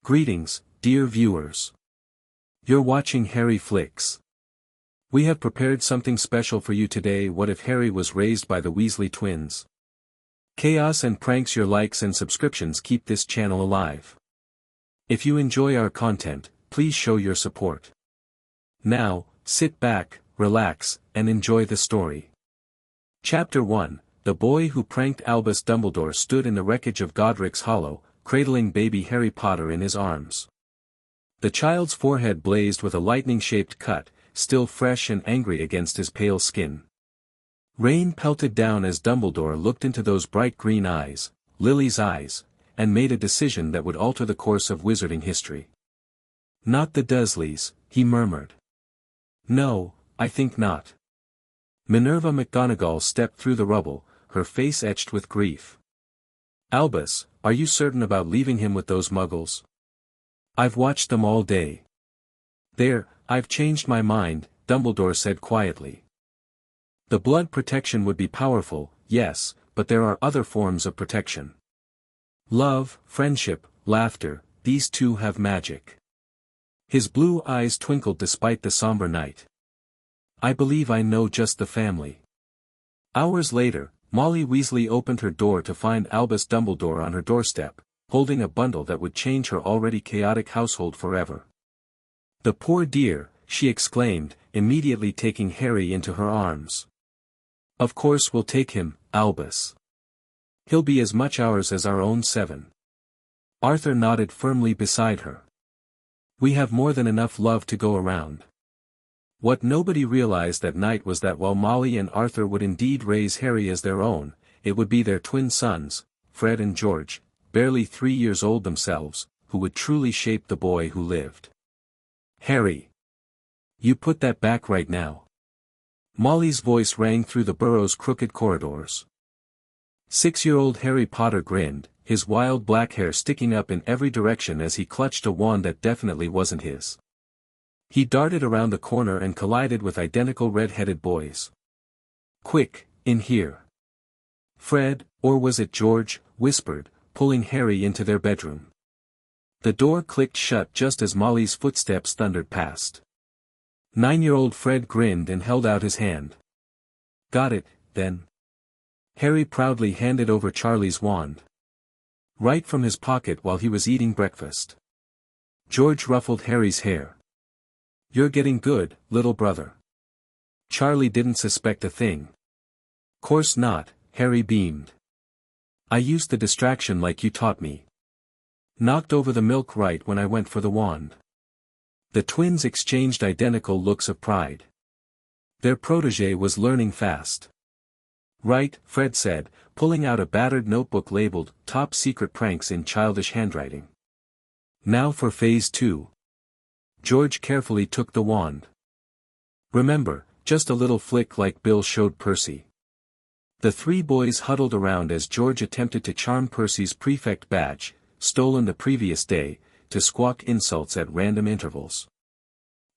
Greetings, dear viewers. You're watching Harry Flicks. We have prepared something special for you today. What if Harry was raised by the Weasley twins? Chaos and pranks. Your likes and subscriptions keep this channel alive. If you enjoy our content, please show your support. Now, sit back, relax, and enjoy the story. Chapter 1, The Boy Who Pranked Albus Dumbledore stood in the wreckage of Godric's Hollow, cradling baby Harry Potter in his arms. The child's forehead blazed with a lightning-shaped cut, still fresh and angry against his pale skin. Rain pelted down as Dumbledore looked into those bright green eyes, Lily's eyes, and made a decision that would alter the course of wizarding history. "Not the Dursleys," he murmured. "No, I think not." Minerva McGonagall stepped through the rubble, her face etched with grief. "Albus, are you certain about leaving him with those muggles? I've watched them all day." "There, I've changed my mind," Dumbledore said quietly. "The blood protection would be powerful, yes, but there are other forms of protection. Love, friendship, laughter, these two have magic." His blue eyes twinkled despite the somber night. "I believe I know just the family." Hours later, Molly Weasley opened her door to find Albus Dumbledore on her doorstep, holding a bundle that would change her already chaotic household forever. "The poor dear," she exclaimed, immediately taking Harry into her arms. "Of course we'll take him, Albus. He'll be as much ours as our own seven." Arthur nodded firmly beside her. "We have more than enough love to go around." What nobody realized that night was that while Molly and Arthur would indeed raise Harry as their own, it would be their twin sons, Fred and George, barely 3 years old themselves, who would truly shape the boy who lived. "Harry! You put that back right now." Molly's voice rang through the burrow's crooked corridors. 6-year-old Harry Potter grinned, his wild black hair sticking up in every direction as he clutched a wand that definitely wasn't his. He darted around the corner and collided with identical red-headed boys. "Quick, in here." Fred, or was it George, whispered, pulling Harry into their bedroom. The door clicked shut just as Molly's footsteps thundered past. 9-year-old Fred grinned and held out his hand. "Got it, then." Harry proudly handed over Charlie's wand. Right from his pocket while he was eating breakfast. George ruffled Harry's hair. "You're getting good, little brother." Charlie didn't suspect a thing. "Course not," Harry beamed. "I used the distraction like you taught me. Knocked over the milk right when I went for the wand." The twins exchanged identical looks of pride. Their protégé was learning fast. "Right," Fred said, pulling out a battered notebook labeled, "Top Secret Pranks in Childish Handwriting." "Now for Phase 2. George carefully took the wand. "Remember, just a little flick like Bill showed Percy." The three boys huddled around as George attempted to charm Percy's prefect badge, stolen the previous day, to squawk insults at random intervals.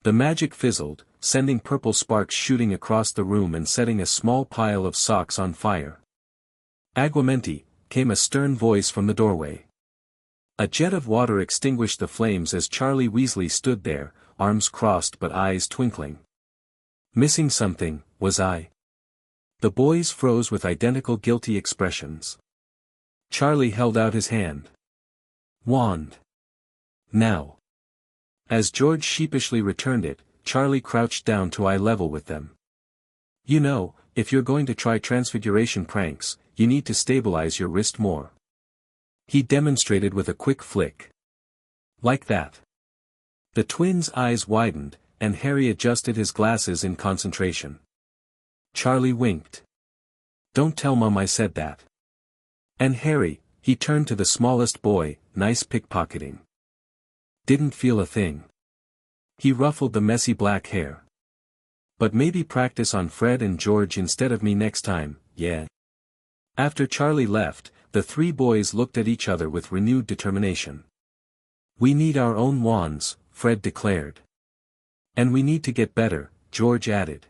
The magic fizzled, sending purple sparks shooting across the room and setting a small pile of socks on fire. "Aguamenti," came a stern voice from the doorway. A jet of water extinguished the flames as Charlie Weasley stood there, arms crossed but eyes twinkling. "Missing something, was I?" The boys froze with identical guilty expressions. Charlie held out his hand. "Wand. Now." As George sheepishly returned it, Charlie crouched down to eye level with them. "You know, if you're going to try transfiguration pranks, you need to stabilize your wrist more." He demonstrated with a quick flick. "Like that." The twins' eyes widened, and Harry adjusted his glasses in concentration. Charlie winked. "Don't tell Mum I said that." "And Harry," he turned to the smallest boy, "nice pickpocketing." "Didn't feel a thing." He ruffled the messy black hair. "But maybe practice on Fred and George instead of me next time, yeah?" After Charlie left, the three boys looked at each other with renewed determination. "We need our own wands," Fred declared. "And we need to get better," George added.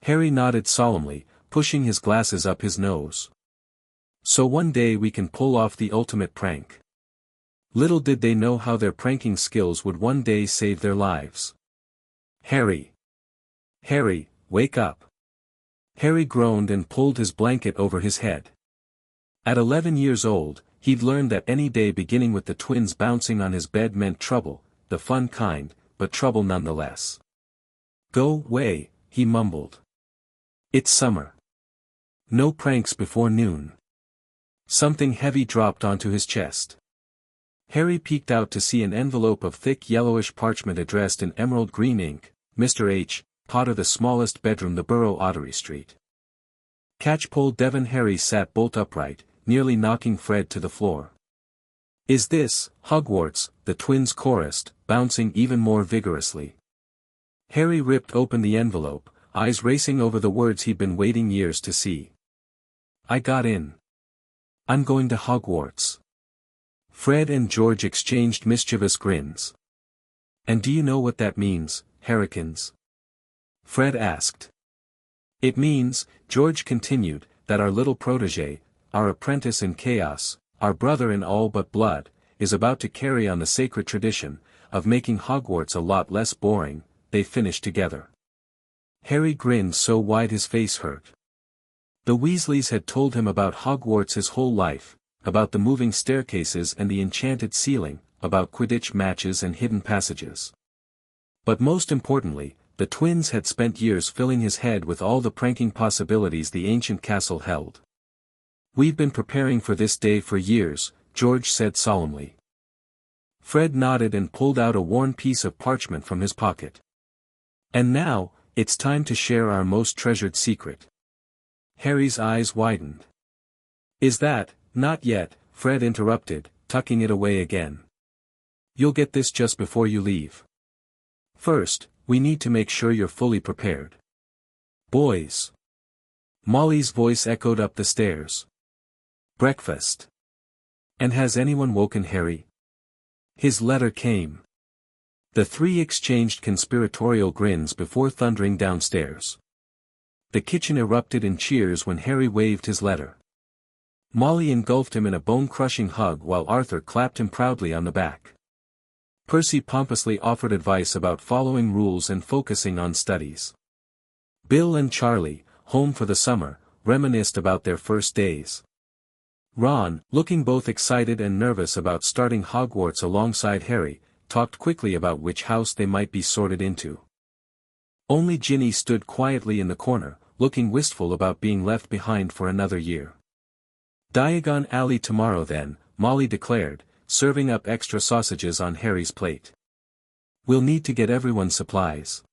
Harry nodded solemnly, pushing his glasses up his nose. "So one day we can pull off the ultimate prank." Little did they know how their pranking skills would one day save their lives. Harry! Harry, wake up! Harry groaned and pulled his blanket over his head. At 11 years old, he'd learned that any day beginning with the twins bouncing on his bed meant trouble, the fun kind, but trouble nonetheless. Go away, he mumbled. It's summer. No pranks before noon. Something heavy dropped onto his chest. Harry peeked out to see an envelope of thick yellowish parchment addressed in emerald green ink, Mr. H. Potter, the smallest bedroom, the Borough, Ottery Street. Catchpole Devon. Harry sat bolt upright, nearly knocking Fred to the floor. Is this Hogwarts? The twins chorused, bouncing even more vigorously. Harry ripped open the envelope, eyes racing over the words he'd been waiting years to see. I got in. I'm going to Hogwarts. Fred and George exchanged mischievous grins. And do you know what that means, Harrykins? Fred asked. It means, George continued, that our little protégé, our apprentice in chaos, our brother in all but blood, is about to carry on the sacred tradition, of making Hogwarts a lot less boring. They finished together. Harry grinned so wide his face hurt. The Weasleys had told him about Hogwarts his whole life, about the moving staircases and the enchanted ceiling, about Quidditch matches and hidden passages. But most importantly, the twins had spent years filling his head with all the pranking possibilities the ancient castle held. We've been preparing for this day for years, George said solemnly. Fred nodded and pulled out a worn piece of parchment from his pocket. And now, it's time to share our most treasured secret. Harry's eyes widened. Is that? Not yet, Fred interrupted, tucking it away again. You'll get this just before you leave. First, we need to make sure you're fully prepared. Boys. Molly's voice echoed up the stairs. Breakfast. And has anyone woken Harry? His letter came. The three exchanged conspiratorial grins before thundering downstairs. The kitchen erupted in cheers when Harry waved his letter. Molly engulfed him in a bone-crushing hug while Arthur clapped him proudly on the back. Percy pompously offered advice about following rules and focusing on studies. Bill and Charlie, home for the summer, reminisced about their first days. Ron, looking both excited and nervous about starting Hogwarts alongside Harry, talked quickly about which house they might be sorted into. Only Ginny stood quietly in the corner, looking wistful about being left behind for another year. Diagon Alley tomorrow then, Molly declared, serving up extra sausages on Harry's plate. We'll need to get everyone supplies.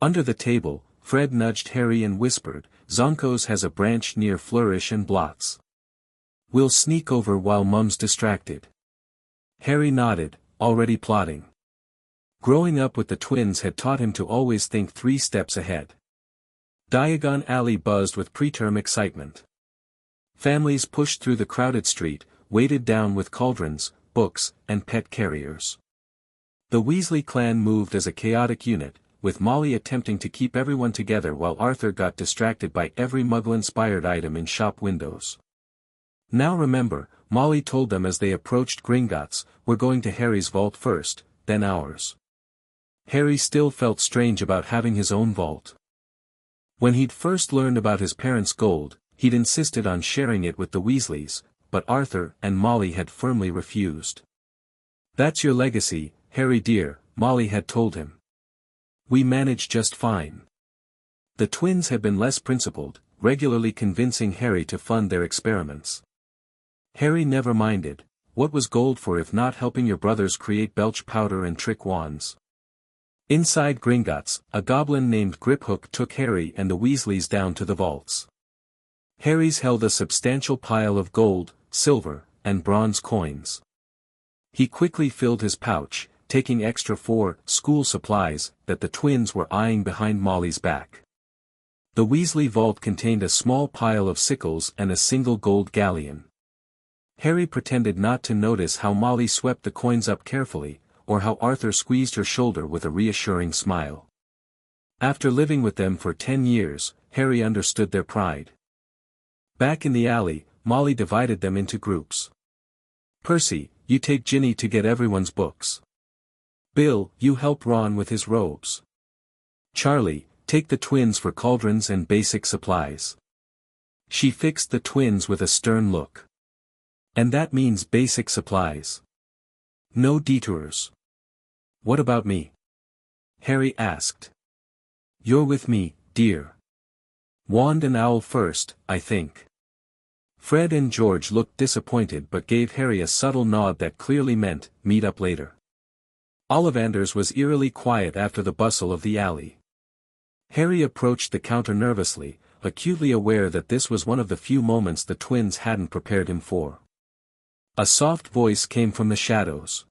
Under the table, Fred nudged Harry and whispered, Zonko's has a branch near Flourish and Blots. We'll sneak over while Mum's distracted. Harry nodded, already plotting. Growing up with the twins had taught him to always think 3 steps ahead. Diagon Alley buzzed with preterm excitement. Families pushed through the crowded street, weighted down with cauldrons, books, and pet carriers. The Weasley clan moved as a chaotic unit, with Molly attempting to keep everyone together while Arthur got distracted by every Muggle-inspired item in shop windows. Now remember, Molly told them as they approached Gringotts, we're going to Harry's vault first, then ours. Harry still felt strange about having his own vault. When he'd first learned about his parents' gold, he'd insisted on sharing it with the Weasleys, but Arthur and Molly had firmly refused. That's your legacy, Harry dear, Molly had told him. We manage just fine. The twins had been less principled, regularly convincing Harry to fund their experiments. Harry never minded. What was gold for if not helping your brothers create belch powder and trick wands? Inside Gringotts, a goblin named Griphook took Harry and the Weasleys down to the vaults. Harry's held a substantial pile of gold, silver, and bronze coins. He quickly filled his pouch, taking extra for school supplies that the twins were eyeing behind Molly's back. The Weasley vault contained a small pile of sickles and a single gold galleon. Harry pretended not to notice how Molly swept the coins up carefully, or how Arthur squeezed her shoulder with a reassuring smile. After living with them for 10 years, Harry understood their pride. Back in the alley, Molly divided them into groups. Percy, you take Ginny to get everyone's books. Bill, you help Ron with his robes. Charlie, take the twins for cauldrons and basic supplies. She fixed the twins with a stern look. And that means basic supplies. No detours. What about me? Harry asked. You're with me, dear. Wand and owl first, I think. Fred and George looked disappointed but gave Harry a subtle nod that clearly meant, meet up later. Ollivanders was eerily quiet after the bustle of the alley. Harry approached the counter nervously, acutely aware that this was one of the few moments the twins hadn't prepared him for. A soft voice came from the shadows.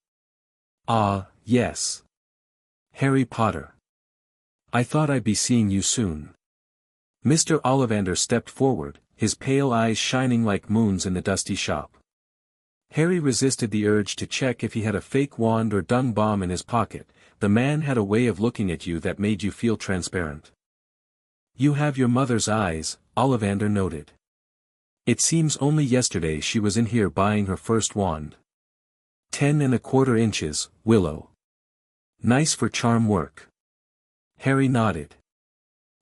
Ah, yes. Harry Potter. I thought I'd be seeing you soon. Mr. Ollivander stepped forward, his pale eyes shining like moons in the dusty shop. Harry resisted the urge to check if he had a fake wand or dung bomb in his pocket. The man had a way of looking at you that made you feel transparent. You have your mother's eyes, Ollivander noted. It seems only yesterday she was in here buying her first wand. 10¼ inches, Willow. Nice for charm work. Harry nodded.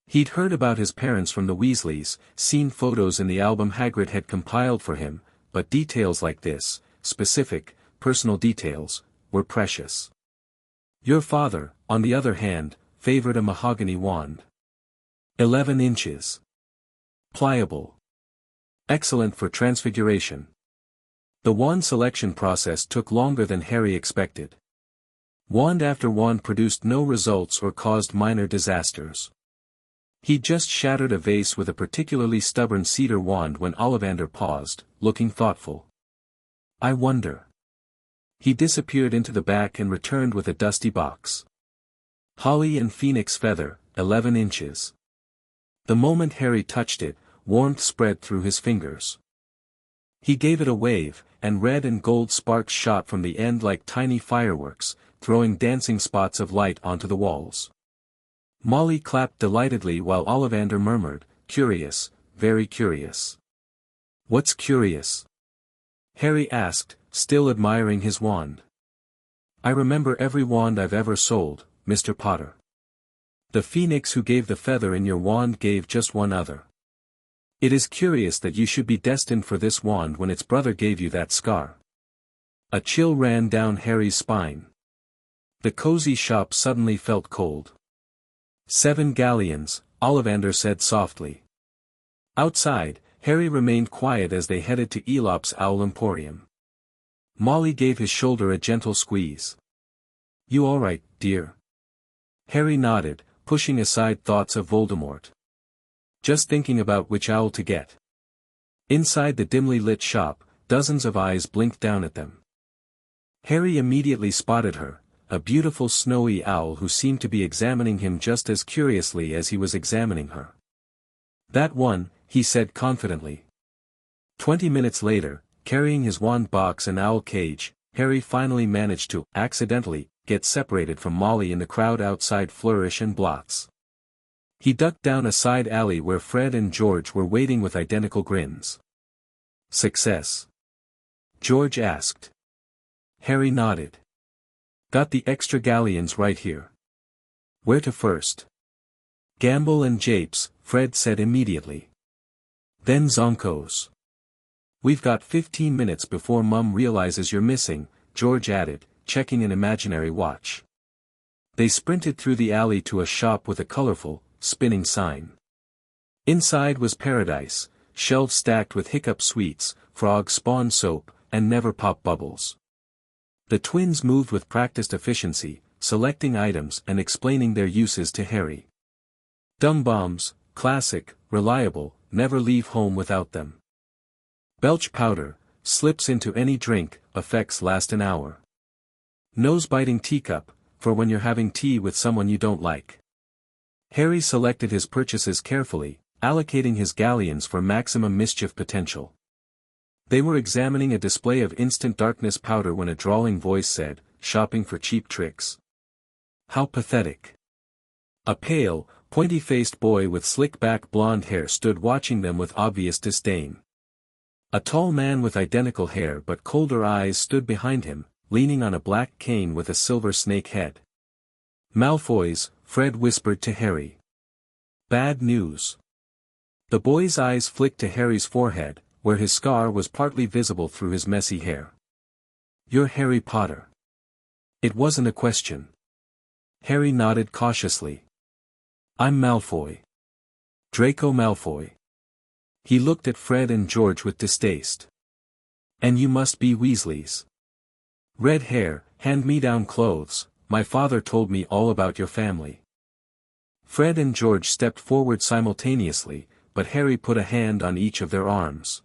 He'd heard about his parents from the Weasleys, seen photos in the album Hagrid had compiled for him, but details like this, specific, personal details, were precious. Your father, on the other hand, favored a mahogany wand. 11 inches. Pliable. Excellent for transfiguration. The wand selection process took longer than Harry expected. Wand after wand produced no results or caused minor disasters. He just shattered a vase with a particularly stubborn cedar wand when Ollivander paused, looking thoughtful. I wonder. He disappeared into the back and returned with a dusty box. Holly and Phoenix feather, 11 inches. The moment Harry touched it, warmth spread through his fingers. He gave it a wave, and red and gold sparks shot from the end like tiny fireworks, throwing dancing spots of light onto the walls. Molly clapped delightedly while Ollivander murmured, curious, very curious. What's curious? Harry asked, still admiring his wand. I remember every wand I've ever sold, Mr. Potter. The phoenix who gave the feather in your wand gave just one other. It is curious that you should be destined for this wand when its brother gave you that scar. A chill ran down Harry's spine. The cozy shop suddenly felt cold. 7 galleons, Ollivander said softly. Outside, Harry remained quiet as they headed to Elop's Owl Emporium. Molly gave his shoulder a gentle squeeze. You all right, dear? Harry nodded, pushing aside thoughts of Voldemort. Just thinking about which owl to get. Inside the dimly lit shop, dozens of eyes blinked down at them. Harry immediately spotted her, a beautiful snowy owl who seemed to be examining him just as curiously as he was examining her. That one, he said confidently. 20 minutes later, carrying his wand box and owl cage, Harry finally managed to, accidentally, get separated from Molly in the crowd outside Flourish and Blotts. He ducked down a side alley where Fred and George were waiting with identical grins. Success? George asked. Harry nodded. Got the extra galleons right here. Where to first? Gamble and Japes, Fred said immediately. Then Zonkos. We've got 15 minutes before Mum realizes you're missing, George added, checking an imaginary watch. They sprinted through the alley to a shop with a colorful, spinning sign. Inside was paradise, shelves stacked with hiccup sweets, frog spawn soap, and never pop bubbles. The twins moved with practiced efficiency, selecting items and explaining their uses to Harry. Dung bombs, classic, reliable, never leave home without them. Belch powder, slips into any drink, effects last an hour. Nose-biting teacup, for when you're having tea with someone you don't like. Harry selected his purchases carefully, allocating his galleons for maximum mischief potential. They were examining a display of instant darkness powder when a drawling voice said, shopping for cheap tricks. How pathetic. A pale, pointy-faced boy with slick-back blonde hair stood watching them with obvious disdain. A tall man with identical hair but colder eyes stood behind him, leaning on a black cane with a silver snake head. "Malfoys," Fred whispered to Harry. "Bad news." The boy's eyes flicked to Harry's forehead, where his scar was partly visible through his messy hair. "You're Harry Potter." It wasn't a question. Harry nodded cautiously. "I'm Malfoy. Draco Malfoy." He looked at Fred and George with distaste. "And you must be Weasleys. Red hair, hand-me-down clothes, my father told me all about your family." Fred and George stepped forward simultaneously, but Harry put a hand on each of their arms.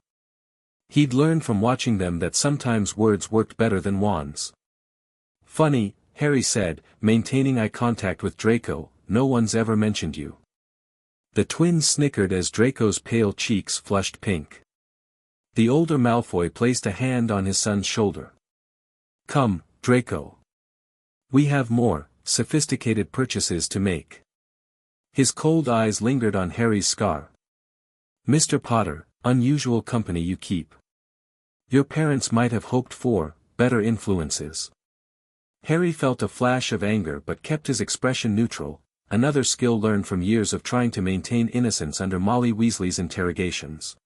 He'd learned from watching them that sometimes words worked better than wands. "Funny," Harry said, maintaining eye contact with Draco, "no one's ever mentioned you." The twins snickered as Draco's pale cheeks flushed pink. The older Malfoy placed a hand on his son's shoulder. "Come, Draco. We have more, sophisticated purchases to make." His cold eyes lingered on Harry's scar. "Mr. Potter, unusual company you keep. Your parents might have hoped for better influences." Harry felt a flash of anger but kept his expression neutral, another skill learned from years of trying to maintain innocence under Molly Weasley's interrogations.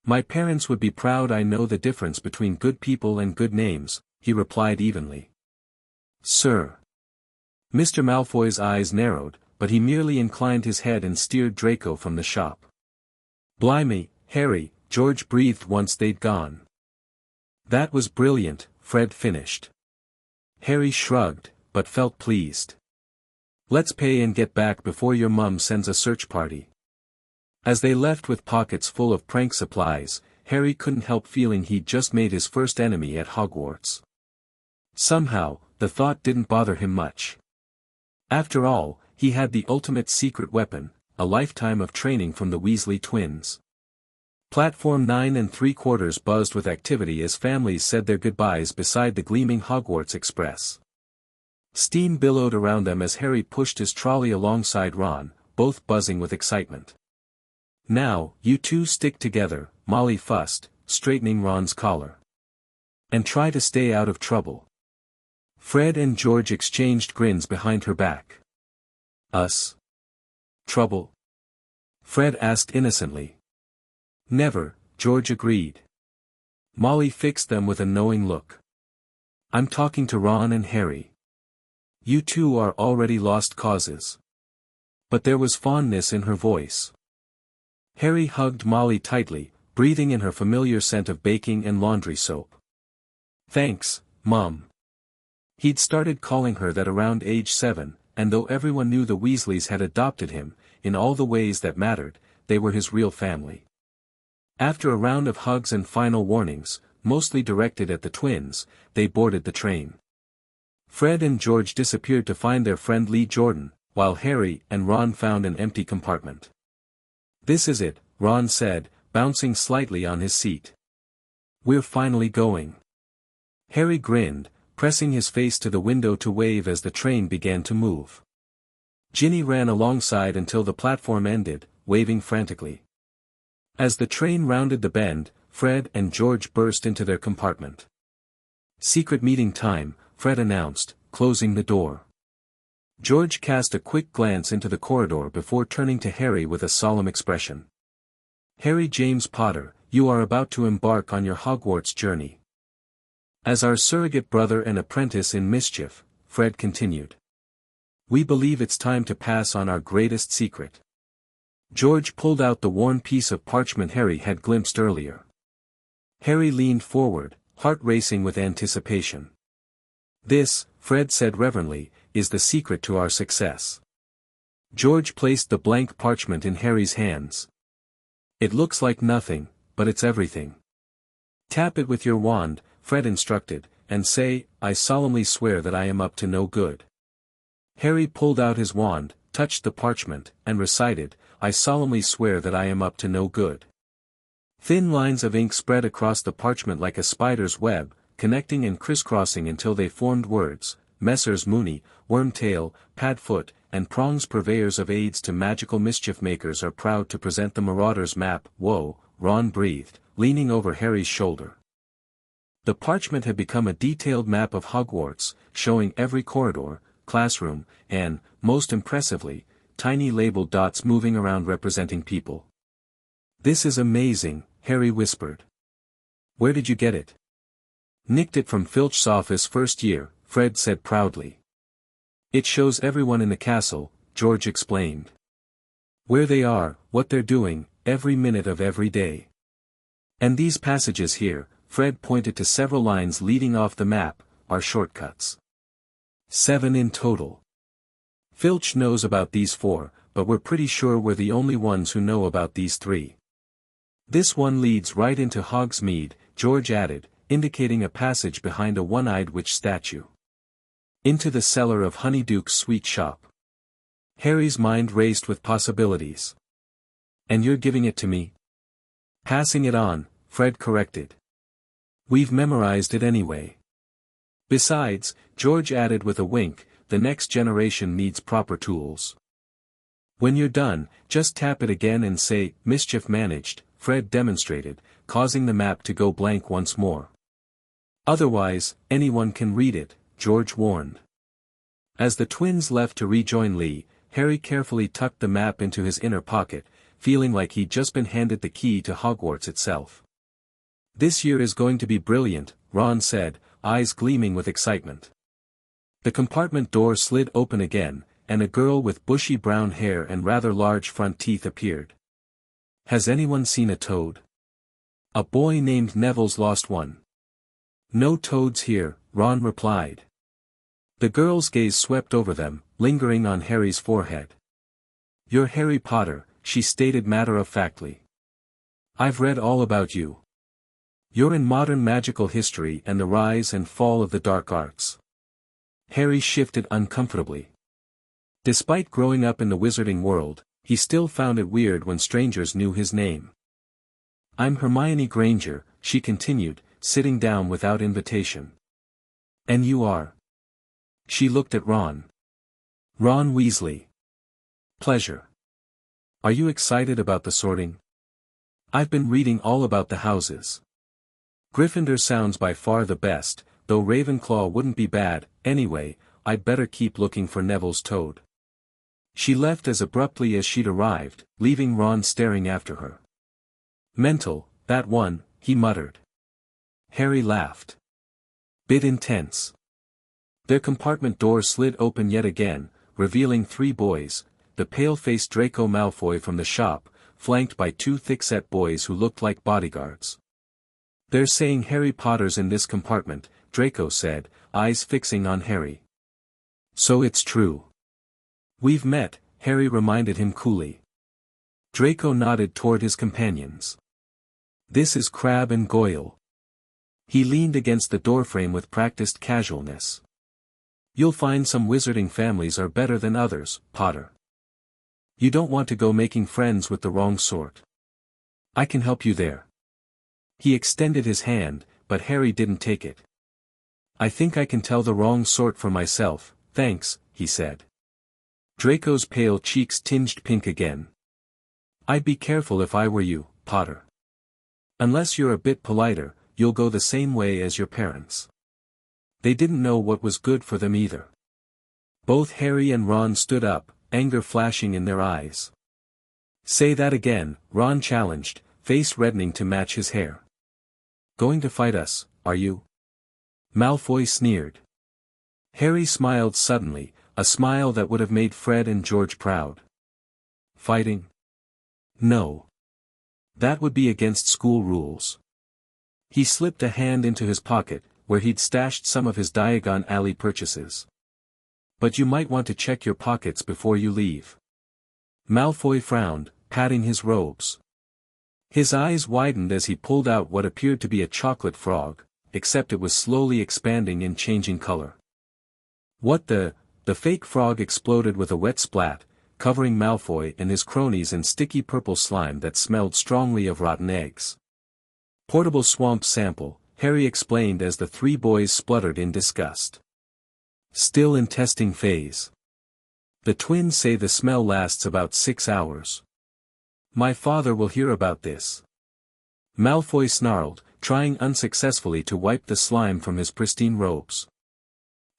"My parents would be proud I know the difference between good people and good names," he replied evenly. "Sir." Mr. Malfoy's eyes narrowed, but he merely inclined his head and steered Draco from the shop. "Blimey, Harry," George breathed once they'd gone. "That was brilliant," Fred finished. Harry shrugged, but felt pleased. "Let's pay and get back before your mum sends a search party." As they left with pockets full of prank supplies, Harry couldn't help feeling he'd just made his first enemy at Hogwarts. Somehow, the thought didn't bother him much. After all, he had the ultimate secret weapon, a lifetime of training from the Weasley twins. Platform 9 3/4 buzzed with activity as families said their goodbyes beside the gleaming Hogwarts Express. Steam billowed around them as Harry pushed his trolley alongside Ron, both buzzing with excitement. "Now, you two stick together," Molly fussed, straightening Ron's collar. "And try to stay out of trouble." Fred and George exchanged grins behind her back. "Us? Trouble?" Fred asked innocently. "Never," George agreed. Molly fixed them with a knowing look. "I'm talking to Ron and Harry. You two are already lost causes." But there was fondness in her voice. Harry hugged Molly tightly, breathing in her familiar scent of baking and laundry soap. "Thanks, Mum." He'd started calling her that around age 7, and though everyone knew the Weasleys had adopted him, in all the ways that mattered, they were his real family. After a round of hugs and final warnings, mostly directed at the twins, they boarded the train. Fred and George disappeared to find their friend Lee Jordan, while Harry and Ron found an empty compartment. "This is it," Ron said, bouncing slightly on his seat. "We're finally going." Harry grinned, pressing his face to the window to wave as the train began to move. Ginny ran alongside until the platform ended, waving frantically. As the train rounded the bend, Fred and George burst into their compartment. "Secret meeting time," Fred announced, closing the door. George cast a quick glance into the corridor before turning to Harry with a solemn expression. "Harry James Potter, you are about to embark on your Hogwarts journey. As our surrogate brother and apprentice in mischief," Fred continued. "We believe it's time to pass on our greatest secret." George pulled out the worn piece of parchment Harry had glimpsed earlier. Harry leaned forward, heart racing with anticipation. "This," Fred said reverently, "is the secret to our success." George placed the blank parchment in Harry's hands. "It looks like nothing, but it's everything. Tap it with your wand," Fred instructed, "and say, 'I solemnly swear that I am up to no good.'" Harry pulled out his wand, touched the parchment, and recited, "I solemnly swear that I am up to no good." Thin lines of ink spread across the parchment like a spider's web, connecting and crisscrossing until they formed words: Messrs. Mooney, Wormtail, Padfoot, and Prongs, purveyors of aids to magical mischief makers, are proud to present the Marauders map. "Whoa," Ron breathed, leaning over Harry's shoulder. The parchment had become a detailed map of Hogwarts, showing every corridor, classroom, and, most impressively, tiny labeled dots moving around representing people. "This is amazing," Harry whispered. "Where did you get it?" "Nicked it from Filch's office first year," Fred said proudly. "It shows everyone in the castle," George explained. "Where they are, what they're doing, every minute of every day. And these passages here," Fred pointed to several lines leading off the map, "are shortcuts. 7 in total. Filch knows about these 4, but we're pretty sure we're the only ones who know about these 3. This one leads right into Hogsmeade," George added, indicating a passage behind a one-eyed witch statue. "Into the cellar of Honeyduke's sweet shop." Harry's mind raced with possibilities. "And you're giving it to me?" "Passing it on," Fred corrected. "We've memorized it anyway. Besides," George added with a wink, "the next generation needs proper tools. When you're done, just tap it again and say, 'Mischief managed,'" Fred demonstrated, causing the map to go blank once more. "Otherwise, anyone can read it," George warned. As the twins left to rejoin Lee, Harry carefully tucked the map into his inner pocket, feeling like he'd just been handed the key to Hogwarts itself. "This year is going to be brilliant," Ron said, eyes gleaming with excitement. The compartment door slid open again, and a girl with bushy brown hair and rather large front teeth appeared. "Has anyone seen a toad?" "A boy named Neville's lost one." "No toads here," Ron replied. The girl's gaze swept over them, lingering on Harry's forehead. "You're Harry Potter," she stated matter-of-factly. "I've read all about you. You're in modern magical history and the rise and fall of the dark arts." Harry shifted uncomfortably. Despite growing up in the wizarding world, he still found it weird when strangers knew his name. "I'm Hermione Granger," she continued, sitting down without invitation. "And you are?" She looked at Ron. "Ron Weasley." "Pleasure. Are you excited about the sorting?" "I've been reading all about the houses. Gryffindor sounds by far the best, though Ravenclaw wouldn't be bad. Anyway, I'd better keep looking for Neville's toad." She left as abruptly as she'd arrived, leaving Ron staring after her. "Mental, that one," he muttered. Harry laughed. "Bit intense." Their compartment door slid open yet again, revealing 3 boys, the pale-faced Draco Malfoy from the shop, flanked by 2 thick-set boys who looked like bodyguards. "They're saying Harry Potter's in this compartment," Draco said, eyes fixing on Harry. "So it's true." "We've met," Harry reminded him coolly. Draco nodded toward his companions. "This is Crabbe and Goyle." He leaned against the doorframe with practiced casualness. "You'll find some wizarding families are better than others, Potter. You don't want to go making friends with the wrong sort. I can help you there." He extended his hand, but Harry didn't take it. "I think I can tell the wrong sort for myself, thanks," he said. Draco's pale cheeks tinged pink again. "I'd be careful if I were you, Potter. Unless you're a bit politer, you'll go the same way as your parents." They didn't know what was good for them either. Both Harry and Ron stood up, anger flashing in their eyes. "Say that again," Ron challenged, face reddening to match his hair. "Going to fight us, are you?" Malfoy sneered. Harry smiled suddenly, a smile that would have made Fred and George proud. "Fighting? No. That would be against school rules." He slipped a hand into his pocket, where he'd stashed some of his Diagon Alley purchases. "But you might want to check your pockets before you leave." Malfoy frowned, patting his robes. His eyes widened as he pulled out what appeared to be a chocolate frog, except it was slowly expanding and changing color. "What the?" The fake frog exploded with a wet splat, covering Malfoy and his cronies in sticky purple slime that smelled strongly of rotten eggs. "Portable swamp sample," Harry explained as the 3 boys spluttered in disgust. "Still in testing phase. The twins say the smell lasts about 6 hours. My father will hear about this." Malfoy snarled, trying unsuccessfully to wipe the slime from his pristine robes.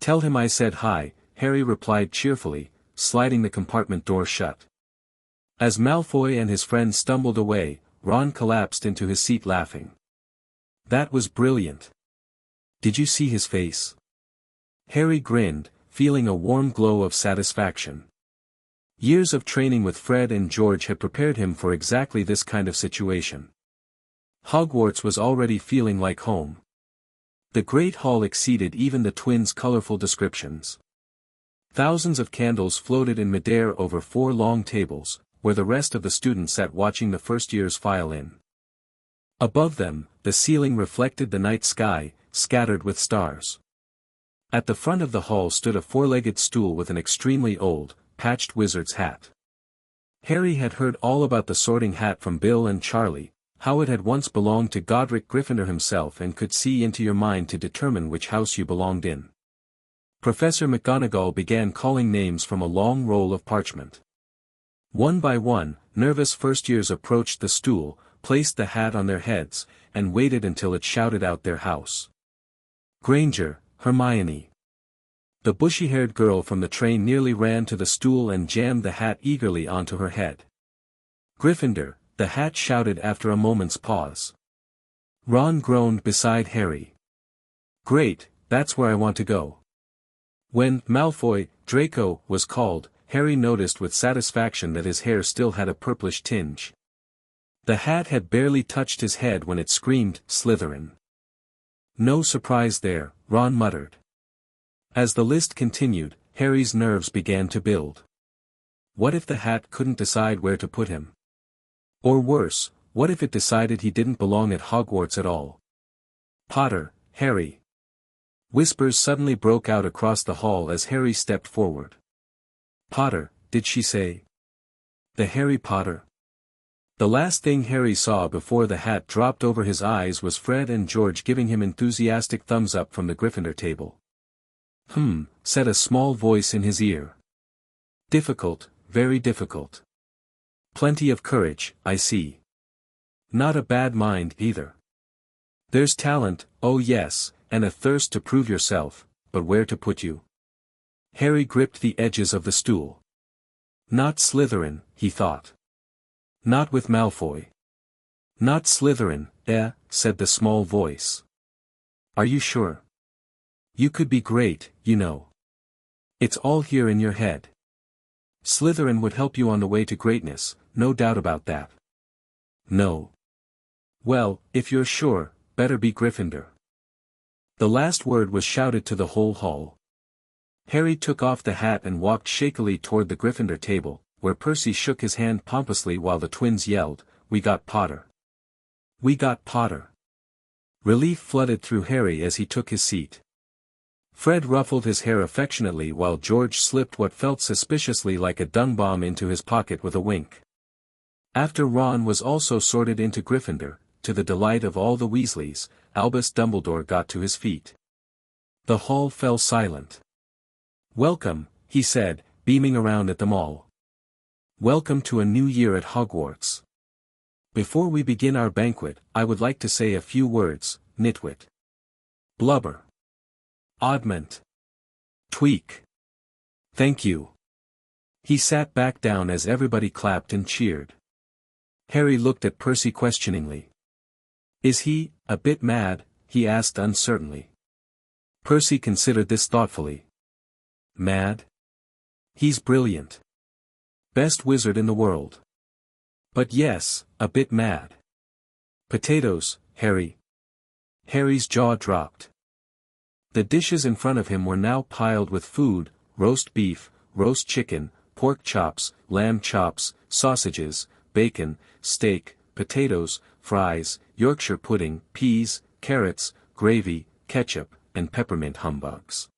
"Tell him I said hi," Harry replied cheerfully, sliding the compartment door shut. As Malfoy and his friend stumbled away, Ron collapsed into his seat laughing. "That was brilliant. Did you see his face?" Harry grinned, feeling a warm glow of satisfaction. Years of training with Fred and George had prepared him for exactly this kind of situation. Hogwarts was already feeling like home. The Great Hall exceeded even the twins' colorful descriptions. Thousands of candles floated in midair over 4 long tables, where the rest of the students sat watching the first years file in. Above them, the ceiling reflected the night sky, scattered with stars. At the front of the hall stood a 4-legged stool with an extremely old, patched wizard's hat. Harry had heard all about the Sorting Hat from Bill and Charlie, how it had once belonged to Godric Gryffindor himself and could see into your mind to determine which house you belonged in. Professor McGonagall began calling names from a long roll of parchment. One by one, nervous first-years approached the stool, placed the hat on their heads, and waited until it shouted out their house. Granger, Hermione. The bushy-haired girl from the train nearly ran to the stool and jammed the hat eagerly onto her head. Gryffindor, the hat shouted after a moment's pause. Ron groaned beside Harry. "Great, that's where I want to go." When Malfoy, Draco, was called, Harry noticed with satisfaction that his hair still had a purplish tinge. The hat had barely touched his head when it screamed, "Slytherin." "No surprise there," Ron muttered. As the list continued, Harry's nerves began to build. What if the hat couldn't decide where to put him? Or worse, what if it decided he didn't belong at Hogwarts at all? "Potter, Harry." Whispers suddenly broke out across the hall as Harry stepped forward. "Potter, did she say? The Harry Potter?" The last thing Harry saw before the hat dropped over his eyes was Fred and George giving him enthusiastic thumbs up from the Gryffindor table. Said a small voice in his ear. "Difficult, very difficult. Plenty of courage, I see. Not a bad mind, either. There's talent, oh yes, and a thirst to prove yourself, but where to put you?" Harry gripped the edges of the stool. Not Slytherin, he thought. Not with Malfoy. Not Slytherin, said the small voice. "Are you sure? You could be great, you know. It's all here in your head. Slytherin would help you on the way to greatness, no doubt about that." "No. Well, if you're sure, better be Gryffindor." The last word was shouted to the whole hall. Harry took off the hat and walked shakily toward the Gryffindor table, where Percy shook his hand pompously while the twins yelled, "We got Potter! We got Potter!" Relief flooded through Harry as he took his seat. Fred ruffled his hair affectionately while George slipped what felt suspiciously like a dung bomb into his pocket with a wink. After Ron was also sorted into Gryffindor, to the delight of all the Weasleys, Albus Dumbledore got to his feet. The hall fell silent. "Welcome," he said, beaming around at them all. "Welcome to a new year at Hogwarts. Before we begin our banquet, I would like to say a few words, nitwit. Blubber. Oddment. Tweak. Thank you." He sat back down as everybody clapped and cheered. Harry looked at Percy questioningly. "Is he, a bit mad?" he asked uncertainly. Percy considered this thoughtfully. "Mad? He's brilliant. Best wizard in the world. But yes, a bit mad." "Potatoes, Harry." Harry's jaw dropped. The dishes in front of him were now piled with food: roast beef, roast chicken, pork chops, lamb chops, sausages, bacon, steak, potatoes, fries, Yorkshire pudding, peas, carrots, gravy, ketchup, and peppermint humbugs.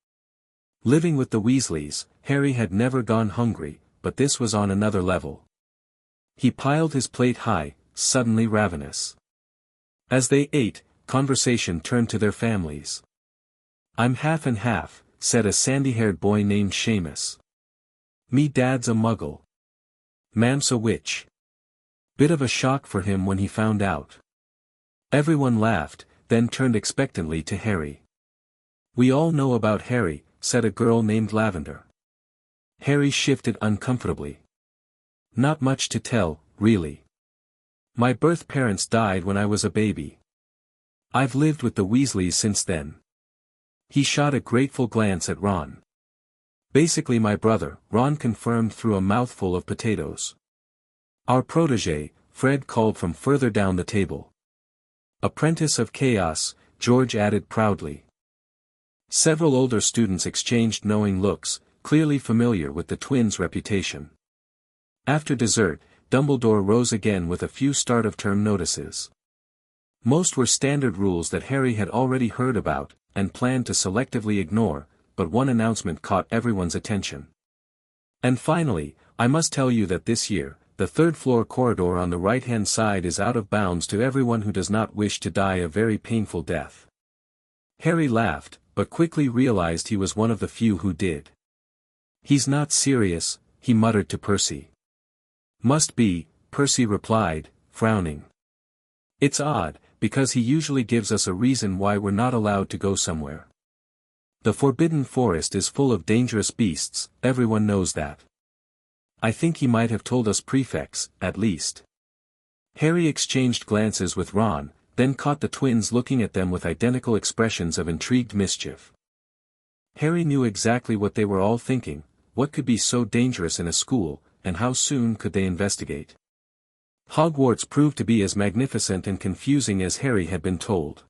Living with the Weasleys, Harry had never gone hungry, but this was on another level. He piled his plate high, suddenly ravenous. As they ate, conversation turned to their families. "I'm half and half," said a sandy-haired boy named Seamus. "Me dad's a muggle. Mam's a witch." Bit of a shock for him when he found out. Everyone laughed, then turned expectantly to Harry. "We all know about Harry," said a girl named Lavender. Harry shifted uncomfortably. "Not much to tell, really. My birth parents died when I was a baby. I've lived with the Weasleys since then." He shot a grateful glance at Ron. "Basically my brother," Ron confirmed through a mouthful of potatoes. "Our protégé," Fred called from further down the table. "Apprentice of Chaos," George added proudly. Several older students exchanged knowing looks, clearly familiar with the twins' reputation. After dessert, Dumbledore rose again with a few start-of-term notices. Most were standard rules that Harry had already heard about, and planned to selectively ignore, but one announcement caught everyone's attention. "And finally, I must tell you that this year, the third-floor corridor on the right-hand side is out of bounds to everyone who does not wish to die a very painful death." Harry laughed, but quickly realized he was one of the few who did. "He's not serious," he muttered to Percy. "Must be," Percy replied, frowning. "It's odd, because he usually gives us a reason why we're not allowed to go somewhere. The Forbidden Forest is full of dangerous beasts, everyone knows that. I think he might have told us prefects, at least." Harry exchanged glances with Ron, then caught the twins looking at them with identical expressions of intrigued mischief. Harry knew exactly what they were all thinking: what could be so dangerous in a school, and how soon could they investigate? Hogwarts proved to be as magnificent and confusing as Harry had been told.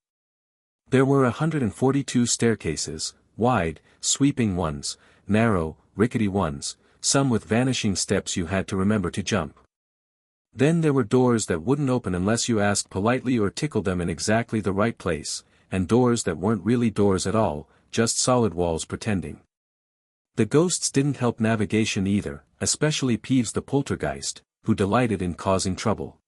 There were 142 staircases, wide, sweeping ones, narrow, rickety ones, some with vanishing steps you had to remember to jump. Then there were doors that wouldn't open unless you asked politely or tickled them in exactly the right place, and doors that weren't really doors at all, just solid walls pretending. The ghosts didn't help navigation either, especially Peeves the poltergeist, who delighted in causing trouble.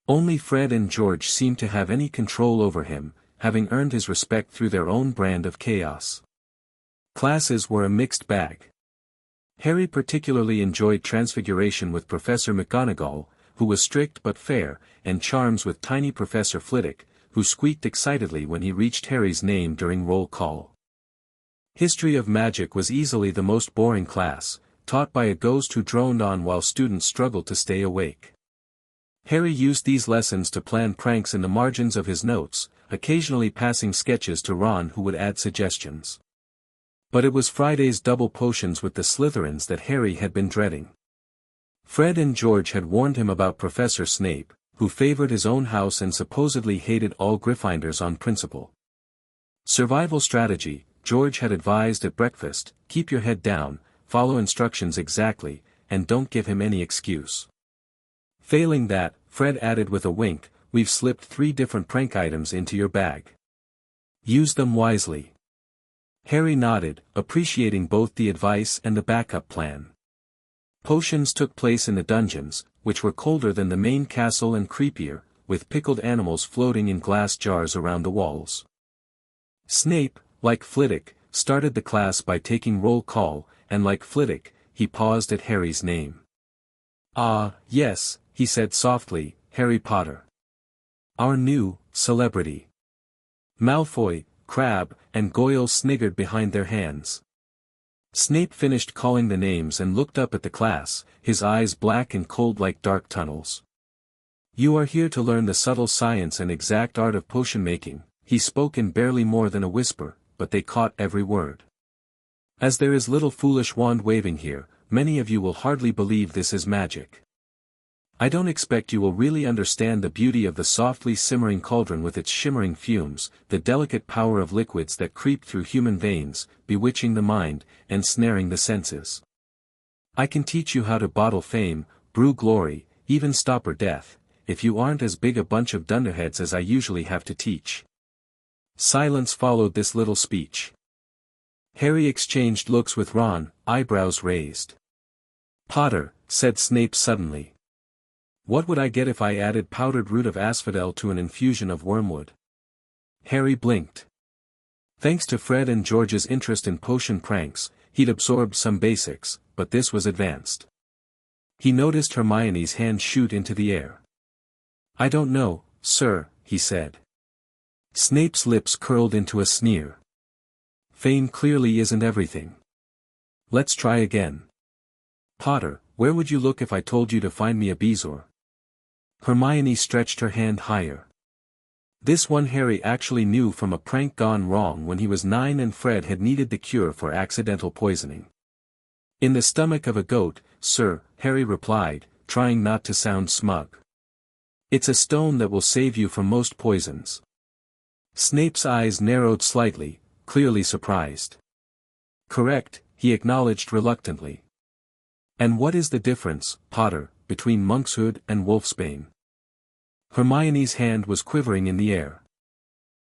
Only Fred and George seemed to have any control over him, having earned his respect through their own brand of chaos. Classes were a mixed bag. Harry particularly enjoyed Transfiguration with Professor McGonagall, who was strict but fair, and Charms with tiny Professor Flitwick, who squeaked excitedly when he reached Harry's name during roll call. History of Magic was easily the most boring class, taught by a ghost who droned on while students struggled to stay awake. Harry used these lessons to plan pranks in the margins of his notes, occasionally passing sketches to Ron who would add suggestions. But it was Friday's double potions with the Slytherins that Harry had been dreading. Fred and George had warned him about Professor Snape, who favored his own house and supposedly hated all Gryffindors on principle. Survival strategy, George had advised at breakfast: keep your head down, follow instructions exactly, and don't give him any excuse. Failing that, Fred added with a wink, we've slipped 3 different prank items into your bag. Use them wisely. Harry nodded, appreciating both the advice and the backup plan. Potions took place in the dungeons, which were colder than the main castle and creepier, with pickled animals floating in glass jars around the walls. Snape, like Flitwick, started the class by taking roll call, and like Flitwick, he paused at Harry's name. "Ah, yes," he said softly, "Harry Potter. Our new celebrity." Malfoy, Crabbe, and Goyle sniggered behind their hands. Snape finished calling the names and looked up at the class, his eyes black and cold like dark tunnels. "You are here to learn the subtle science and exact art of potion making," he spoke in barely more than a whisper, but they caught every word. "As there is little foolish wand-waving here, many of you will hardly believe this is magic. I don't expect you will really understand the beauty of the softly simmering cauldron with its shimmering fumes, the delicate power of liquids that creep through human veins, bewitching the mind, and snaring the senses. I can teach you how to bottle fame, brew glory, even stopper death, if you aren't as big a bunch of dunderheads as I usually have to teach." Silence followed this little speech. Harry exchanged looks with Ron, eyebrows raised. "Potter," said Snape suddenly. "What would I get if I added powdered root of asphodel to an infusion of wormwood?" Harry blinked. Thanks to Fred and George's interest in potion pranks, he'd absorbed some basics, but this was advanced. He noticed Hermione's hand shoot into the air. "I don't know, sir," he said. Snape's lips curled into a sneer. Fame clearly isn't everything. Let's try again. Potter, where would you look if I told you to find me a bezoar? Hermione stretched her hand higher. This one Harry actually knew from a prank gone wrong when he was 9 and Fred had needed the cure for accidental poisoning. In the stomach of a goat, sir, Harry replied, trying not to sound smug. It's a stone that will save you from most poisons. Snape's eyes narrowed slightly, clearly surprised. Correct, he acknowledged reluctantly. And what is the difference, Potter, between monkshood and wolfsbane? Hermione's hand was quivering in the air.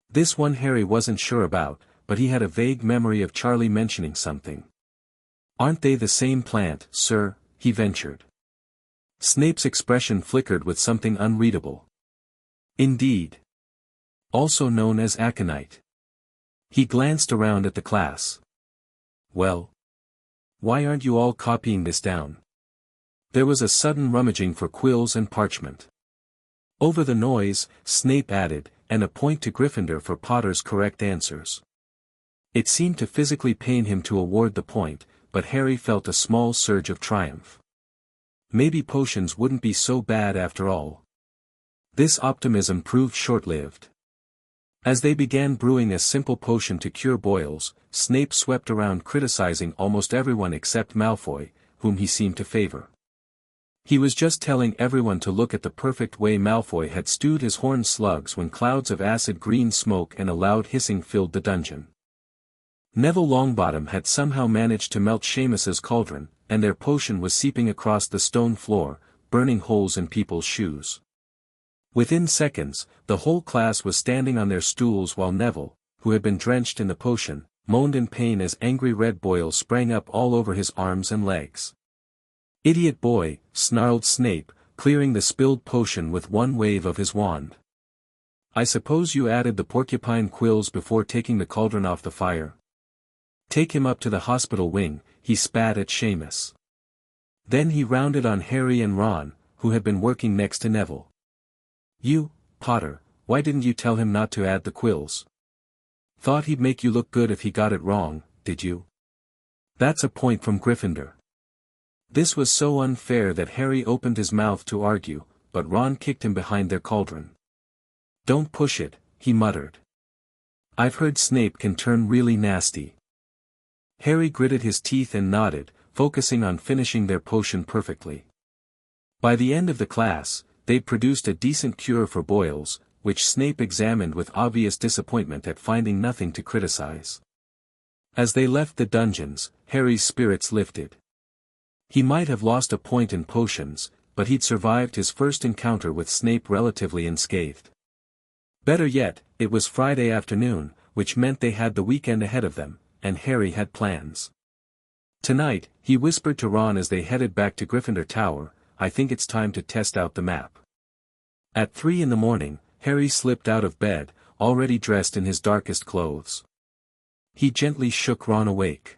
This one Harry wasn't sure about, but he had a vague memory of Charlie mentioning something. Aren't they the same plant, sir? He ventured. Snape's expression flickered with something unreadable. Indeed. Also known as aconite. He glanced around at the class. Well? Why aren't you all copying this down? There was a sudden rummaging for quills and parchment. Over the noise, Snape added, and a point to Gryffindor for Potter's correct answers. It seemed to physically pain him to award the point, but Harry felt a small surge of triumph. Maybe potions wouldn't be so bad after all. This optimism proved short-lived. As they began brewing a simple potion to cure boils, Snape swept around criticizing almost everyone except Malfoy, whom he seemed to favor. He was just telling everyone to look at the perfect way Malfoy had stewed his horned slugs when clouds of acid green smoke and a loud hissing filled the dungeon. Neville Longbottom had somehow managed to melt Seamus's cauldron, and their potion was seeping across the stone floor, burning holes in people's shoes. Within seconds, the whole class was standing on their stools while Neville, who had been drenched in the potion, moaned in pain as angry red boils sprang up all over his arms and legs. "Idiot boy," snarled Snape, clearing the spilled potion with one wave of his wand. "I suppose you added the porcupine quills before taking the cauldron off the fire? Take him up to the hospital wing," he spat at Seamus. Then he rounded on Harry and Ron, who had been working next to Neville. "You, Potter, why didn't you tell him not to add the quills? Thought he'd make you look good if he got it wrong, did you?" That's a point from Gryffindor. This was so unfair that Harry opened his mouth to argue, but Ron kicked him behind their cauldron. "Don't push it," he muttered. "I've heard Snape can turn really nasty." Harry gritted his teeth and nodded, focusing on finishing their potion perfectly. By the end of the class, they'd produced a decent cure for boils, which Snape examined with obvious disappointment at finding nothing to criticize. As they left the dungeons, Harry's spirits lifted. He might have lost a point in potions, but he'd survived his first encounter with Snape relatively unscathed. Better yet, it was Friday afternoon, which meant they had the weekend ahead of them, and Harry had plans. Tonight, he whispered to Ron as they headed back to Gryffindor Tower, "I think it's time to test out the map." At 3 in the morning, Harry slipped out of bed, already dressed in his darkest clothes. He gently shook Ron awake.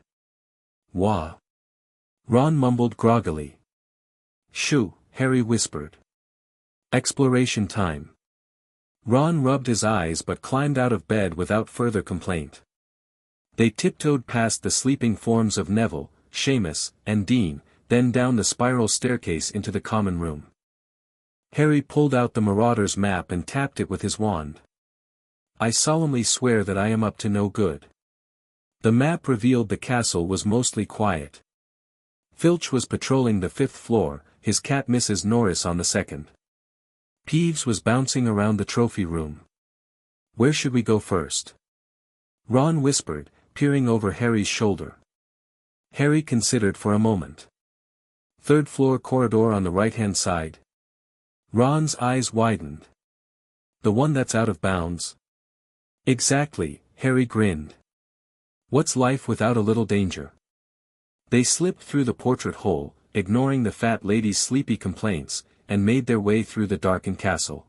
"Wah." Ron mumbled groggily. "Shoo," Harry whispered. "Exploration time." Ron rubbed his eyes but climbed out of bed without further complaint. They tiptoed past the sleeping forms of Neville, Seamus, and Dean, then down the spiral staircase into the common room. Harry pulled out the Marauder's map and tapped it with his wand. "I solemnly swear that I am up to no good." The map revealed the castle was mostly quiet. Filch was patrolling the 5th floor, his cat Mrs. Norris on the 2nd. Peeves was bouncing around the trophy room. "Where should we go first?" Ron whispered, peering over Harry's shoulder. Harry considered for a moment. "3rd floor corridor on the right-hand side." Ron's eyes widened. "The one that's out of bounds?" "Exactly," Harry grinned. "What's life without a little danger?" They slipped through the portrait hole, ignoring the fat lady's sleepy complaints, and made their way through the darkened castle.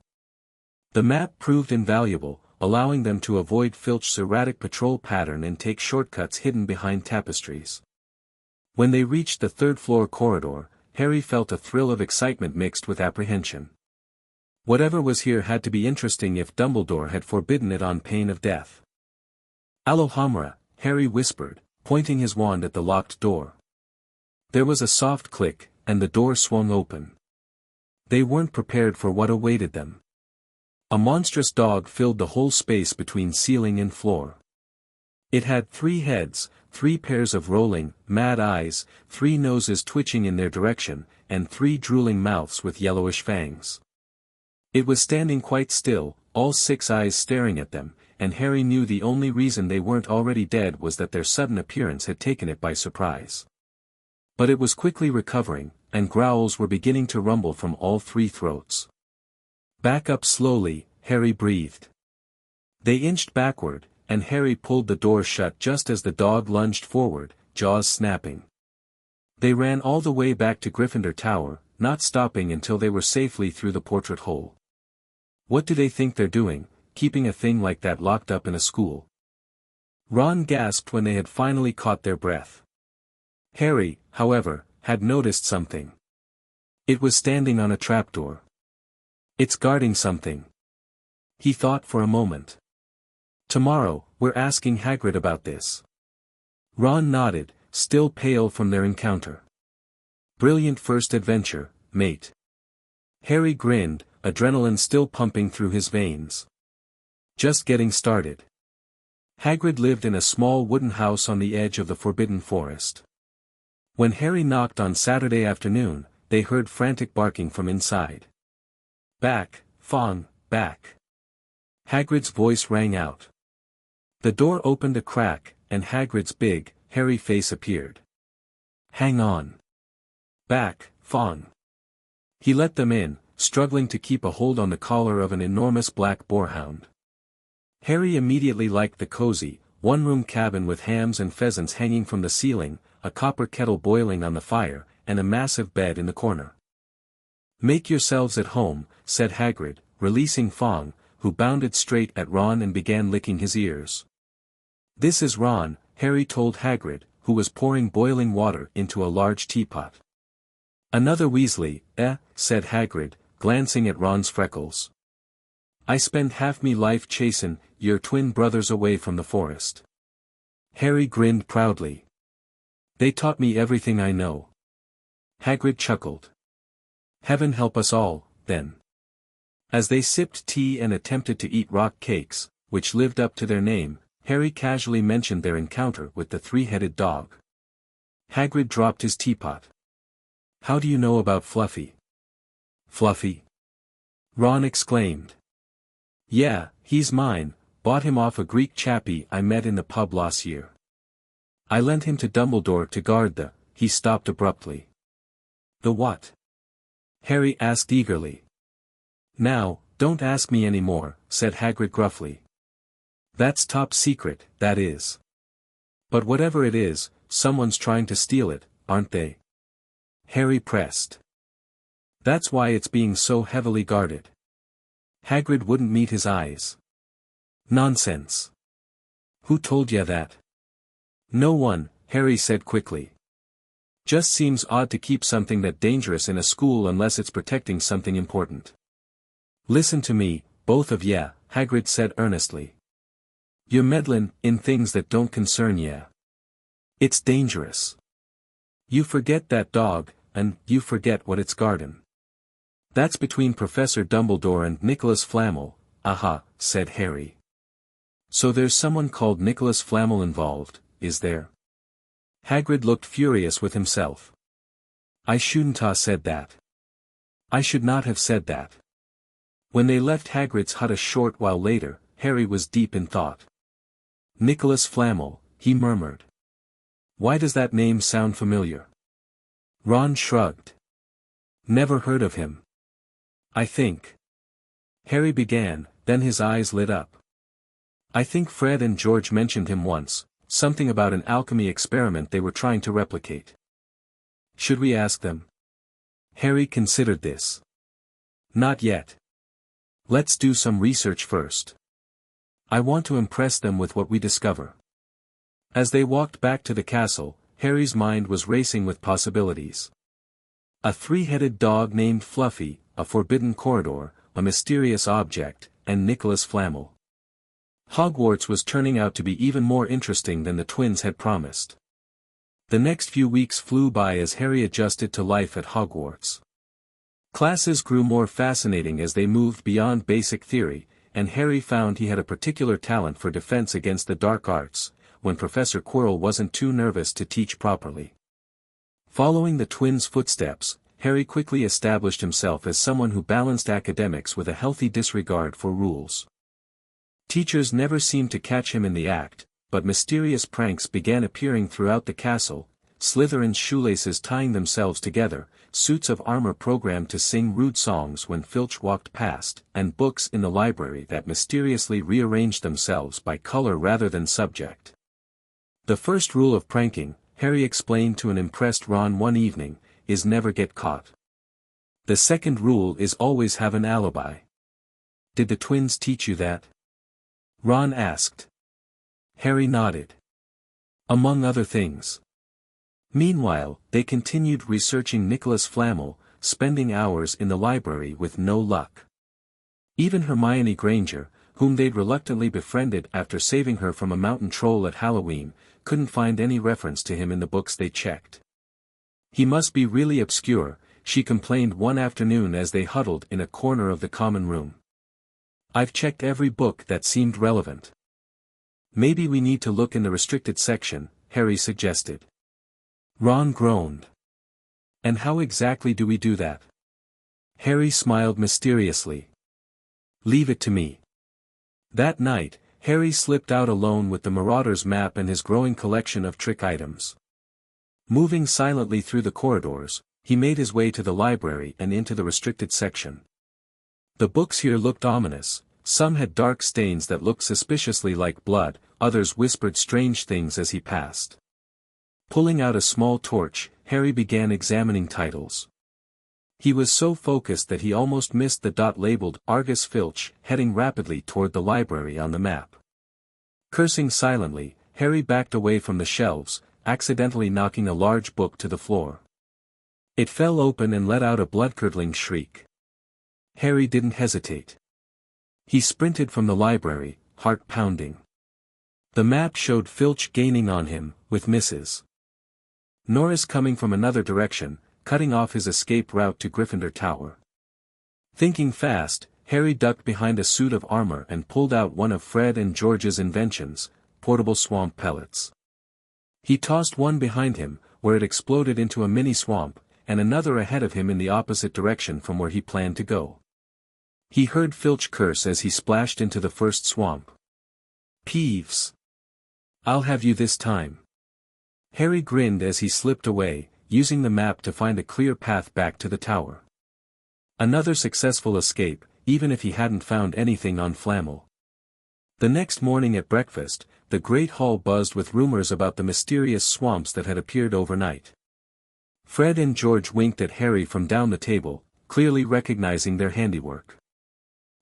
The map proved invaluable, allowing them to avoid Filch's erratic patrol pattern and take shortcuts hidden behind tapestries. When they reached the 3rd floor corridor, Harry felt a thrill of excitement mixed with apprehension. Whatever was here had to be interesting if Dumbledore had forbidden it on pain of death. Alohomora, Harry whispered, pointing his wand at the locked door. There was a soft click, and the door swung open. They weren't prepared for what awaited them. A monstrous dog filled the whole space between ceiling and floor. It had 3 heads, 3 pairs of rolling, mad eyes, 3 noses twitching in their direction, and 3 drooling mouths with yellowish fangs. It was standing quite still, all 6 eyes staring at them, and Harry knew the only reason they weren't already dead was that their sudden appearance had taken it by surprise. But it was quickly recovering, and growls were beginning to rumble from all 3 throats. Back up slowly, Harry breathed. They inched backward, and Harry pulled the door shut just as the dog lunged forward, jaws snapping. They ran all the way back to Gryffindor Tower, not stopping until they were safely through the portrait hole. What do they think they're doing, keeping a thing like that locked up in a school? Ron gasped when they had finally caught their breath. Harry, however, had noticed something. It was standing on a trapdoor. It's guarding something. He thought for a moment. Tomorrow, we're asking Hagrid about this. Ron nodded, still pale from their encounter. Brilliant first adventure, mate. Harry grinned, adrenaline still pumping through his veins. Just getting started. Hagrid lived in a small wooden house on the edge of the Forbidden Forest. When Harry knocked on Saturday afternoon, they heard frantic barking from inside. Back, Fong, back. Hagrid's voice rang out. The door opened a crack, and Hagrid's big, hairy face appeared. Hang on. Back, Fong. He let them in, struggling to keep a hold on the collar of an enormous black boarhound. Harry immediately liked the cozy, one-room cabin with hams and pheasants hanging from the ceiling, a copper kettle boiling on the fire, and a massive bed in the corner. Make yourselves at home, said Hagrid, releasing Fong, who bounded straight at Ron and began licking his ears. This is Ron, Harry told Hagrid, who was pouring boiling water into a large teapot. Another Weasley, said Hagrid, glancing at Ron's freckles. I spend half me life chasin' your twin brothers away from the forest. Harry grinned proudly. They taught me everything I know. Hagrid chuckled. Heaven help us all, then. As they sipped tea and attempted to eat rock cakes, which lived up to their name, Harry casually mentioned their encounter with the 3-headed dog. Hagrid dropped his teapot. How do you know about Fluffy? Fluffy? Ron exclaimed. Yeah, he's mine, bought him off a Greek chappie I met in the pub last year. I lent him to Dumbledore to guard the, he stopped abruptly. The what? Harry asked eagerly. Now, don't ask me any more, said Hagrid gruffly. That's top secret, that is. But whatever it is, someone's trying to steal it, aren't they? Harry pressed. That's why it's being so heavily guarded. Hagrid wouldn't meet his eyes. Nonsense. Who told ya that? No one, Harry said quickly. Just seems odd to keep something that dangerous in a school unless it's protecting something important. Listen to me, both of ya, Hagrid said earnestly. You're meddlin' in things that don't concern ya. It's dangerous. You forget that dog, and you forget what it's guardin'. That's between Professor Dumbledore and Nicholas Flamel, aha, said Harry. So there's someone called Nicholas Flamel involved, is there? Hagrid looked furious with himself. I shouldn't ha' said that. I should not have said that. When they left Hagrid's hut a short while later, Harry was deep in thought. Nicholas Flamel, he murmured. Why does that name sound familiar? Ron shrugged. Never heard of him. I think. Harry began, then his eyes lit up. I think Fred and George mentioned him once, something about an alchemy experiment they were trying to replicate. Should we ask them? Harry considered this. Not yet. Let's do some research first. I want to impress them with what we discover. As they walked back to the castle, Harry's mind was racing with possibilities. A 3-headed dog named Fluffy, a forbidden corridor, a mysterious object, and Nicholas Flamel. Hogwarts was turning out to be even more interesting than the twins had promised. The next few weeks flew by as Harry adjusted to life at Hogwarts. Classes grew more fascinating as they moved beyond basic theory, and Harry found he had a particular talent for defense against the dark arts, when Professor Quirrell wasn't too nervous to teach properly. Following the twins' footsteps, Harry quickly established himself as someone who balanced academics with a healthy disregard for rules. Teachers never seemed to catch him in the act, but mysterious pranks began appearing throughout the castle, Slytherin's shoelaces tying themselves together, suits of armor programmed to sing rude songs when Filch walked past, and books in the library that mysteriously rearranged themselves by color rather than subject. The first rule of pranking, Harry explained to an impressed Ron one evening, is never get caught. The second rule is always have an alibi. Did the twins teach you that? Ron asked. Harry nodded. Among other things. Meanwhile, they continued researching Nicholas Flamel, spending hours in the library with no luck. Even Hermione Granger, whom they'd reluctantly befriended after saving her from a mountain troll at Halloween, couldn't find any reference to him in the books they checked. He must be really obscure, she complained one afternoon as they huddled in a corner of the common room. I've checked every book that seemed relevant. Maybe we need to look in the restricted section, Harry suggested. Ron groaned. And how exactly do we do that? Harry smiled mysteriously. Leave it to me. That night, Harry slipped out alone with the Marauder's map and his growing collection of trick items. Moving silently through the corridors, he made his way to the library and into the restricted section. The books here looked ominous, some had dark stains that looked suspiciously like blood, others whispered strange things as he passed. Pulling out a small torch, Harry began examining titles. He was so focused that he almost missed the dot labeled Argus Filch heading rapidly toward the library on the map. Cursing silently, Harry backed away from the shelves, accidentally knocking a large book to the floor. It fell open and let out a blood-curdling shriek. Harry didn't hesitate. He sprinted from the library, heart pounding. The map showed Filch gaining on him, with Mrs. Norris coming from another direction, cutting off his escape route to Gryffindor Tower. Thinking fast, Harry ducked behind a suit of armor and pulled out one of Fred and George's inventions, portable swamp pellets. He tossed one behind him, where it exploded into a mini swamp, and another ahead of him in the opposite direction from where he planned to go. He heard Filch curse as he splashed into the first swamp. Peeves! I'll have you this time. Harry grinned as he slipped away, using the map to find a clear path back to the tower. Another successful escape, even if he hadn't found anything on Flamel. The next morning at breakfast, the Great Hall buzzed with rumors about the mysterious swamps that had appeared overnight. Fred and George winked at Harry from down the table, clearly recognizing their handiwork.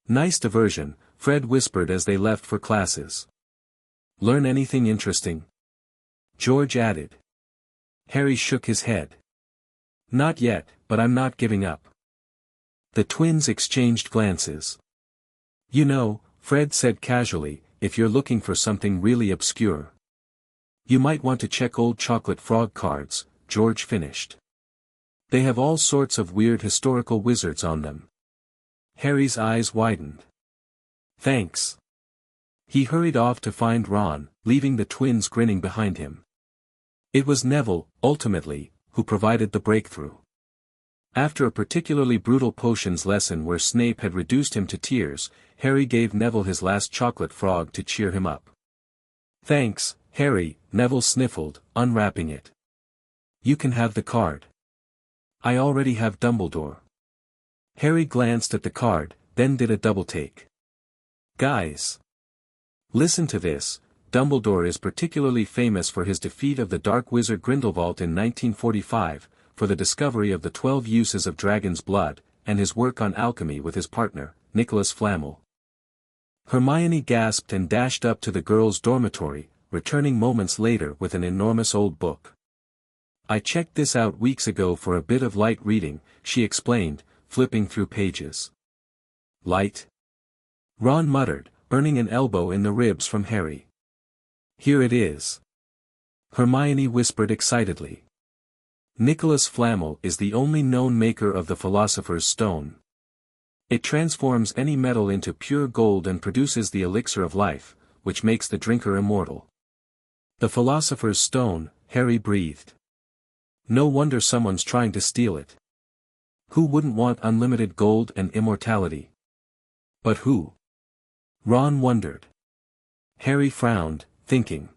Nice diversion, Fred whispered as they left for classes. Learn anything interesting? George added. Harry shook his head. Not yet, but I'm not giving up. The twins exchanged glances. You know, Fred said casually, if you're looking for something really obscure. You might want to check old chocolate frog cards, George finished. They have all sorts of weird historical wizards on them. Harry's eyes widened. Thanks. He hurried off to find Ron, leaving the twins grinning behind him. It was Neville, ultimately, who provided the breakthrough. After a particularly brutal potions lesson where Snape had reduced him to tears, Harry gave Neville his last chocolate frog to cheer him up. Thanks, Harry, Neville sniffled, unwrapping it. You can have the card. I already have Dumbledore. Harry glanced at the card, then did a double-take. Guys! Listen to this, Dumbledore is particularly famous for his defeat of the dark wizard Grindelwald in 1945, for the discovery of the 12 uses of dragon's blood, and his work on alchemy with his partner, Nicholas Flamel. Hermione gasped and dashed up to the girls' dormitory, returning moments later with an enormous old book. I checked this out weeks ago for a bit of light reading, she explained, flipping through pages. Light? Ron muttered, earning an elbow in the ribs from Harry. Here it is. Hermione whispered excitedly. Nicholas Flamel is the only known maker of the Philosopher's Stone. It transforms any metal into pure gold and produces the elixir of life, which makes the drinker immortal. The Philosopher's Stone, Harry breathed. No wonder someone's trying to steal it. Who wouldn't want unlimited gold and immortality? But who? Ron wondered. Harry frowned, thinking.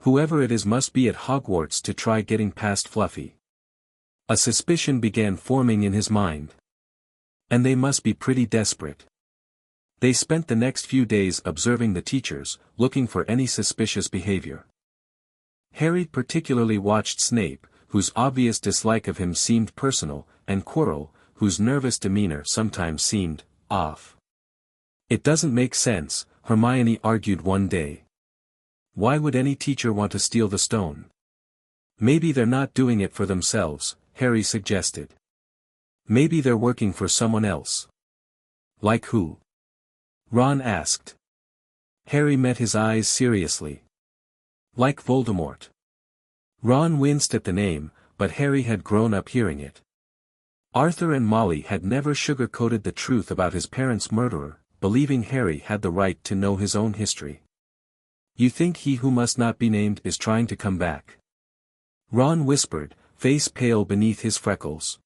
Whoever it is must be at Hogwarts to try getting past Fluffy. A suspicion began forming in his mind. And they must be pretty desperate. They spent the next few days observing the teachers, looking for any suspicious behavior. Harry particularly watched Snape, whose obvious dislike of him seemed personal, and Quirrell, whose nervous demeanor sometimes seemed off. It doesn't make sense, Hermione argued one day. Why would any teacher want to steal the stone? Maybe they're not doing it for themselves, Harry suggested. Maybe they're working for someone else. Like who? Ron asked. Harry met his eyes seriously. Like Voldemort. Ron winced at the name, but Harry had grown up hearing it. Arthur and Molly had never sugar-coated the truth about his parents' murderer, believing Harry had the right to know his own history. You think he who must not be named is trying to come back? Ron whispered, face pale beneath his freckles.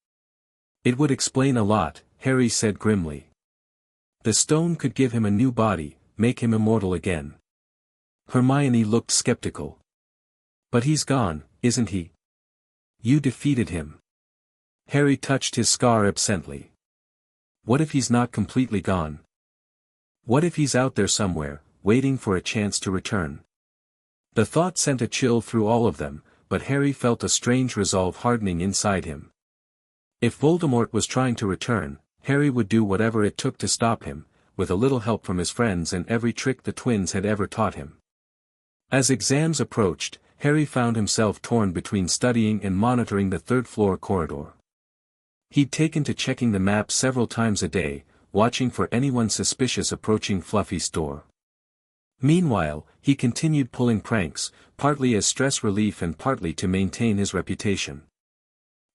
It would explain a lot, Harry said grimly. The stone could give him a new body, make him immortal again. Hermione looked skeptical. But he's gone, isn't he? You defeated him. Harry touched his scar absently. What if he's not completely gone? What if he's out there somewhere, waiting for a chance to return? The thought sent a chill through all of them, but Harry felt a strange resolve hardening inside him. If Voldemort was trying to return, Harry would do whatever it took to stop him, with a little help from his friends and every trick the twins had ever taught him. As exams approached, Harry found himself torn between studying and monitoring the third-floor corridor. He'd taken to checking the map several times a day, watching for anyone suspicious approaching Fluffy's door. Meanwhile, he continued pulling pranks, partly as stress relief and partly to maintain his reputation.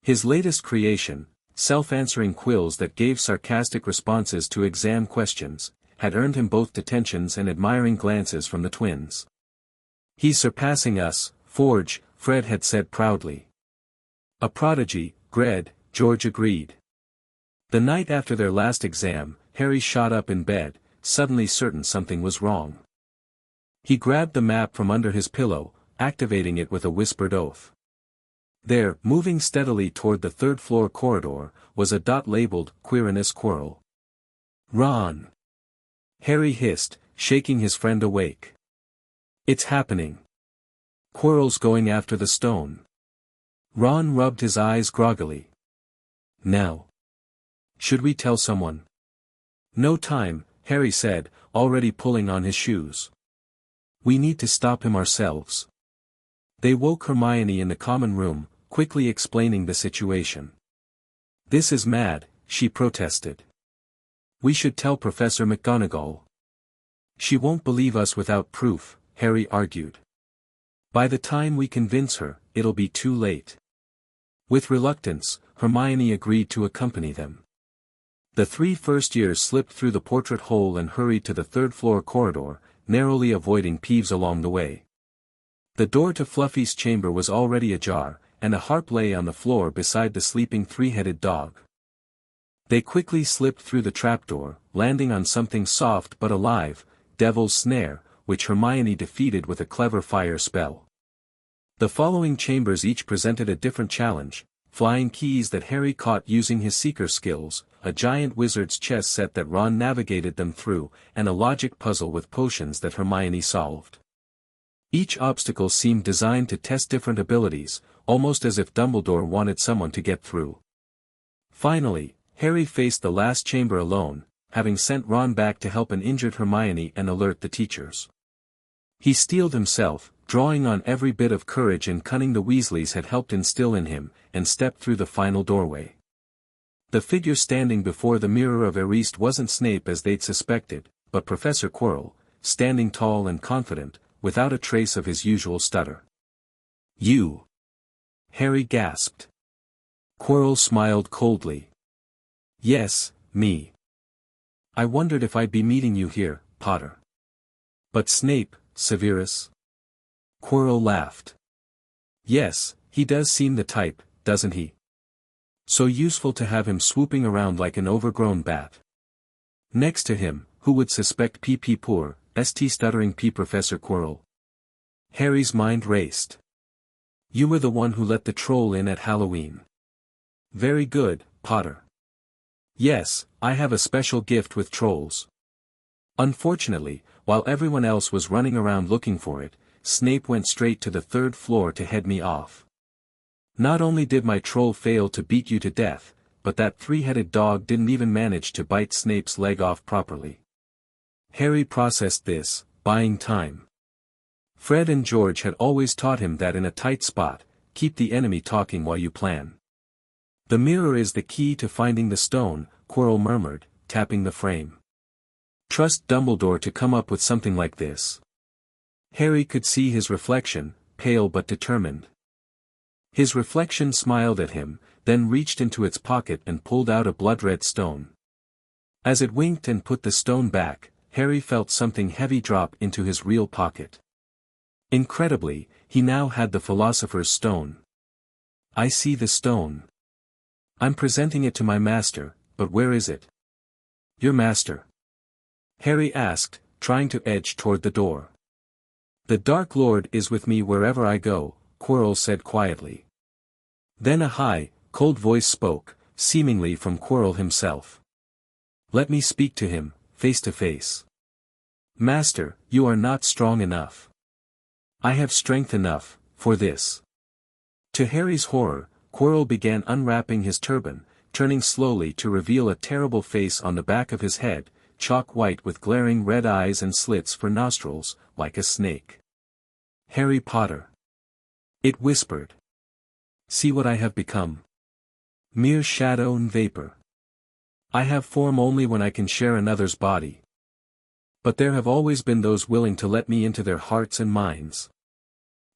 His latest creation, self-answering quills that gave sarcastic responses to exam questions, had earned him both detentions and admiring glances from the twins. He's surpassing us, Forge, Fred had said proudly. A prodigy, George agreed. The night after their last exam, Harry shot up in bed, suddenly certain something was wrong. He grabbed the map from under his pillow, activating it with a whispered oath. There, moving steadily toward the third-floor corridor, was a dot labeled, Quirinus Quirrell. Ron! Harry hissed, shaking his friend awake. It's happening. Quirrell's going after the stone. Ron rubbed his eyes groggily. Now. Should we tell someone? No time, Harry said, already pulling on his shoes. We need to stop him ourselves. They woke Hermione in the common room, quickly explaining the situation. This is mad, she protested. We should tell Professor McGonagall. She won't believe us without proof, Harry argued. By the time we convince her, it'll be too late. With reluctance, Hermione agreed to accompany them. The 3 first years slipped through the portrait hole and hurried to the third-floor corridor, narrowly avoiding Peeves along the way. The door to Fluffy's chamber was already ajar, and a harp lay on the floor beside the sleeping 3-headed dog. They quickly slipped through the trapdoor, landing on something soft but alive, Devil's Snare, which Hermione defeated with a clever fire spell. The following chambers each presented a different challenge: flying keys that Harry caught using his seeker skills, a giant wizard's chess set that Ron navigated them through, and a logic puzzle with potions that Hermione solved. Each obstacle seemed designed to test different abilities, almost as if Dumbledore wanted someone to get through. Finally, Harry faced the last chamber alone, having sent Ron back to help an injured Hermione and alert the teachers. He steeled himself, drawing on every bit of courage and cunning the Weasleys had helped instill in him, and stepped through the final doorway. The figure standing before the mirror of Eriste wasn't Snape as they'd suspected, but Professor Quirrell, standing tall and confident, without a trace of his usual stutter. "You!" Harry gasped. Quirrell smiled coldly. "Yes, me. I wondered if I'd be meeting you here, Potter." "But Snape, Severus?" Quirrell laughed. "Yes, he does seem the type, doesn't he? So useful to have him swooping around like an overgrown bat. Next to him, who would suspect P.P. Poor, St. stuttering P. Professor Quirrell?" Harry's mind raced. "You were the one who let the troll in at Halloween." "Very good, Potter. Yes, I have a special gift with trolls." Unfortunately, while everyone else was running around looking for it, Snape went straight to the 3rd floor to head me off. Not only did my troll fail to beat you to death, but that 3-headed dog didn't even manage to bite Snape's leg off properly. Harry processed this, buying time. Fred and George had always taught him that in a tight spot, keep the enemy talking while you plan. "The mirror is the key to finding the stone," Quirrell murmured, tapping the frame. "Trust Dumbledore to come up with something like this." Harry could see his reflection, pale but determined. His reflection smiled at him, then reached into its pocket and pulled out a blood-red stone. As it winked and put the stone back, Harry felt something heavy drop into his real pocket. Incredibly, he now had the Philosopher's Stone. "I see the stone. I'm presenting it to my master, but where is it?" "Your master?" Harry asked, trying to edge toward the door. "The Dark Lord is with me wherever I go," Quirrell said quietly. Then a high, cold voice spoke, seemingly from Quirrell himself. "Let me speak to him, face to face." "Master, you are not strong enough. I have strength enough, for this." To Harry's horror, Quirrell began unwrapping his turban, turning slowly to reveal a terrible face on the back of his head, chalk white with glaring red eyes and slits for nostrils, like a snake. "Harry Potter," it whispered. "See what I have become. Mere shadow and vapor. I have form only when I can share another's body. But there have always been those willing to let me into their hearts and minds.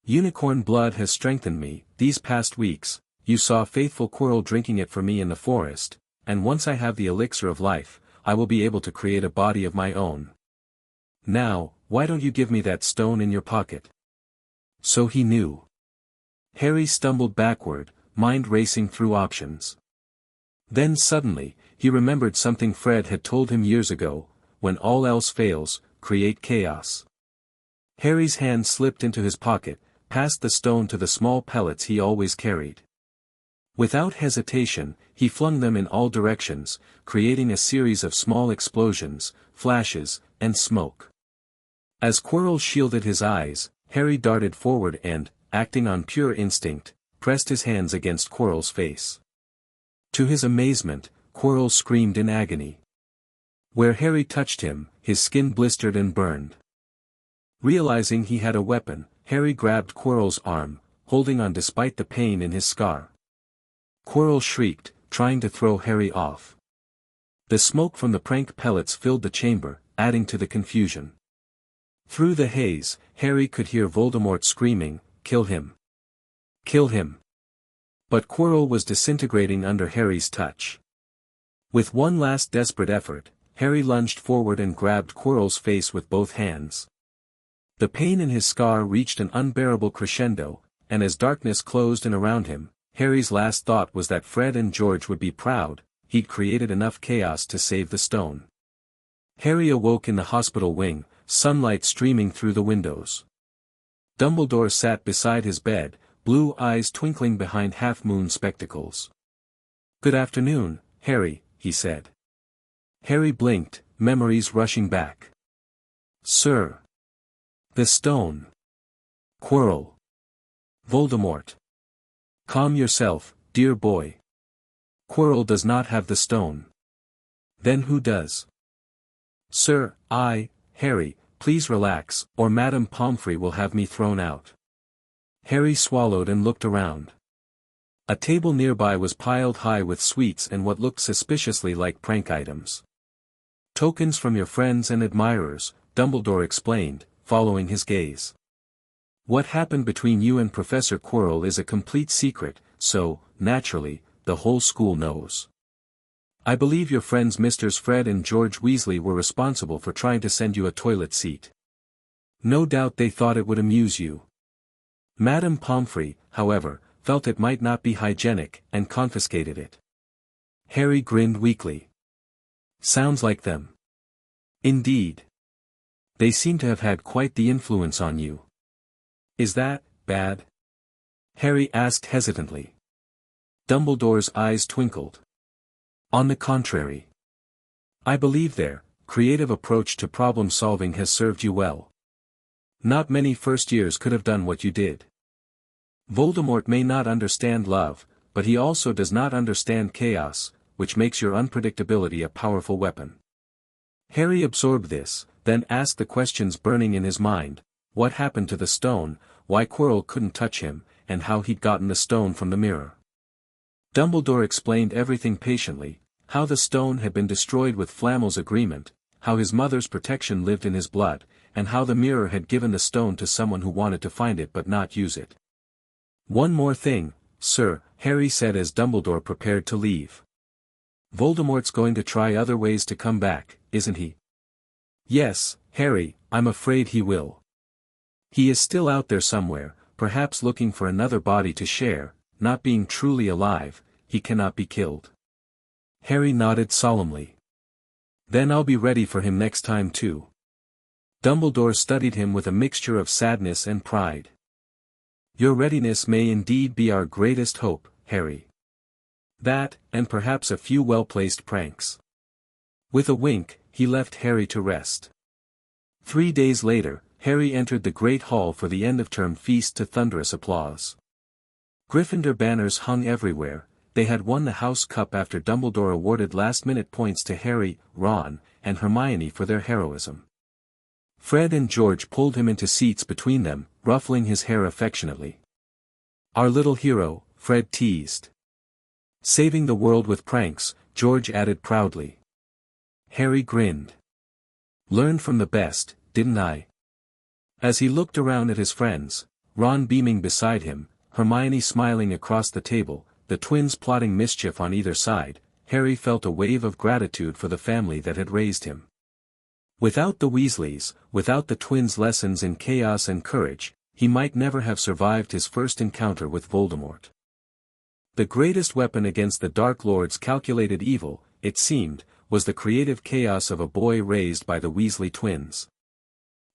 Unicorn blood has strengthened me. These past weeks, you saw faithful Quirrell drinking it for me in the forest, and once I have the elixir of life, I will be able to create a body of my own. Now, why don't you give me that stone in your pocket?" So he knew. Harry stumbled backward, mind racing through options. Then suddenly, he remembered something Fred had told him years ago: when all else fails, create chaos. Harry's hand slipped into his pocket, passed the stone to the small pellets he always carried. Without hesitation, he flung them in all directions, creating a series of small explosions, flashes, and smoke. As Quirrell shielded his eyes, Harry darted forward and, acting on pure instinct, pressed his hands against Quirrell's face. To his amazement, Quirrell screamed in agony. Where Harry touched him, his skin blistered and burned. Realizing he had a weapon, Harry grabbed Quirrell's arm, holding on despite the pain in his scar. Quirrell shrieked, trying to throw Harry off. The smoke from the prank pellets filled the chamber, adding to the confusion. Through the haze, Harry could hear Voldemort screaming, "Kill him! Kill him!" But Quirrell was disintegrating under Harry's touch. With one last desperate effort, Harry lunged forward and grabbed Quirrell's face with both hands. The pain in his scar reached an unbearable crescendo, and as darkness closed in around him, Harry's last thought was that Fred and George would be proud. He'd created enough chaos to save the stone. Harry awoke in the hospital wing, sunlight streaming through the windows. Dumbledore sat beside his bed, blue eyes twinkling behind half-moon spectacles. "Good afternoon, Harry," he said. Harry blinked, memories rushing back. "Sir. The stone. Quirrell. Voldemort. Calm yourself, dear boy. Quirrell does not have the stone. Then who does?" "Sir, Harry, please relax, or Madame Pomfrey will have me thrown out." Harry swallowed and looked around. A table nearby was piled high with sweets and what looked suspiciously like prank items. "Tokens from your friends and admirers," Dumbledore explained, following his gaze. "What happened between you and Professor Quirrell is a complete secret, so, naturally, the whole school knows. I believe your friends Mr. Fred and George Weasley were responsible for trying to send you a toilet seat. No doubt they thought it would amuse you. Madame Pomfrey, however, felt it might not be hygienic, and confiscated it." Harry grinned weakly. "Sounds like them. Indeed. They seem to have had quite the influence on you." "Is that bad?" Harry asked hesitantly. Dumbledore's eyes twinkled. "On the contrary. I believe their creative approach to problem-solving has served you well. Not many first years could have done what you did. Voldemort may not understand love, but he also does not understand chaos, which makes your unpredictability a powerful weapon." Harry absorbed this, then asked the questions burning in his mind: what happened to the stone, why Quirrell couldn't touch him, and how he'd gotten the stone from the mirror. Dumbledore explained everything patiently: how the stone had been destroyed with Flamel's agreement, how his mother's protection lived in his blood, and how the mirror had given the stone to someone who wanted to find it but not use it. "One more thing, sir," Harry said as Dumbledore prepared to leave. "Voldemort's going to try other ways to come back, isn't he?" "Yes, Harry, I'm afraid he will. He is still out there somewhere, perhaps looking for another body to share. Not being truly alive, he cannot be killed." Harry nodded solemnly. "Then I'll be ready for him next time too." Dumbledore studied him with a mixture of sadness and pride. "Your readiness may indeed be our greatest hope, Harry. That, and perhaps a few well-placed pranks." With a wink, he left Harry to rest. 3 days later, Harry entered the Great Hall for the end-of-term feast to thunderous applause. Gryffindor banners hung everywhere. They had won the House Cup after Dumbledore awarded last-minute points to Harry, Ron, and Hermione for their heroism. Fred and George pulled him into seats between them, ruffling his hair affectionately. "Our little hero," Fred teased. "Saving the world with pranks," George added proudly. Harry grinned. "Learned from the best, didn't I?" As he looked around at his friends, Ron beaming beside him, Hermione smiling across the table, the twins plotting mischief on either side, Harry felt a wave of gratitude for the family that had raised him. Without the Weasleys, without the twins' lessons in chaos and courage, he might never have survived his first encounter with Voldemort. The greatest weapon against the Dark Lord's calculated evil, it seemed, was the creative chaos of a boy raised by the Weasley twins.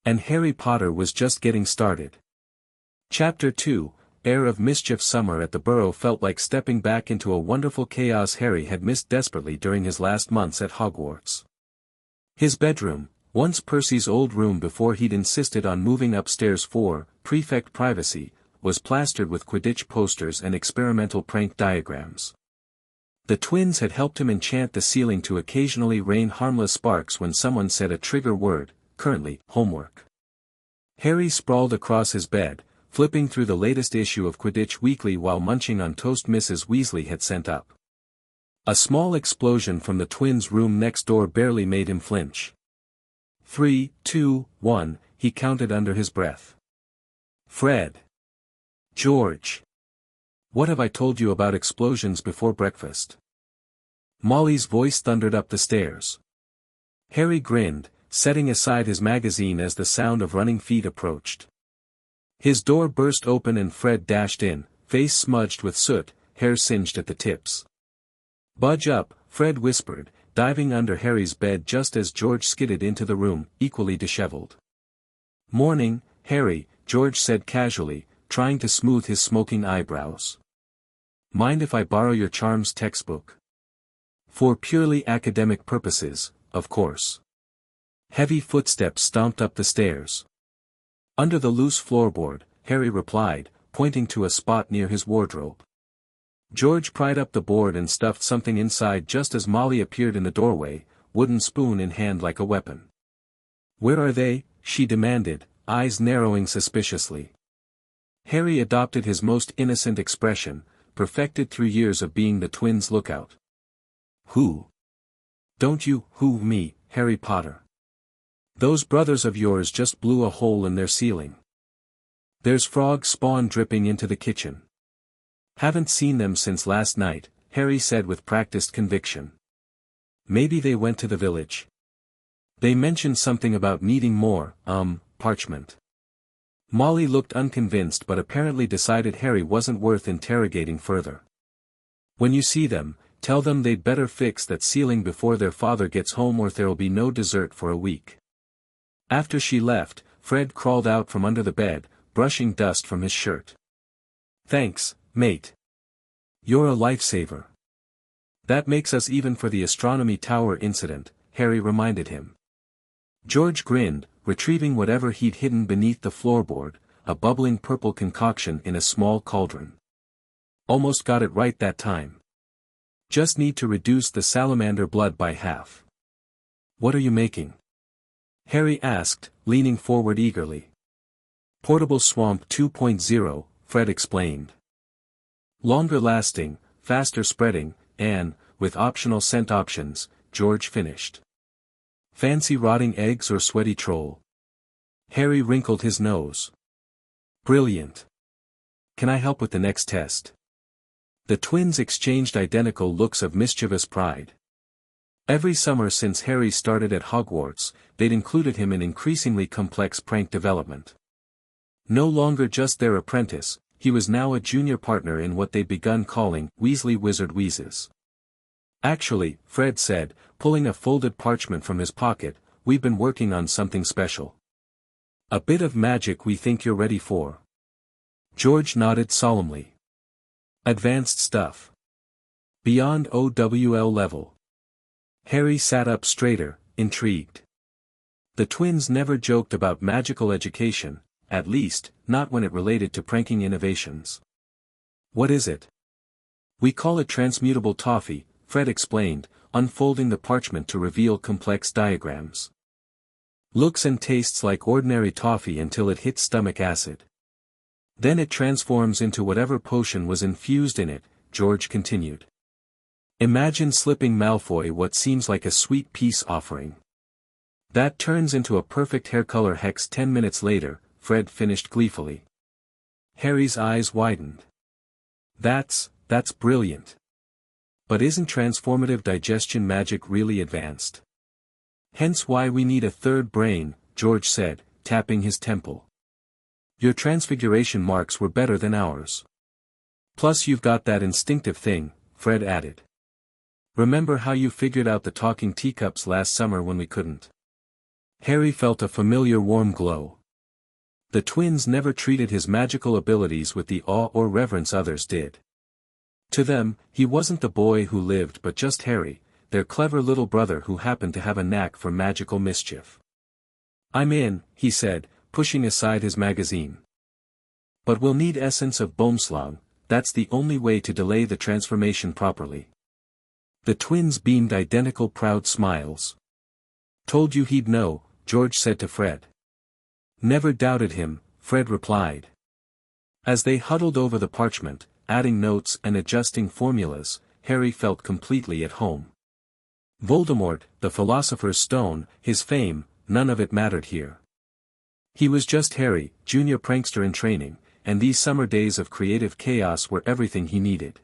And Harry Potter was just getting started. Chapter 2, Air of Mischief. Summer at the Burrow felt like stepping back into a wonderful chaos Harry had missed desperately during his last months at Hogwarts. His bedroom, once Percy's old room before he'd insisted on moving upstairs for prefect privacy, was plastered with Quidditch posters and experimental prank diagrams. The twins had helped him enchant the ceiling to occasionally rain harmless sparks when someone said a trigger word, currently, homework. Harry sprawled across his bed, flipping through the latest issue of Quidditch Weekly while munching on toast Mrs. Weasley had sent up. A small explosion from the twins' room next door barely made him flinch. 3, 2, 1, he counted under his breath. "Fred. George. What have I told you about explosions before breakfast?" Molly's voice thundered up the stairs. Harry grinned, setting aside his magazine as the sound of running feet approached. His door burst open and Fred dashed in, face smudged with soot, hair singed at the tips. "Budge up," Fred whispered, diving under Harry's bed just as George skidded into the room, equally disheveled. "Morning, Harry," George said casually, trying to smooth his smoking eyebrows. "Mind if I borrow your charms textbook?" "For purely academic purposes, of course." Heavy footsteps stomped up the stairs. "Under the loose floorboard," Harry replied, pointing to a spot near his wardrobe. George pried up the board and stuffed something inside just as Molly appeared in the doorway, wooden spoon in hand like a weapon. "Where are they?" she demanded, eyes narrowing suspiciously. Harry adopted his most innocent expression, perfected through years of being the twins' lookout. Who? Don't you, who me, Harry Potter. Those brothers of yours just blew a hole in their ceiling. There's frog spawn dripping into the kitchen. Haven't seen them since last night, Harry said with practiced conviction. Maybe they went to the village. They mentioned something about needing more, parchment. Molly looked unconvinced but apparently decided Harry wasn't worth interrogating further. When you see them, tell them they'd better fix that ceiling before their father gets home or there'll be no dessert for a week. After she left, Fred crawled out from under the bed, brushing dust from his shirt. Thanks, mate. You're a lifesaver. That makes us even for the astronomy tower incident, Harry reminded him. George grinned, retrieving whatever he'd hidden beneath the floorboard, a bubbling purple concoction in a small cauldron. Almost got it right that time. Just need to reduce the salamander blood by half. What are you making? Harry asked, leaning forward eagerly. Portable Swamp 2.0, Fred explained. Longer lasting, faster spreading, and, with optional scent options, George finished. Fancy rotting eggs or sweaty troll? Harry wrinkled his nose. Brilliant. Can I help with the next test? The twins exchanged identical looks of mischievous pride. Every summer since Harry started at Hogwarts, they'd included him in increasingly complex prank development. No longer just their apprentice, he was now a junior partner in what they'd begun calling Weasley Wizard Wheezes. Actually, Fred said, pulling a folded parchment from his pocket, we've been working on something special. A bit of magic we think you're ready for. George nodded solemnly. Advanced stuff. Beyond OWL level. Harry sat up straighter, intrigued. The twins never joked about magical education, at least, not when it related to pranking innovations. What is it? We call it transmutable toffee, Fred explained, unfolding the parchment to reveal complex diagrams. Looks and tastes like ordinary toffee until it hits stomach acid. Then it transforms into whatever potion was infused in it, George continued. Imagine slipping Malfoy what seems like a sweet peace offering. That turns into a perfect hair color hex 10 minutes later, Fred finished gleefully. Harry's eyes widened. That's brilliant. But isn't transformative digestion magic really advanced? Hence why we need a third brain, George said, tapping his temple. Your transfiguration marks were better than ours. Plus you've got that instinctive thing, Fred added. Remember how you figured out the talking teacups last summer when we couldn't? Harry felt a familiar warm glow. The twins never treated his magical abilities with the awe or reverence others did. To them, he wasn't the boy who lived but just Harry, their clever little brother who happened to have a knack for magical mischief. I'm in, he said, pushing aside his magazine. But we'll need essence of Boomslang, that's the only way to delay the transformation properly. The twins beamed identical proud smiles. Told you he'd know, George said to Fred. Never doubted him, Fred replied. As they huddled over the parchment, adding notes and adjusting formulas, Harry felt completely at home. Voldemort, the Philosopher's Stone, his fame, none of it mattered here. He was just Harry, junior prankster in training, and these summer days of creative chaos were everything he needed.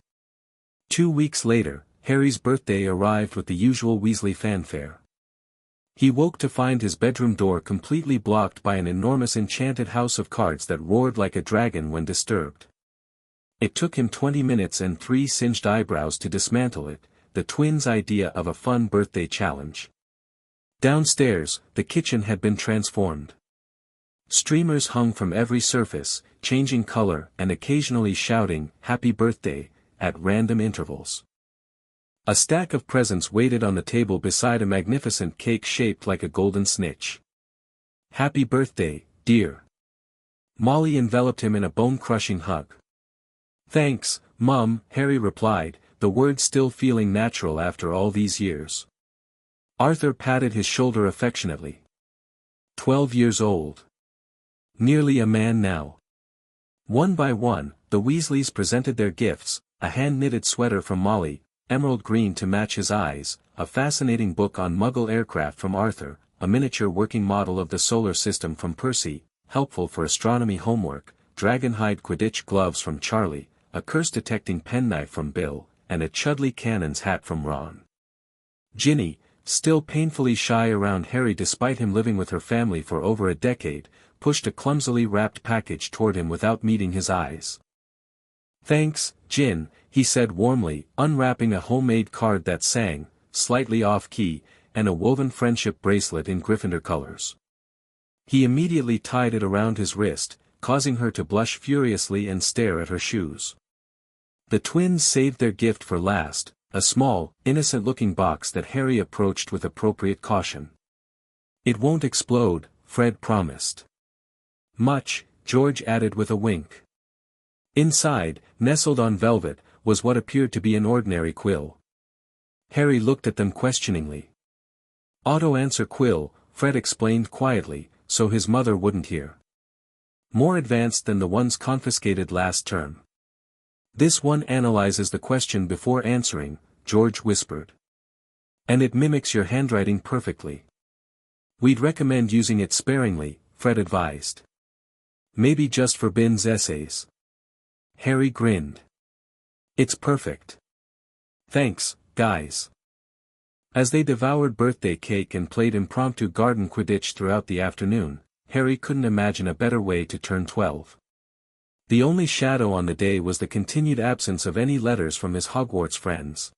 2 weeks later, Harry's birthday arrived with the usual Weasley fanfare. He woke to find his bedroom door completely blocked by an enormous enchanted house of cards that roared like a dragon when disturbed. It took him 20 minutes and 3 singed eyebrows to dismantle it, the twins' idea of a fun birthday challenge. Downstairs, the kitchen had been transformed. Streamers hung from every surface, changing color and occasionally shouting, "Happy Birthday," at random intervals. A stack of presents waited on the table beside a magnificent cake shaped like a golden snitch. "Happy birthday, dear." Molly enveloped him in a bone-crushing hug. "Thanks, Mum," Harry replied, the words still feeling natural after all these years. Arthur patted his shoulder affectionately. 12 years old. Nearly a man now. One by one, the Weasleys presented their gifts, a hand-knitted sweater from Molly, emerald green to match his eyes, a fascinating book on Muggle aircraft from Arthur, a miniature working model of the solar system from Percy, helpful for astronomy homework, dragonhide Quidditch gloves from Charlie, a curse-detecting penknife from Bill, and a Chudley Cannon's hat from Ron. Ginny, still painfully shy around Harry despite him living with her family for over a decade, pushed a clumsily wrapped package toward him without meeting his eyes. "Thanks, Gin," he said warmly, unwrapping a homemade card that sang, slightly off-key, and a woven friendship bracelet in Gryffindor colors. He immediately tied it around his wrist, causing her to blush furiously and stare at her shoes. The twins saved their gift for last, a small, innocent-looking box that Harry approached with appropriate caution. "It won't explode," Fred promised. "Much," George added with a wink. Inside, nestled on velvet, was what appeared to be an ordinary quill. Harry looked at them questioningly. "Auto-answer quill," Fred explained quietly, so his mother wouldn't hear. "More advanced than the ones confiscated last term. This one analyzes the question before answering," George whispered. "And it mimics your handwriting perfectly. We'd recommend using it sparingly," Fred advised. "Maybe just for Bin's essays." Harry grinned. "It's perfect. Thanks, guys." As they devoured birthday cake and played impromptu garden Quidditch throughout the afternoon, Harry couldn't imagine a better way to turn 12. The only shadow on the day was the continued absence of any letters from his Hogwarts friends.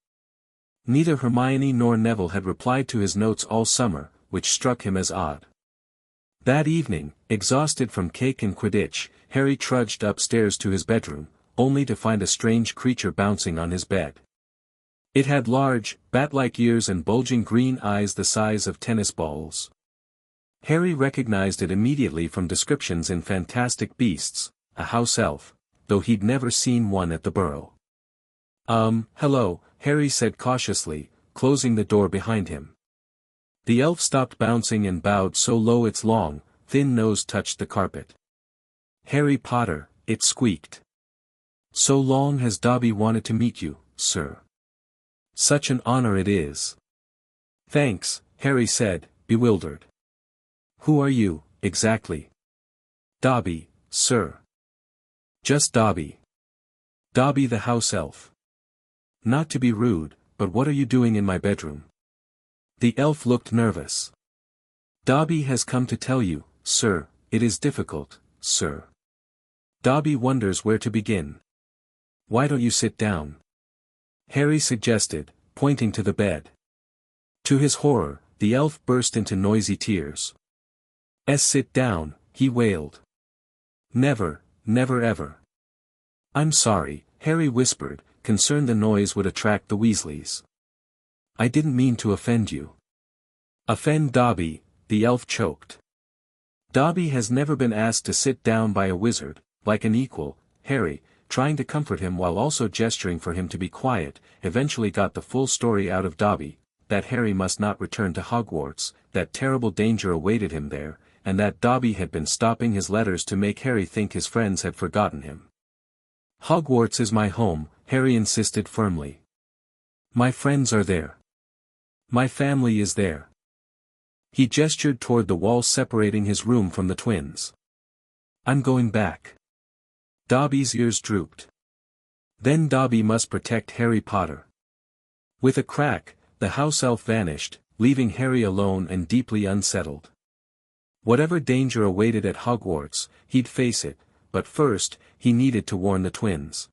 Neither Hermione nor Neville had replied to his notes all summer, which struck him as odd. That evening, exhausted from cake and Quidditch, Harry trudged upstairs to his bedroom, only to find a strange creature bouncing on his bed. It had large, bat-like ears and bulging green eyes the size of tennis balls. Harry recognized it immediately from descriptions in Fantastic Beasts, a house elf, though he'd never seen one at the Burrow. Hello," Harry said cautiously, closing the door behind him. The elf stopped bouncing and bowed so low its long, thin nose touched the carpet. "Harry Potter," it squeaked. "So long has Dobby wanted to meet you, sir. Such an honor it is." "Thanks," Harry said, bewildered. "Who are you, exactly?" "Dobby, sir. Just Dobby. Dobby the house elf. Not to be rude, but what are you doing in my bedroom?" The elf looked nervous. "Dobby has come to tell you, sir, it is difficult, sir. Dobby wonders where to begin." "Why don't you sit down?" Harry suggested, pointing to the bed. To his horror, the elf burst into noisy tears. Sit down," he wailed. "Never, never ever." "I'm sorry," Harry whispered, concerned the noise would attract the Weasleys. "I didn't mean to offend you." "Offend Dobby," the elf choked. "Dobby has never been asked to sit down by a wizard, like an equal." Harry, trying to comfort him while also gesturing for him to be quiet, eventually got the full story out of Dobby, that Harry must not return to Hogwarts, that terrible danger awaited him there, and that Dobby had been stopping his letters to make Harry think his friends had forgotten him. "Hogwarts is my home," Harry insisted firmly. "My friends are there. My family is there." He gestured toward the wall separating his room from the twins. "I'm going back." Dobby's ears drooped. Then Dobby must protect Harry Potter. With a crack, the house elf vanished, leaving Harry alone and deeply unsettled. Whatever danger awaited at Hogwarts, he'd face it, but first, he needed to warn the twins.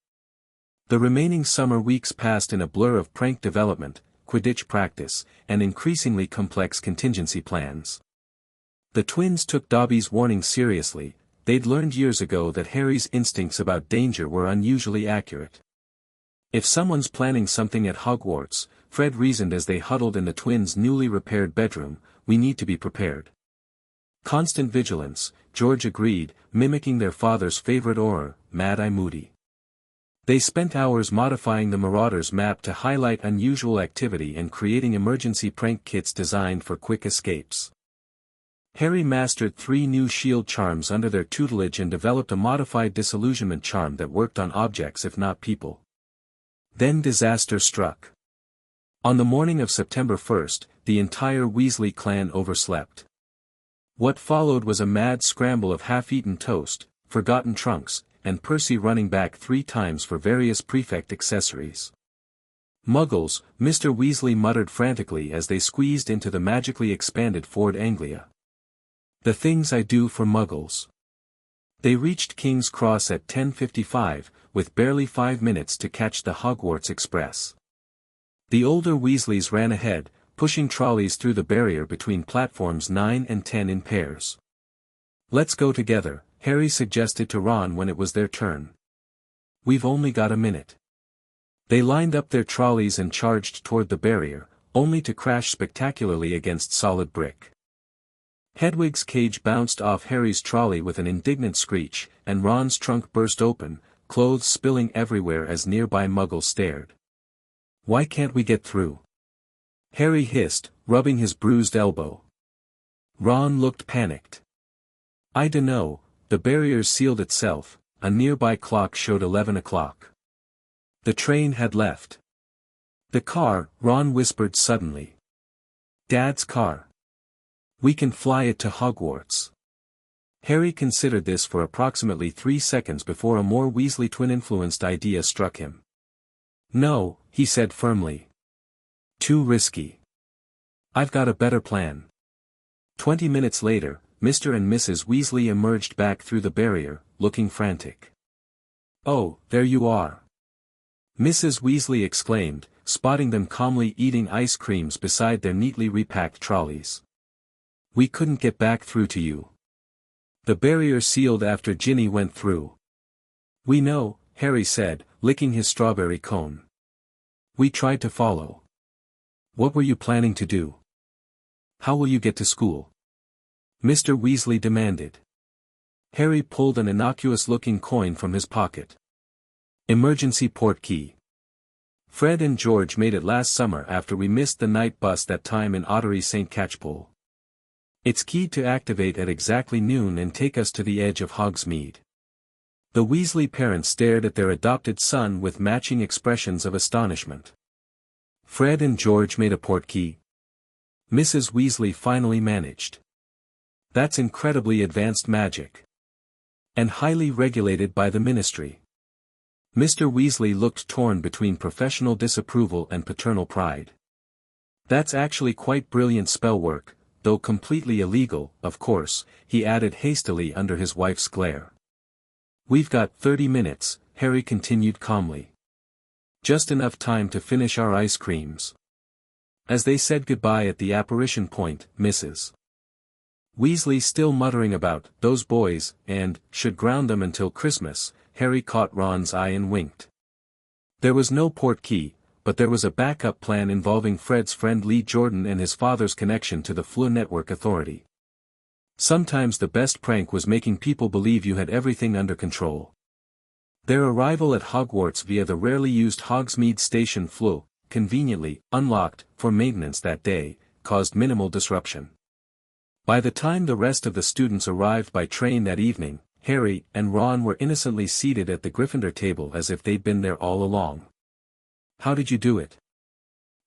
The remaining summer weeks passed in a blur of prank development, Quidditch practice, and increasingly complex contingency plans. The twins took Dobby's warning seriously. They'd learned years ago that Harry's instincts about danger were unusually accurate. If someone's planning something at Hogwarts, Fred reasoned as they huddled in the twins' newly repaired bedroom, we need to be prepared. Constant vigilance, George agreed, mimicking their father's favorite aura, Mad-Eye Moody. They spent hours modifying the Marauder's map to highlight unusual activity and creating emergency prank kits designed for quick escapes. Harry mastered 3 new shield charms under their tutelage and developed a modified disillusionment charm that worked on objects if not people. Then disaster struck. On the morning of September 1st, the entire Weasley clan overslept. What followed was a mad scramble of half-eaten toast, forgotten trunks, and Percy running back 3 times for various prefect accessories. Muggles, Mr. Weasley muttered frantically as they squeezed into the magically expanded Ford Anglia. The things I do for Muggles. They reached King's Cross at 10:55, with barely 5 minutes to catch the Hogwarts Express. The older Weasleys ran ahead, pushing trolleys through the barrier between platforms 9 and 10 in pairs. "Let's go together," Harry suggested to Ron when it was their turn. "We've only got a minute." They lined up their trolleys and charged toward the barrier, only to crash spectacularly against solid brick. Hedwig's cage bounced off Harry's trolley with an indignant screech, and Ron's trunk burst open, clothes spilling everywhere as nearby Muggles stared. "Why can't we get through?" Harry hissed, rubbing his bruised elbow. Ron looked panicked. "I dunno, the barrier sealed itself," a nearby clock showed 11 o'clock. The train had left. "The car," Ron whispered suddenly. "Dad's car. We can fly it to Hogwarts." Harry considered this for approximately 3 seconds before a more Weasley twin-influenced idea struck him. "No," he said firmly. "Too risky. I've got a better plan." 20 minutes later, Mr. and Mrs. Weasley emerged back through the barrier, looking frantic. "Oh, there you are!" Mrs. Weasley exclaimed, spotting them calmly eating ice creams beside their neatly repacked trolleys. "We couldn't get back through to you. The barrier sealed after Ginny went through." "We know," Harry said, licking his strawberry cone. "We tried to follow." "What were you planning to do? How will you get to school?" Mr. Weasley demanded. Harry pulled an innocuous-looking coin from his pocket. "Emergency port key. Fred and George made it last summer after we missed the night bus that time in Ottery St. Catchpole. It's keyed to activate at exactly noon and take us to the edge of Hogsmeade." The Weasley parents stared at their adopted son with matching expressions of astonishment. "Fred and George made a port key?" Mrs. Weasley finally managed. "That's incredibly advanced magic. And highly regulated by the Ministry." Mr. Weasley looked torn between professional disapproval and paternal pride. "That's actually quite brilliant spell work, though completely illegal, of course," he added hastily under his wife's glare. "We've got 30 minutes, Harry continued calmly. "Just enough time to finish our ice creams." As they said goodbye at the apparition point, Mrs. Weasley still muttering about "those boys," and "should ground them until Christmas," Harry caught Ron's eye and winked. There was no port key, but there was a backup plan involving Fred's friend Lee Jordan and his father's connection to the Fleur Network Authority. Sometimes the best prank was making people believe you had everything under control. Their arrival at Hogwarts via the rarely used Hogsmeade Station Fleur, conveniently unlocked for maintenance that day, caused minimal disruption. By the time the rest of the students arrived by train that evening, Harry and Ron were innocently seated at the Gryffindor table as if they'd been there all along. "How did you do it?"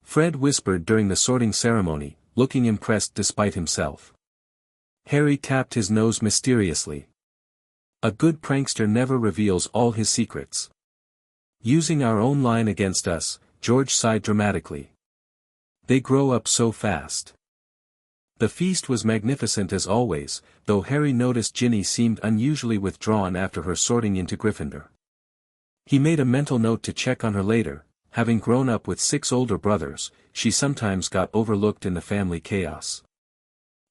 Fred whispered during the sorting ceremony, looking impressed despite himself. Harry tapped his nose mysteriously. "A good prankster never reveals all his secrets." "Using our own line against us," George sighed dramatically. "They grow up so fast." The feast was magnificent as always, though Harry noticed Ginny seemed unusually withdrawn after her sorting into Gryffindor. He made a mental note to check on her later. Having grown up with 6 older brothers, she sometimes got overlooked in the family chaos.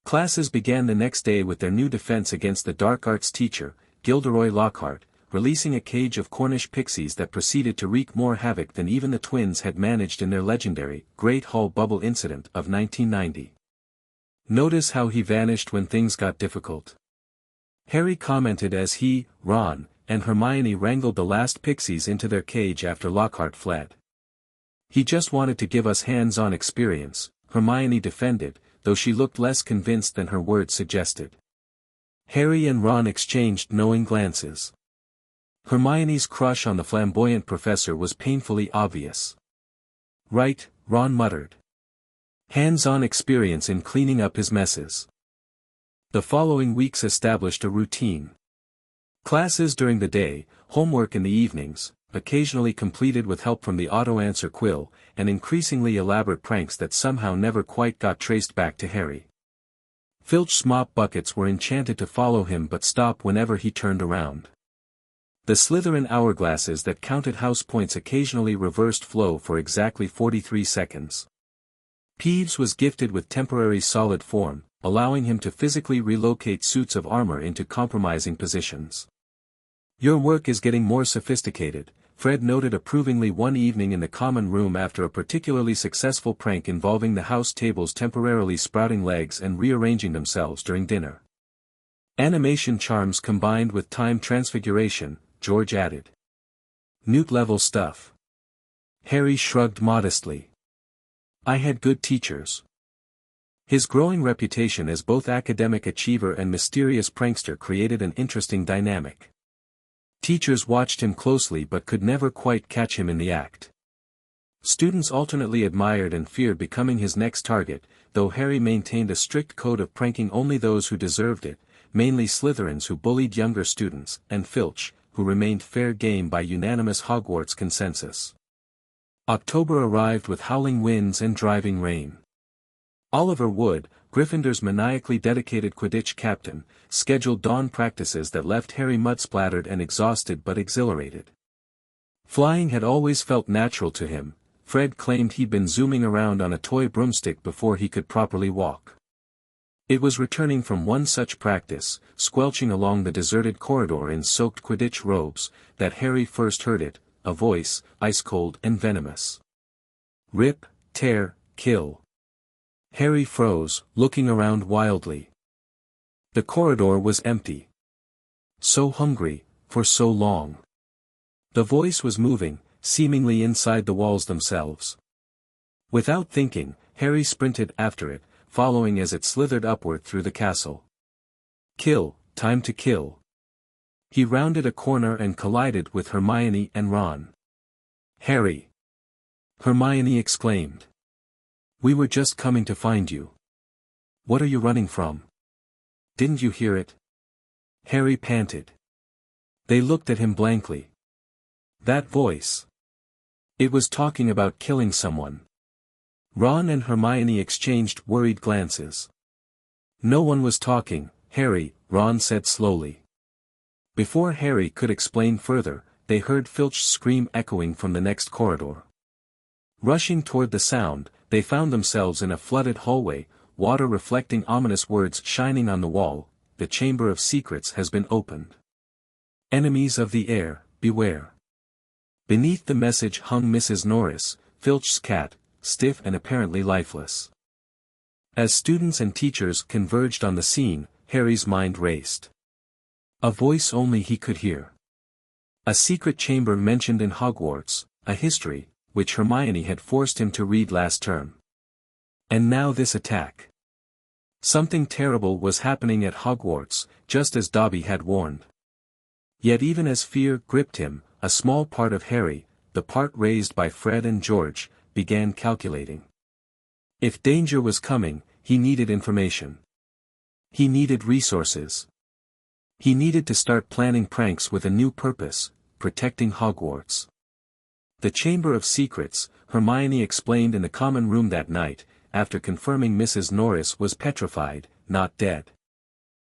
Classes began the next day with their new defense against the dark arts teacher, Gilderoy Lockhart, releasing a cage of Cornish pixies that proceeded to wreak more havoc than even the twins had managed in their legendary Great Hall Bubble incident of 1990. "Notice how he vanished when things got difficult?" Harry commented as he, Ron, and Hermione wrangled the last pixies into their cage after Lockhart fled. "He just wanted to give us hands-on experience," Hermione defended, though she looked less convinced than her words suggested. Harry and Ron exchanged knowing glances. Hermione's crush on the flamboyant professor was painfully obvious. Right, Ron muttered. Hands-on experience in cleaning up his messes. The following weeks established a routine. Classes during the day, homework in the evenings, occasionally completed with help from the auto-answer quill, and increasingly elaborate pranks that somehow never quite got traced back to Harry. Filch's mop buckets were enchanted to follow him but stop whenever he turned around. The Slytherin hourglasses that counted house points occasionally reversed flow for exactly 43 seconds. Peeves was gifted with temporary solid form, allowing him to physically relocate suits of armor into compromising positions. Your work is getting more sophisticated, Fred noted approvingly one evening in the common room after a particularly successful prank involving the house tables temporarily sprouting legs and rearranging themselves during dinner. Animation charms combined with time transfiguration, George added. Newt-level stuff. Harry shrugged modestly. I had good teachers. His growing reputation as both academic achiever and mysterious prankster created an interesting dynamic. Teachers watched him closely but could never quite catch him in the act. Students alternately admired and feared becoming his next target, though Harry maintained a strict code of pranking only those who deserved it, mainly Slytherins who bullied younger students, and Filch, who remained fair game by unanimous Hogwarts consensus. October arrived with howling winds and driving rain. Oliver Wood, Gryffindor's maniacally dedicated Quidditch captain, scheduled dawn practices that left Harry mud-splattered and exhausted but exhilarated. Flying had always felt natural to him. Fred claimed he'd been zooming around on a toy broomstick before he could properly walk. It was returning from one such practice, squelching along the deserted corridor in soaked Quidditch robes, that Harry first heard it, a voice, ice-cold and venomous. Rip, tear, kill. Harry froze, looking around wildly. The corridor was empty. So hungry, for so long. The voice was moving, seemingly inside the walls themselves. Without thinking, Harry sprinted after it, following as it slithered upward through the castle. Kill, time to kill. He rounded a corner and collided with Hermione and Ron. Harry! Hermione exclaimed. We were just coming to find you. What are you running from? Didn't you hear it? Harry panted. They looked at him blankly. That voice. It was talking about killing someone. Ron and Hermione exchanged worried glances. No one was talking, Harry, Ron said slowly. Before Harry could explain further, they heard Filch's scream echoing from the next corridor. Rushing toward the sound, they found themselves in a flooded hallway, water reflecting ominous words shining on the wall. The Chamber of Secrets has been opened. Enemies of the air, beware. Beneath the message hung Mrs. Norris, Filch's cat, stiff and apparently lifeless. As students and teachers converged on the scene, Harry's mind raced. A voice only he could hear. A secret chamber mentioned in Hogwarts, a history, which Hermione had forced him to read last term. And now this attack. Something terrible was happening at Hogwarts, just as Dobby had warned. Yet even as fear gripped him, a small part of Harry, the part raised by Fred and George, began calculating. If danger was coming, he needed information. He needed resources. He needed to start planning pranks with a new purpose, protecting Hogwarts. The Chamber of Secrets, Hermione explained in the common room that night, after confirming Mrs. Norris was petrified, not dead.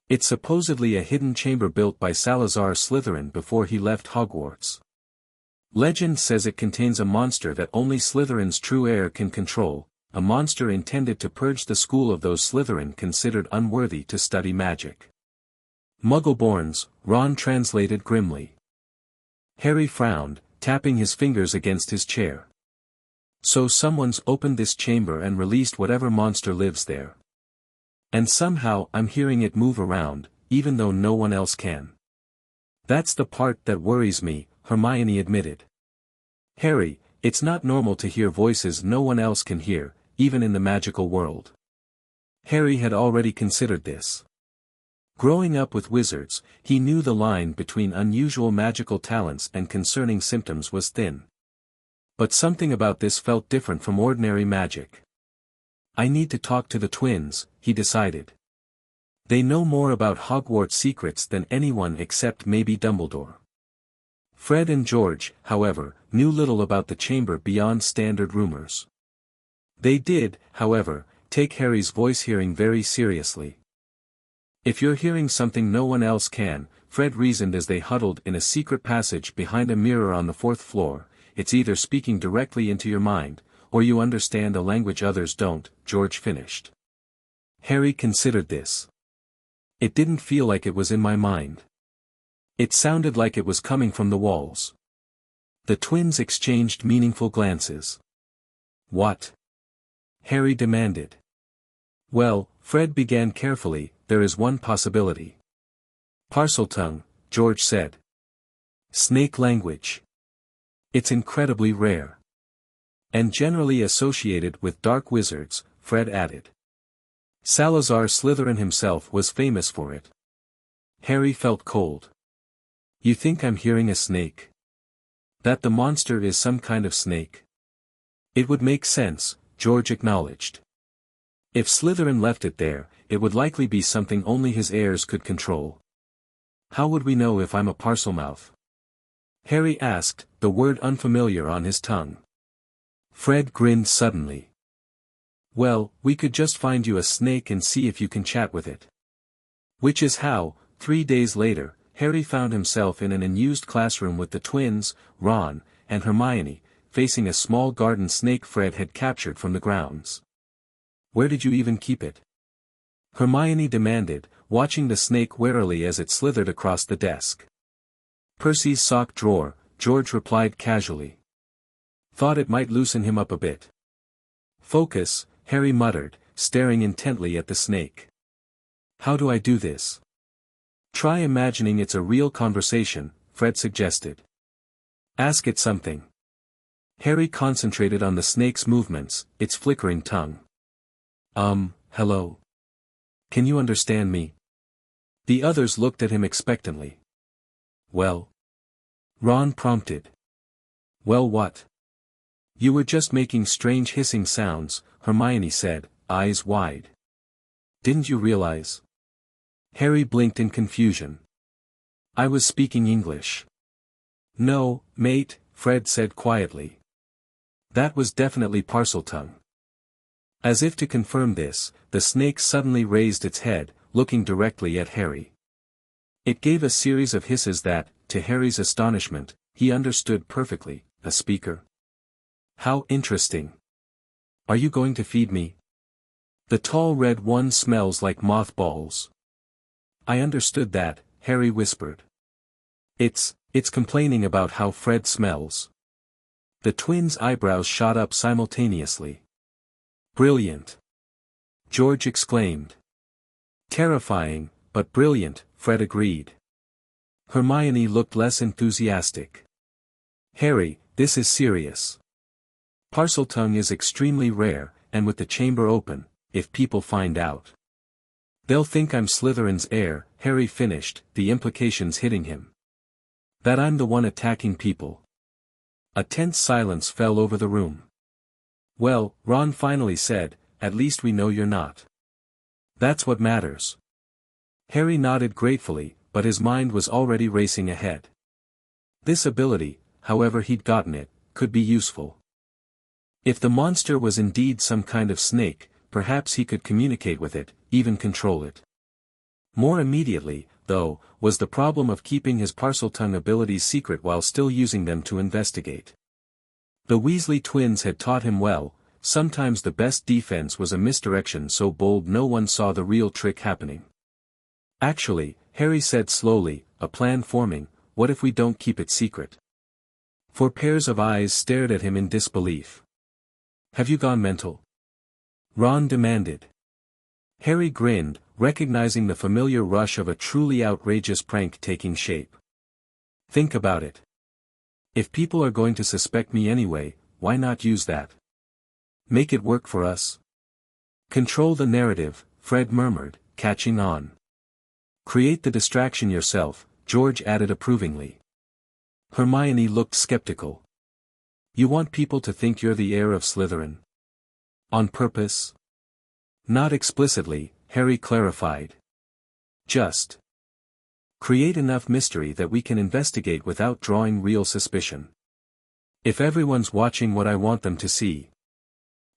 It's supposedly a hidden chamber built by Salazar Slytherin before he left Hogwarts. Legend says it contains a monster that only Slytherin's true heir can control, a monster intended to purge the school of those Slytherin considered unworthy to study magic. Muggleborns, Ron translated grimly. Harry frowned, tapping his fingers against his chair. So someone's opened this chamber and released whatever monster lives there. And somehow I'm hearing it move around, even though no one else can. That's the part that worries me, Hermione admitted. Harry, it's not normal to hear voices no one else can hear, even in the magical world. Harry had already considered this. Growing up with wizards, he knew the line between unusual magical talents and concerning symptoms was thin. But something about this felt different from ordinary magic. I need to talk to the twins, he decided. They know more about Hogwarts secrets than anyone except maybe Dumbledore. Fred and George, however, knew little about the chamber beyond standard rumors. They did, however, take Harry's voice hearing very seriously. If you're hearing something no one else can, Fred reasoned as they huddled in a secret passage behind a mirror on the 4th floor, it's either speaking directly into your mind, or you understand a language others don't, George finished. Harry considered this. It didn't feel like it was in my mind. It sounded like it was coming from the walls. The twins exchanged meaningful glances. What? Harry demanded. Well, Fred began carefully, there is one possibility. Parseltongue, George said. Snake language. It's incredibly rare. And generally associated with dark wizards, Fred added. Salazar Slytherin himself was famous for it. Harry felt cold. You think I'm hearing a snake? That the monster is some kind of snake? It would make sense, George acknowledged. If Slytherin left it there, it would likely be something only his heirs could control. How would we know if I'm a Parselmouth? Harry asked, the word unfamiliar on his tongue. Fred grinned suddenly. Well, we could just find you a snake and see if you can chat with it. Which is how, 3 days later, Harry found himself in an unused classroom with the twins, Ron, and Hermione, facing a small garden snake Fred had captured from the grounds. Where did you even keep it? Hermione demanded, watching the snake warily as it slithered across the desk. Percy's sock drawer, George replied casually. Thought it might loosen him up a bit. Focus, Harry muttered, staring intently at the snake. How do I do this? Try imagining it's a real conversation, Fred suggested. Ask it something. Harry concentrated on the snake's movements, its flickering tongue. Hello. Can you understand me? The others looked at him expectantly. Well? Ron prompted. Well, what? You were just making strange hissing sounds, Hermione said, eyes wide. Didn't you realize? Harry blinked in confusion. I was speaking English. No, mate, Fred said quietly. That was definitely Parseltongue. As if to confirm this, the snake suddenly raised its head, looking directly at Harry. It gave a series of hisses that, to Harry's astonishment, he understood perfectly, a speaker. How interesting. Are you going to feed me? The tall red one smells like mothballs. I understood that, Harry whispered. It's complaining about how Fred smells. The twins' eyebrows shot up simultaneously. Brilliant! George exclaimed. Terrifying, but brilliant, Fred agreed. Hermione looked less enthusiastic. Harry, this is serious. Parseltongue is extremely rare, and with the chamber open, if people find out. They'll think I'm Slytherin's heir, Harry finished, the implications hitting him. That I'm the one attacking people. A tense silence fell over the room. Well, Ron finally said, at least we know you're not. That's what matters. Harry nodded gratefully, but his mind was already racing ahead. This ability, however he'd gotten it, could be useful. If the monster was indeed some kind of snake, perhaps he could communicate with it, even control it. More immediately, though, was the problem of keeping his Parseltongue abilities secret while still using them to investigate. The Weasley twins had taught him well, sometimes the best defense was a misdirection so bold no one saw the real trick happening. Actually, Harry said slowly, a plan forming, what if we don't keep it secret? 4 pairs of eyes stared at him in disbelief. Have you gone mental? Ron demanded. Harry grinned, recognizing the familiar rush of a truly outrageous prank taking shape. Think about it. If people are going to suspect me anyway, why not use that? Make it work for us. Control the narrative, Fred murmured, catching on. Create the distraction yourself, George added approvingly. Hermione looked skeptical. You want people to think you're the heir of Slytherin? On purpose? Not explicitly, Harry clarified. Just create enough mystery that we can investigate without drawing real suspicion. If everyone's watching what I want them to see,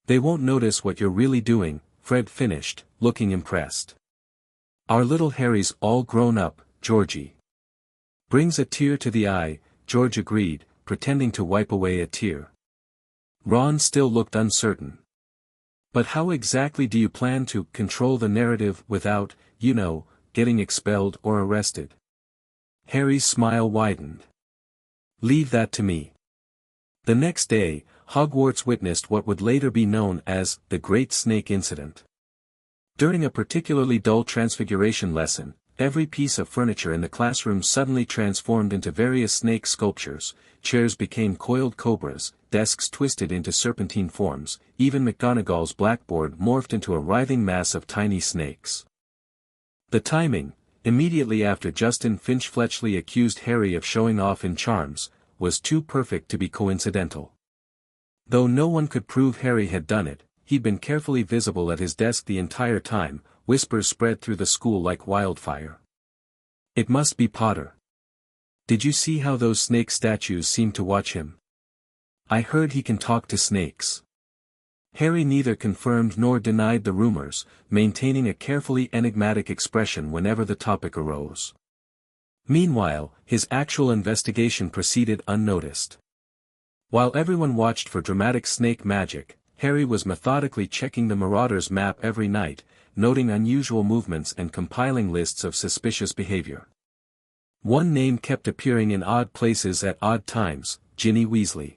they won't notice what you're really doing, Fred finished, looking impressed. Our little Harry's all grown up, Georgie. Brings a tear to the eye, George agreed, pretending to wipe away a tear. Ron still looked uncertain. But how exactly do you plan to control the narrative without, getting expelled or arrested? Harry's smile widened. Leave that to me. The next day, Hogwarts witnessed what would later be known as the Great Snake Incident. During a particularly dull transfiguration lesson, every piece of furniture in the classroom suddenly transformed into various snake sculptures, chairs became coiled cobras, desks twisted into serpentine forms, even McGonagall's blackboard morphed into a writhing mass of tiny snakes. The timing, immediately after Justin Finch-Fletchley accused Harry of showing off in charms, was too perfect to be coincidental. Though no one could prove Harry had done it, he'd been carefully visible at his desk the entire time. Whispers spread through the school like wildfire. It must be Potter. Did you see how those snake statues seem to watch him? I heard he can talk to snakes. Harry neither confirmed nor denied the rumors, maintaining a carefully enigmatic expression whenever the topic arose. Meanwhile, his actual investigation proceeded unnoticed. While everyone watched for dramatic snake magic, Harry was methodically checking the Marauders' map every night, noting unusual movements and compiling lists of suspicious behavior. One name kept appearing in odd places at odd times, Ginny Weasley.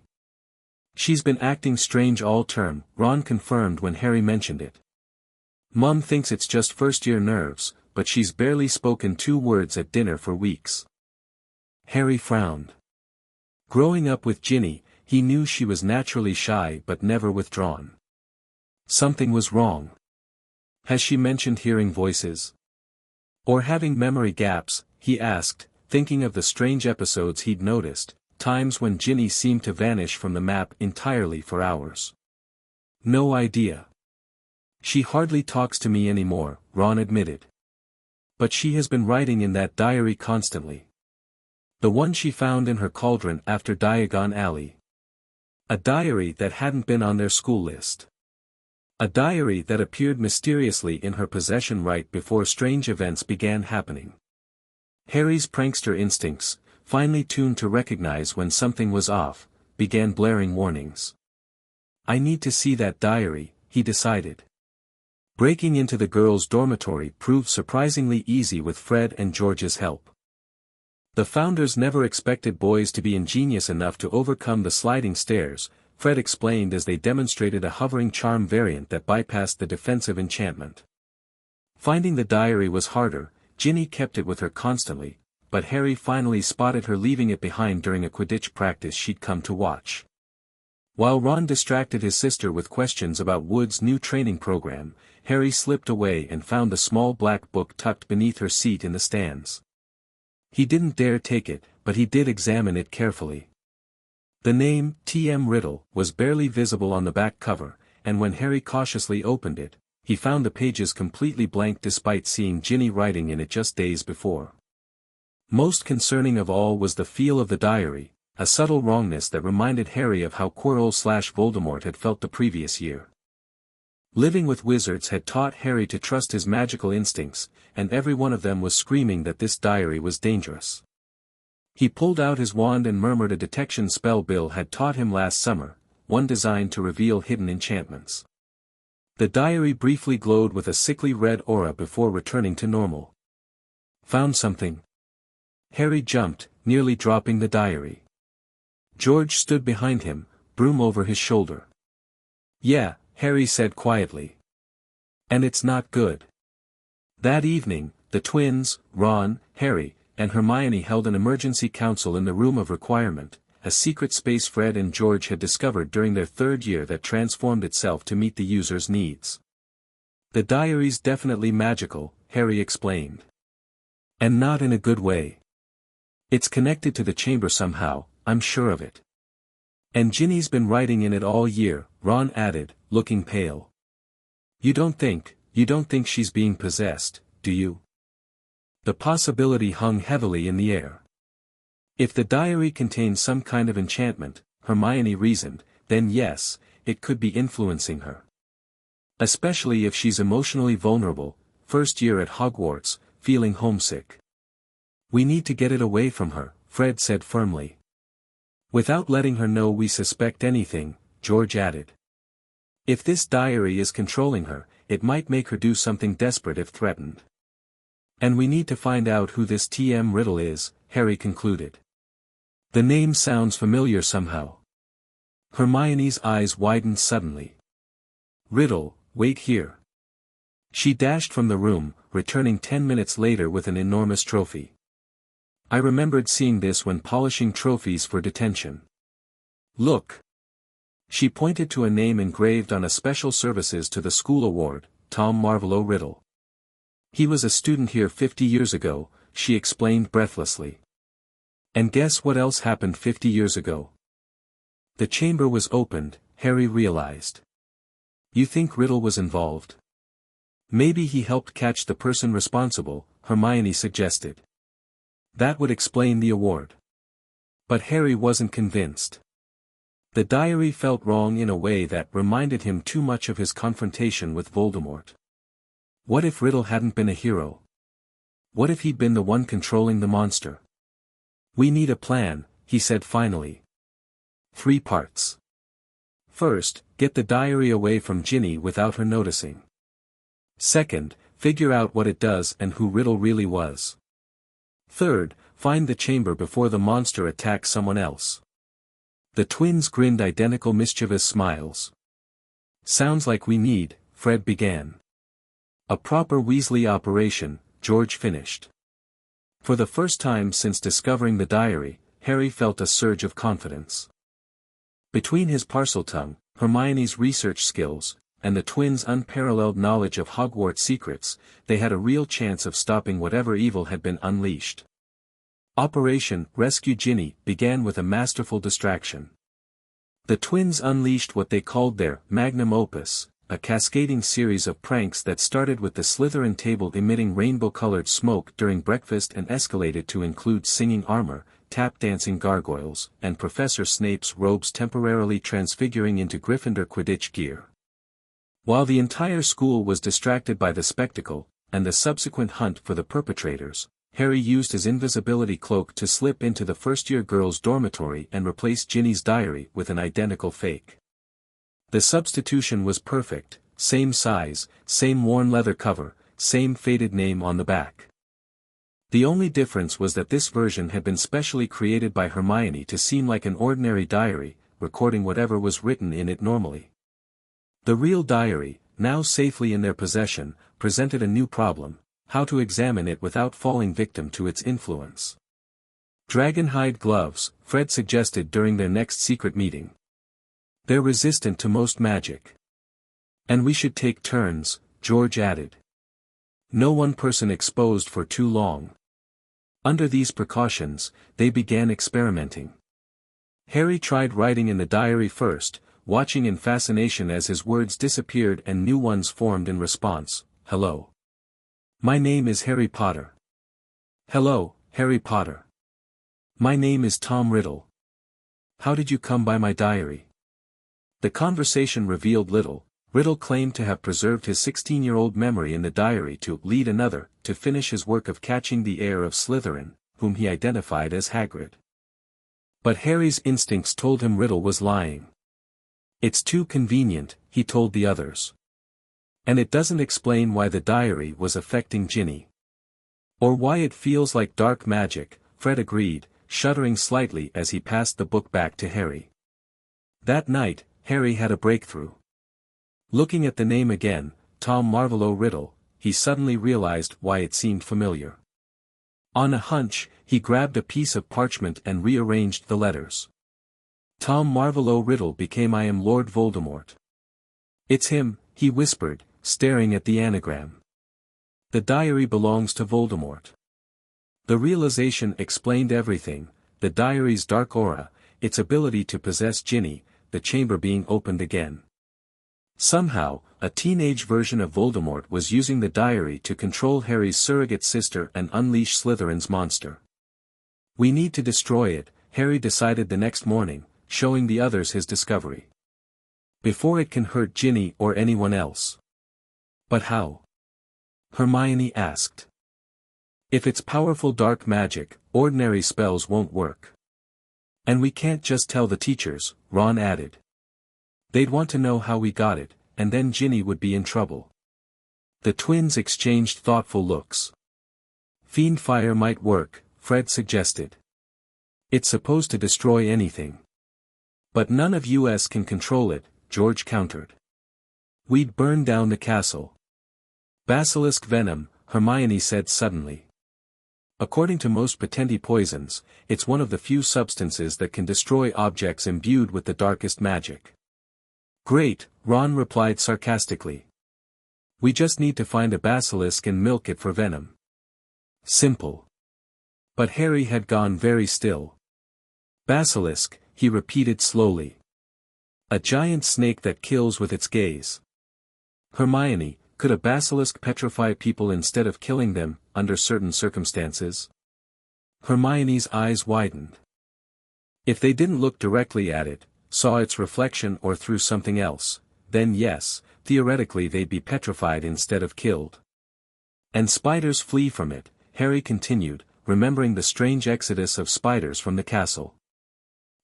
She's been acting strange all term, Ron confirmed when Harry mentioned it. Mum thinks it's just first-year nerves, but she's barely spoken 2 words at dinner for weeks. Harry frowned. Growing up with Ginny, he knew she was naturally shy but never withdrawn. Something was wrong. Has she mentioned hearing voices? Or having memory gaps, he asked, thinking of the strange episodes he'd noticed, times when Ginny seemed to vanish from the map entirely for hours. No idea. She hardly talks to me anymore, Ron admitted. But she has been writing in that diary constantly. The one she found in her cauldron after Diagon Alley. A diary that hadn't been on their school list. A diary that appeared mysteriously in her possession right before strange events began happening. Harry's prankster instincts, finely tuned to recognize when something was off, began blaring warnings. I need to see that diary, he decided. Breaking into the girls' dormitory proved surprisingly easy with Fred and George's help. The founders never expected boys to be ingenious enough to overcome the sliding stairs, Fred explained as they demonstrated a hovering charm variant that bypassed the defensive enchantment. Finding the diary was harder, Ginny kept it with her constantly, but Harry finally spotted her leaving it behind during a Quidditch practice she'd come to watch. While Ron distracted his sister with questions about Wood's new training program, Harry slipped away and found the small black book tucked beneath her seat in the stands. He didn't dare take it, but he did examine it carefully. The name, T.M. Riddle, was barely visible on the back cover, and when Harry cautiously opened it, he found the pages completely blank despite seeing Ginny writing in it just days before. Most concerning of all was the feel of the diary, a subtle wrongness that reminded Harry of how Quirrell/Voldemort had felt the previous year. Living with wizards had taught Harry to trust his magical instincts, and every one of them was screaming that this diary was dangerous. He pulled out his wand and murmured a detection spell Bill had taught him last summer, one designed to reveal hidden enchantments. The diary briefly glowed with a sickly red aura before returning to normal. Found something? Harry jumped, nearly dropping the diary. George stood behind him, broom over his shoulder. Yeah, Harry said quietly. And it's not good. That evening, the twins, Ron, Harry, and Hermione held an emergency council in the Room of Requirement, a secret space Fred and George had discovered during their 3rd year that transformed itself to meet the user's needs. The diary's definitely magical, Harry explained. And not in a good way. It's connected to the chamber somehow, I'm sure of it. And Ginny's been writing in it all year, Ron added, looking pale. You don't think she's being possessed, do you? The possibility hung heavily in the air. If the diary contained some kind of enchantment, Hermione reasoned, then yes, it could be influencing her. Especially if she's emotionally vulnerable, first year at Hogwarts, feeling homesick. We need to get it away from her, Fred said firmly. Without letting her know we suspect anything, George added. If this diary is controlling her, it might make her do something desperate if threatened. And we need to find out who this T.M. Riddle is, Harry concluded. The name sounds familiar somehow. Hermione's eyes widened suddenly. Riddle, wait here. She dashed from the room, returning 10 minutes later with an enormous trophy. I remembered seeing this when polishing trophies for detention. Look. She pointed to a name engraved on a Special Services to the School award, Tom Marvolo Riddle. He was a student here 50 years ago, she explained breathlessly. And guess what else happened 50 years ago? The chamber was opened, Harry realized. You think Riddle was involved? Maybe he helped catch the person responsible, Hermione suggested. That would explain the award. But Harry wasn't convinced. The diary felt wrong in a way that reminded him too much of his confrontation with Voldemort. What if Riddle hadn't been a hero? What if he'd been the one controlling the monster? We need a plan, he said finally. 3 parts. First, get the diary away from Ginny without her noticing. Second, figure out what it does and who Riddle really was. Third, find the chamber before the monster attacks someone else. The twins grinned identical mischievous smiles. Sounds like we need, Fred began. A proper Weasley operation, George finished. For the first time since discovering the diary, Harry felt a surge of confidence. Between his Parseltongue, Hermione's research skills, and the twins' unparalleled knowledge of Hogwarts secrets, they had a real chance of stopping whatever evil had been unleashed. Operation Rescue Ginny began with a masterful distraction. The twins unleashed what they called their magnum opus, a cascading series of pranks that started with the Slytherin table emitting rainbow-colored smoke during breakfast and escalated to include singing armor, tap-dancing gargoyles, and Professor Snape's robes temporarily transfiguring into Gryffindor Quidditch gear. While the entire school was distracted by the spectacle, and the subsequent hunt for the perpetrators, Harry used his invisibility cloak to slip into the first-year girls' dormitory and replace Ginny's diary with an identical fake. The substitution was perfect, same size, same worn leather cover, same faded name on the back. The only difference was that this version had been specially created by Hermione to seem like an ordinary diary, recording whatever was written in it normally. The real diary, now safely in their possession, presented a new problem: how to examine it without falling victim to its influence. Dragonhide gloves, Fred suggested during their next secret meeting. They're resistant to most magic. And we should take turns, George added. No one person exposed for too long. Under these precautions, they began experimenting. Harry tried writing in the diary first, watching in fascination as his words disappeared and new ones formed in response. Hello. My name is Harry Potter. Hello, Harry Potter. My name is Tom Riddle. How did you come by my diary? The conversation revealed little. Riddle claimed to have preserved his 16-year-old memory in the diary to lead another, to finish his work of catching the heir of Slytherin, whom he identified as Hagrid. But Harry's instincts told him Riddle was lying. It's too convenient, he told the others. And it doesn't explain why the diary was affecting Ginny. Or why it feels like dark magic, Fred agreed, shuddering slightly as he passed the book back to Harry. That night, Harry had a breakthrough. Looking at the name again, Tom Marvolo Riddle, he suddenly realized why it seemed familiar. On a hunch, he grabbed a piece of parchment and rearranged the letters. Tom Marvolo Riddle became I am Lord Voldemort. It's him, he whispered, staring at the anagram. The diary belongs to Voldemort. The realization explained everything: the diary's dark aura, its ability to possess Ginny, the chamber being opened again. Somehow, a teenage version of Voldemort was using the diary to control Harry's surrogate sister and unleash Slytherin's monster. "We need to destroy it," Harry decided the next morning, showing the others his discovery. "Before it can hurt Ginny or anyone else." "But how?" Hermione asked. "If it's powerful dark magic, ordinary spells won't work. And we can't just tell the teachers," Ron added. "They'd want to know how we got it, and then Ginny would be in trouble." The twins exchanged thoughtful looks. "Fiend fire might work," Fred suggested. "It's supposed to destroy anything. But none of us can control it," George countered. "We'd burn down the castle." "Basilisk venom," Hermione said suddenly. "According to most Patendi poisons, it's one of the few substances that can destroy objects imbued with the darkest magic." "Great," Ron replied sarcastically. "We just need to find a basilisk and milk it for venom. Simple." But Harry had gone very still. "Basilisk," he repeated slowly. "A giant snake that kills with its gaze." "Hermione, could a basilisk petrify people instead of killing them, under certain circumstances?" Hermione's eyes widened. "If they didn't look directly at it, saw its reflection or through something else, then yes, theoretically they'd be petrified instead of killed. And spiders flee from it," Harry continued, remembering the strange exodus of spiders from the castle.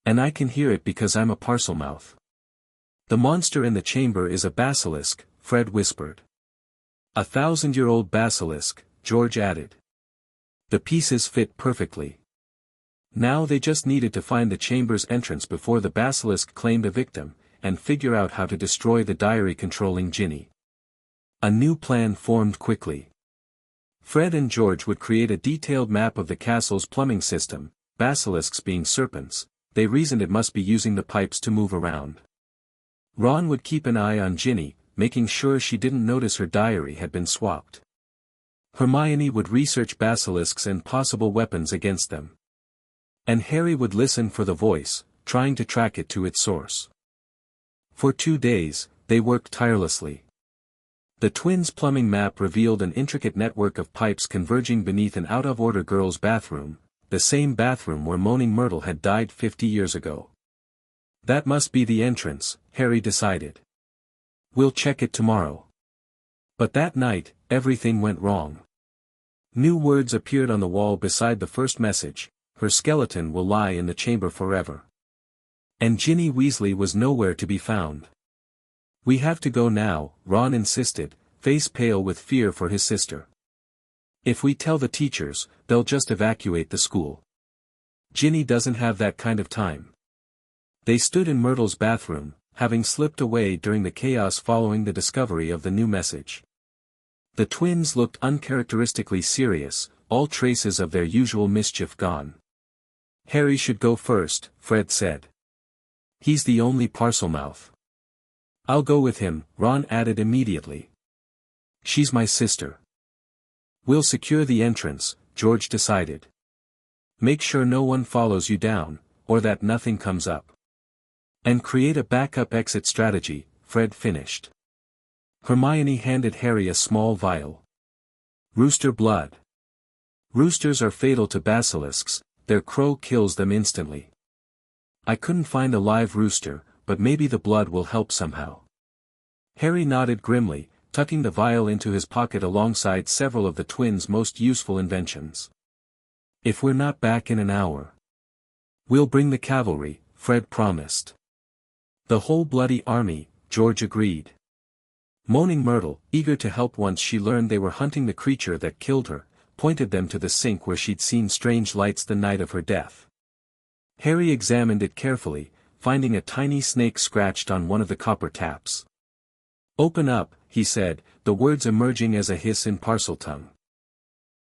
"And I can hear it because I'm a Parselmouth." "The monster in the chamber is a basilisk," Fred whispered. "A 1,000-year-old basilisk," George added. "The pieces fit perfectly." Now they just needed to find the chamber's entrance before the basilisk claimed a victim, and figure out how to destroy the diary controlling Ginny. A new plan formed quickly. Fred and George would create a detailed map of the castle's plumbing system. Basilisks being serpents, they reasoned it must be using the pipes to move around. Ron would keep an eye on Ginny, making sure she didn't notice her diary had been swapped. Hermione would research basilisks and possible weapons against them. And Harry would listen for the voice, trying to track it to its source. For 2 days, they worked tirelessly. The twins' plumbing map revealed an intricate network of pipes converging beneath an out-of-order girl's bathroom, the same bathroom where Moaning Myrtle had died 50 years ago. That must be the entrance, Harry decided. We'll check it tomorrow. But that night, everything went wrong. New words appeared on the wall beside the first message: "Her skeleton will lie in the chamber forever." And Ginny Weasley was nowhere to be found. "We have to go now," Ron insisted, face pale with fear for his sister. "If we tell the teachers, they'll just evacuate the school. Ginny doesn't have that kind of time." They stood in Myrtle's bathroom, having slipped away during the chaos following the discovery of the new message. The twins looked uncharacteristically serious, all traces of their usual mischief gone. "Harry should go first," Fred said. "He's the only Parselmouth." "I'll go with him," Ron added immediately. "She's my sister." "We'll secure the entrance," George decided. "Make sure no one follows you down, or that nothing comes up. And create a backup exit strategy," Fred finished. Hermione handed Harry a small vial. "Rooster blood. Roosters are fatal to basilisks, their crow kills them instantly. I couldn't find a live rooster, but maybe the blood will help somehow." Harry nodded grimly, tucking the vial into his pocket alongside several of the twins' most useful inventions. "If we're not back in an hour, we'll bring the cavalry," Fred promised. "The whole bloody army," George agreed. Moaning Myrtle, eager to help once she learned they were hunting the creature that killed her, pointed them to the sink where she'd seen strange lights the night of her death. Harry examined it carefully, finding a tiny snake scratched on one of the copper taps. "Open up," he said, the words emerging as a hiss in Parseltongue.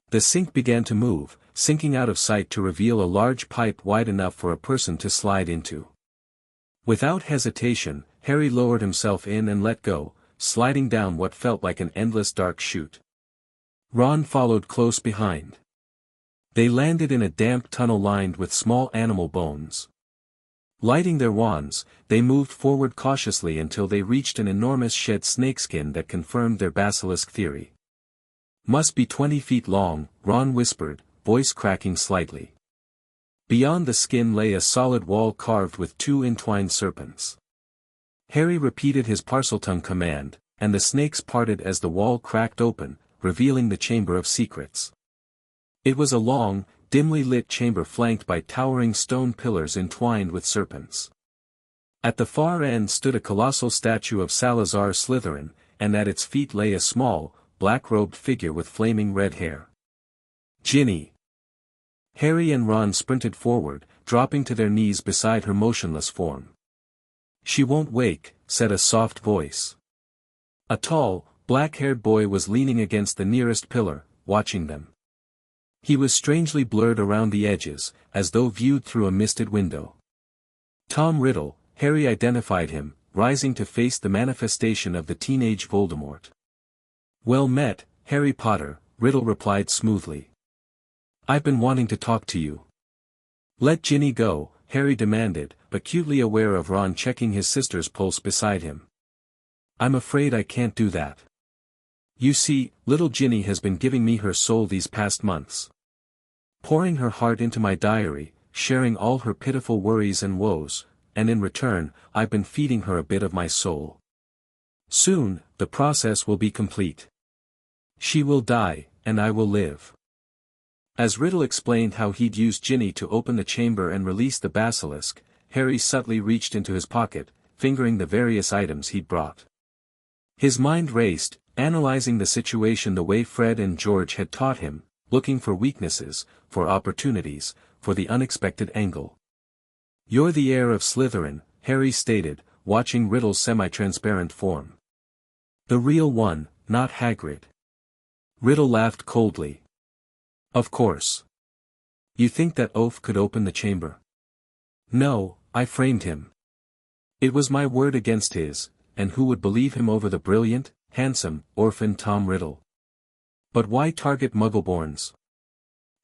The sink began to move, sinking out of sight to reveal a large pipe wide enough for a person to slide into. Without hesitation, Harry lowered himself in and let go, sliding down what felt like an endless dark chute. Ron followed close behind. They landed in a damp tunnel lined with small animal bones. Lighting their wands, they moved forward cautiously until they reached an enormous shed snakeskin that confirmed their basilisk theory. "Must be 20 feet long," Ron whispered, voice cracking slightly. Beyond the skin lay a solid wall carved with 2 entwined serpents. Harry repeated his Parseltongue command, and the snakes parted as the wall cracked open, revealing the Chamber of Secrets. It was a long, dimly lit chamber flanked by towering stone pillars entwined with serpents. At the far end stood a colossal statue of Salazar Slytherin, and at its feet lay a small, black-robed figure with flaming red hair. "Ginny!" Harry and Ron sprinted forward, dropping to their knees beside her motionless form. "She won't wake," said a soft voice. A tall, black-haired boy was leaning against the nearest pillar, watching them. He was strangely blurred around the edges, as though viewed through a misted window. Tom Riddle, Harry identified him, rising to face the manifestation of the teenage Voldemort. "Well met, Harry Potter," Riddle replied smoothly. "I've been wanting to talk to you." "Let Ginny go," Harry demanded, acutely aware of Ron checking his sister's pulse beside him. "I'm afraid I can't do that. You see, little Ginny has been giving me her soul these past months. Pouring her heart into my diary, sharing all her pitiful worries and woes, and in return, I've been feeding her a bit of my soul. Soon, the process will be complete. She will die, and I will live." As Riddle explained how he'd used Ginny to open the chamber and release the basilisk, Harry subtly reached into his pocket, fingering the various items he'd brought. His mind raced, analyzing the situation the way Fred and George had taught him, looking for weaknesses, for opportunities, for the unexpected angle. "You're the heir of Slytherin," Harry stated, watching Riddle's semi-transparent form. "The real one, not Hagrid." Riddle laughed coldly. "Of course. You think that oaf could open the chamber?" "No, I framed him. It was my word against his, and who would believe him over the brilliant, handsome, orphan Tom Riddle? But why target Muggleborns?"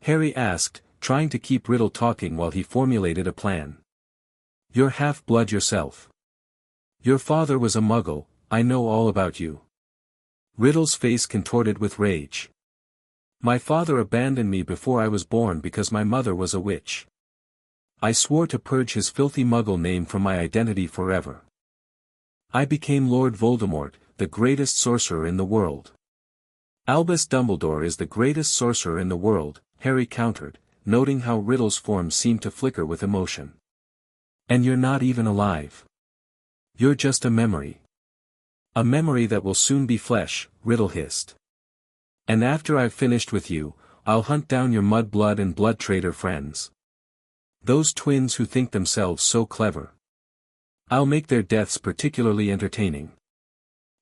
Harry asked, trying to keep Riddle talking while he formulated a plan. "You're half-blood yourself. Your father was a Muggle, I know all about you." Riddle's face contorted with rage. "My father abandoned me before I was born because my mother was a witch. I swore to purge his filthy Muggle name from my identity forever. I became Lord Voldemort, the greatest sorcerer in the world." "Albus Dumbledore is the greatest sorcerer in the world," Harry countered, noting how Riddle's form seemed to flicker with emotion. "And you're not even alive. You're just a memory. A memory that will soon be flesh," Riddle hissed. "And after I've finished with you, I'll hunt down your mudblood and blood traitor friends. Those twins who think themselves so clever. I'll make their deaths particularly entertaining."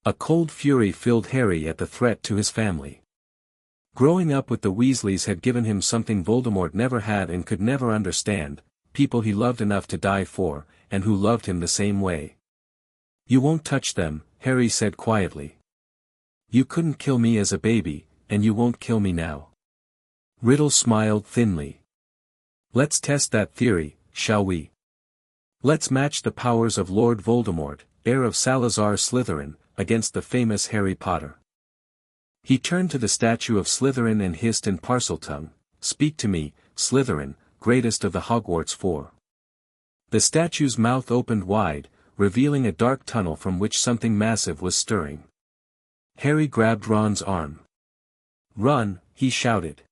A cold fury filled Harry at the threat to his family. Growing up with the Weasleys had given him something Voldemort never had and could never understand, people he loved enough to die for, and who loved him the same way. "You won't touch them," Harry said quietly. "You couldn't kill me as a baby, and you won't kill me now." Riddle smiled thinly. "Let's test that theory, shall we? Let's match the powers of Lord Voldemort, heir of Salazar Slytherin, against the famous Harry Potter." He turned to the statue of Slytherin and hissed in Parseltongue, "Speak to me, Slytherin, greatest of the Hogwarts Four." The statue's mouth opened wide, revealing a dark tunnel from which something massive was stirring. Harry grabbed Ron's arm. "Run," he shouted.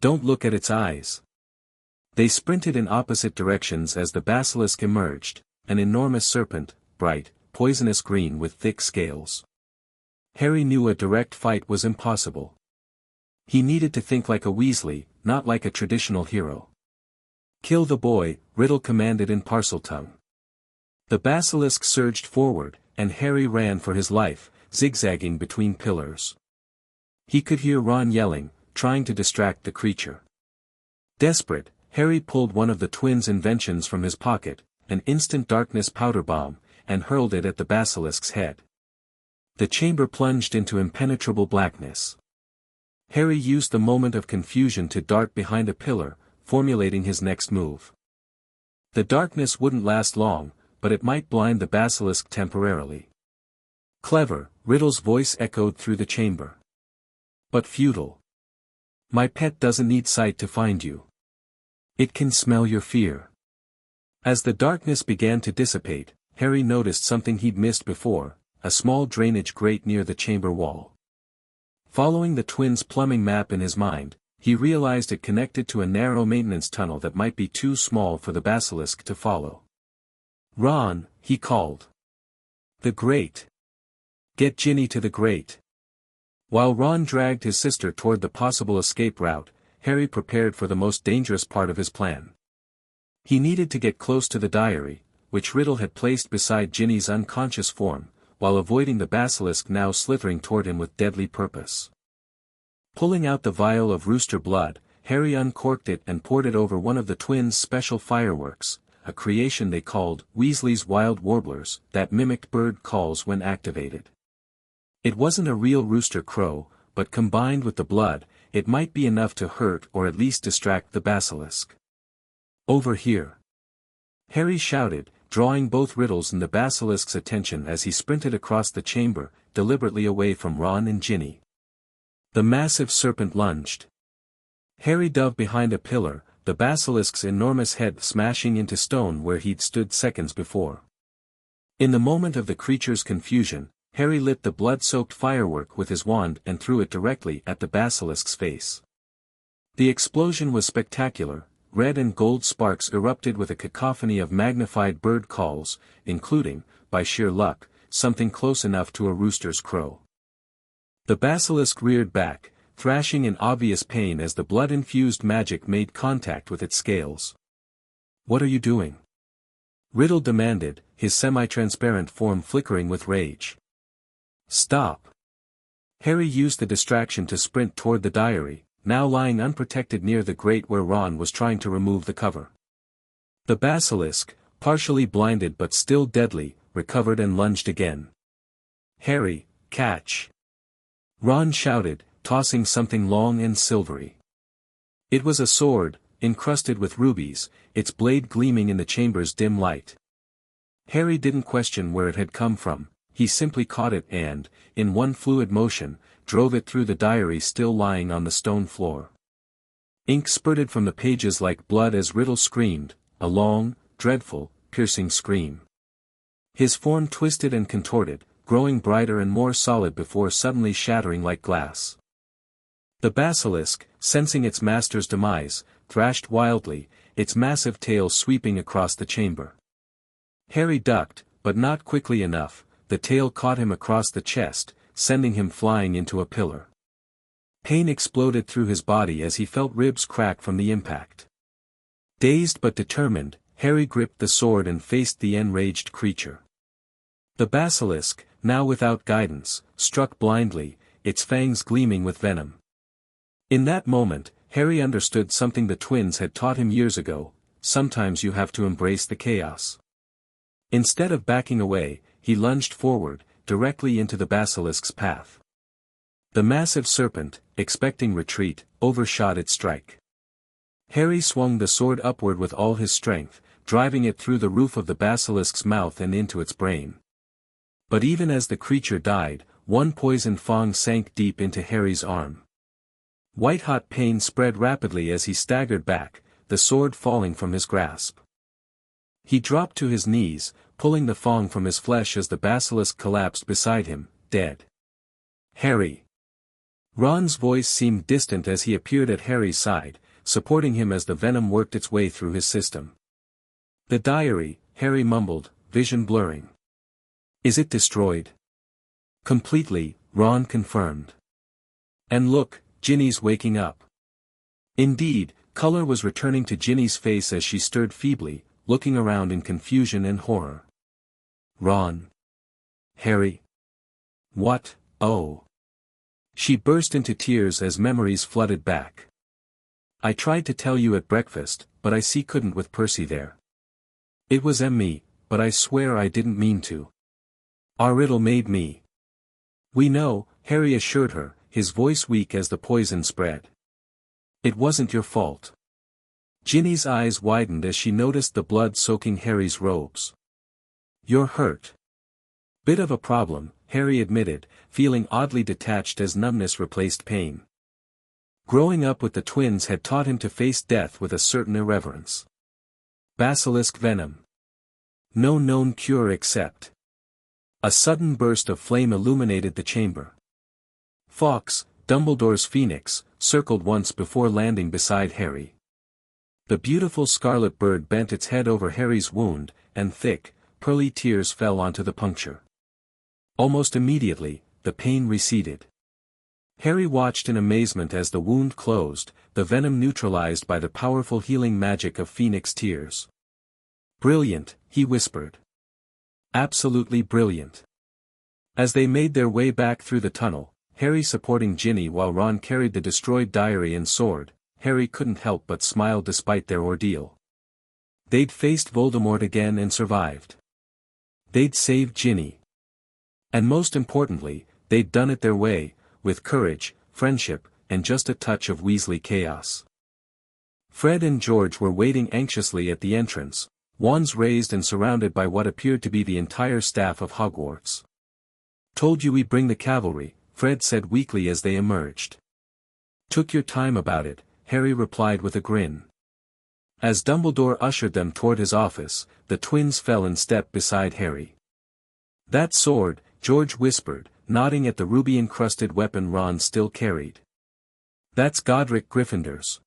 "Don't look at its eyes." They sprinted in opposite directions as the basilisk emerged, an enormous serpent, bright, poisonous green with thick scales. Harry knew a direct fight was impossible. He needed to think like a Weasley, not like a traditional hero. "Kill the boy," Riddle commanded in Parseltongue. The basilisk surged forward, and Harry ran for his life, zigzagging between pillars. He could hear Ron yelling, trying to distract the creature. Desperate, Harry pulled one of the twins' inventions from his pocket, an instant darkness powder bomb, and hurled it at the basilisk's head. The chamber plunged into impenetrable blackness. Harry used the moment of confusion to dart behind a pillar, formulating his next move. The darkness wouldn't last long, but it might blind the basilisk temporarily. Clever, Riddle's voice echoed through the chamber. But futile. My pet doesn't need sight to find you. It can smell your fear. As the darkness began to dissipate, Harry noticed something he'd missed before, a small drainage grate near the chamber wall. Following the twins' plumbing map in his mind, he realized it connected to a narrow maintenance tunnel that might be too small for the basilisk to follow. Ron, he called. The grate. Get Ginny to the grate. While Ron dragged his sister toward the possible escape route, Harry prepared for the most dangerous part of his plan. He needed to get close to the diary, which Riddle had placed beside Ginny's unconscious form, while avoiding the basilisk now slithering toward him with deadly purpose. Pulling out the vial of rooster blood, Harry uncorked it and poured it over one of the twins' special fireworks, a creation they called Weasley's Wild Warblers, that mimicked bird calls when activated. It wasn't a real rooster crow, but combined with the blood, it might be enough to hurt or at least distract the basilisk. Over here! Harry shouted, drawing both Riddle's and the basilisk's attention as he sprinted across the chamber, deliberately away from Ron and Ginny. The massive serpent lunged. Harry dove behind a pillar, the basilisk's enormous head smashing into stone where he'd stood seconds before. In the moment of the creature's confusion, Harry lit the blood-soaked firework with his wand and threw it directly at the basilisk's face. The explosion was spectacular. Red and gold sparks erupted with a cacophony of magnified bird calls, including, by sheer luck, something close enough to a rooster's crow. The basilisk reared back, thrashing in obvious pain as the blood-infused magic made contact with its scales. "What are you doing?" Riddle demanded, his semi-transparent form flickering with rage. "Stop!" Harry used the distraction to sprint toward the diary, now lying unprotected near the grate where Ron was trying to remove the cover. The basilisk, partially blinded but still deadly, recovered and lunged again. "Harry, catch!" Ron shouted, tossing something long and silvery. It was a sword, encrusted with rubies, its blade gleaming in the chamber's dim light. Harry didn't question where it had come from, he simply caught it and, in one fluid motion, drove it through the diary still lying on the stone floor. Ink spurted from the pages like blood as Riddle screamed, a long, dreadful, piercing scream. His form twisted and contorted, growing brighter and more solid before suddenly shattering like glass. The basilisk, sensing its master's demise, thrashed wildly, its massive tail sweeping across the chamber. Harry ducked, but not quickly enough. The tail caught him across the chest, sending him flying into a pillar. Pain exploded through his body as he felt ribs crack from the impact. Dazed but determined, Harry gripped the sword and faced the enraged creature. The basilisk, now without guidance, struck blindly, its fangs gleaming with venom. In that moment, Harry understood something the twins had taught him years ago: sometimes you have to embrace the chaos. Instead of backing away, he lunged forward, directly into the basilisk's path. The massive serpent, expecting retreat, overshot its strike. Harry swung the sword upward with all his strength, driving it through the roof of the basilisk's mouth and into its brain. But even as the creature died, one poisoned fang sank deep into Harry's arm. White-hot pain spread rapidly as he staggered back, the sword falling from his grasp. He dropped to his knees, pulling the fang from his flesh as the basilisk collapsed beside him, dead. "Harry!" Ron's voice seemed distant as he appeared at Harry's side, supporting him as the venom worked its way through his system. "The diary," Harry mumbled, vision blurring. "Is it destroyed?" "Completely," Ron confirmed. "And look, Ginny's waking up." Indeed, color was returning to Ginny's face as she stirred feebly, looking around in confusion and horror. "Ron. Harry. What, oh." She burst into tears as memories flooded back. "I tried to tell you at breakfast, but I couldn't with Percy there. It was me, but I swear I didn't mean to. Our Riddle made me." "We know," Harry assured her, his voice weak as the poison spread. "It wasn't your fault." Ginny's eyes widened as she noticed the blood soaking Harry's robes. "You're hurt." "Bit of a problem," Harry admitted, feeling oddly detached as numbness replaced pain. Growing up with the twins had taught him to face death with a certain irreverence. Basilisk venom. No known cure except. A sudden burst of flame illuminated the chamber. Fawkes, Dumbledore's phoenix, circled once before landing beside Harry. The beautiful scarlet bird bent its head over Harry's wound, and thick, pearly tears fell onto the puncture. Almost immediately, the pain receded. Harry watched in amazement as the wound closed, the venom neutralized by the powerful healing magic of phoenix tears. "Brilliant," he whispered. "Absolutely brilliant." As they made their way back through the tunnel, Harry supporting Ginny while Ron carried the destroyed diary and sword, Harry couldn't help but smile despite their ordeal. They'd faced Voldemort again and survived. They'd saved Ginny. And most importantly, they'd done it their way, with courage, friendship, and just a touch of Weasley chaos. Fred and George were waiting anxiously at the entrance, wands raised and surrounded by what appeared to be the entire staff of Hogwarts. "Told you we'd bring the cavalry," Fred said weakly as they emerged. "Took your time about it," Harry replied with a grin. As Dumbledore ushered them toward his office, the twins fell in step beside Harry. "That sword," George whispered, nodding at the ruby-encrusted weapon Ron still carried. "That's Godric Gryffindor's.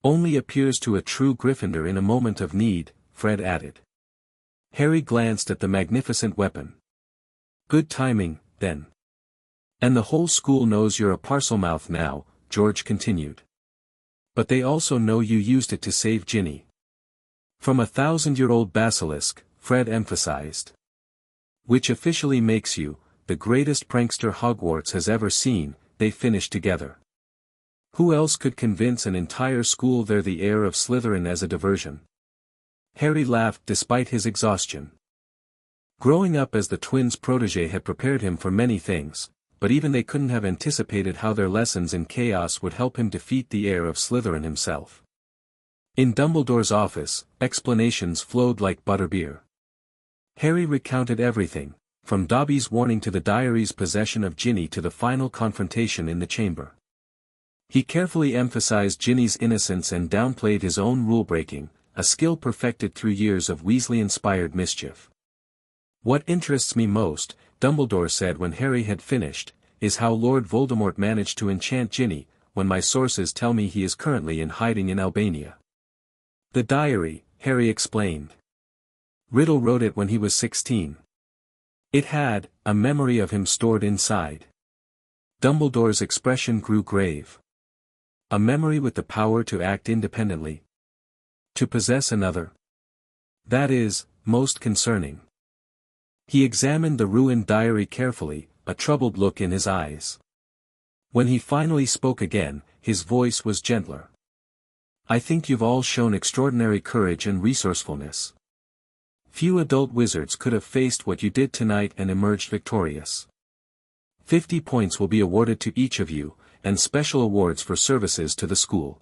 Only appears to a true Gryffindor in a moment of need," Fred added. Harry glanced at the magnificent weapon. "Good timing, then. And the whole school knows you're a Parselmouth now," George continued. "But they also know you used it to save Ginny." "From a 1,000-year-old basilisk," Fred emphasized. "Which officially makes you the greatest prankster Hogwarts has ever seen," they finished together. Who else could convince an entire school they're the heir of Slytherin as a diversion? Harry laughed despite his exhaustion. Growing up as the twins' protégé had prepared him for many things, but even they couldn't have anticipated how their lessons in chaos would help him defeat the heir of Slytherin himself. In Dumbledore's office, explanations flowed like butterbeer. Harry recounted everything, from Dobby's warning to the diary's possession of Ginny to the final confrontation in the chamber. He carefully emphasized Ginny's innocence and downplayed his own rule-breaking, a skill perfected through years of Weasley-inspired mischief. "What interests me most," Dumbledore said when Harry had finished, "is how Lord Voldemort managed to enchant Ginny, when my sources tell me he is currently in hiding in Albania." "The diary," Harry explained. "Riddle wrote it when he was 16. It had a memory of him stored inside." Dumbledore's expression grew grave. "A memory with the power to act independently. To possess another. That is, most concerning." He examined the ruined diary carefully, a troubled look in his eyes. When he finally spoke again, his voice was gentler. "I think you've all shown extraordinary courage and resourcefulness. Few adult wizards could have faced what you did tonight and emerged victorious. 50 points will be awarded to each of you, and special awards for services to the school."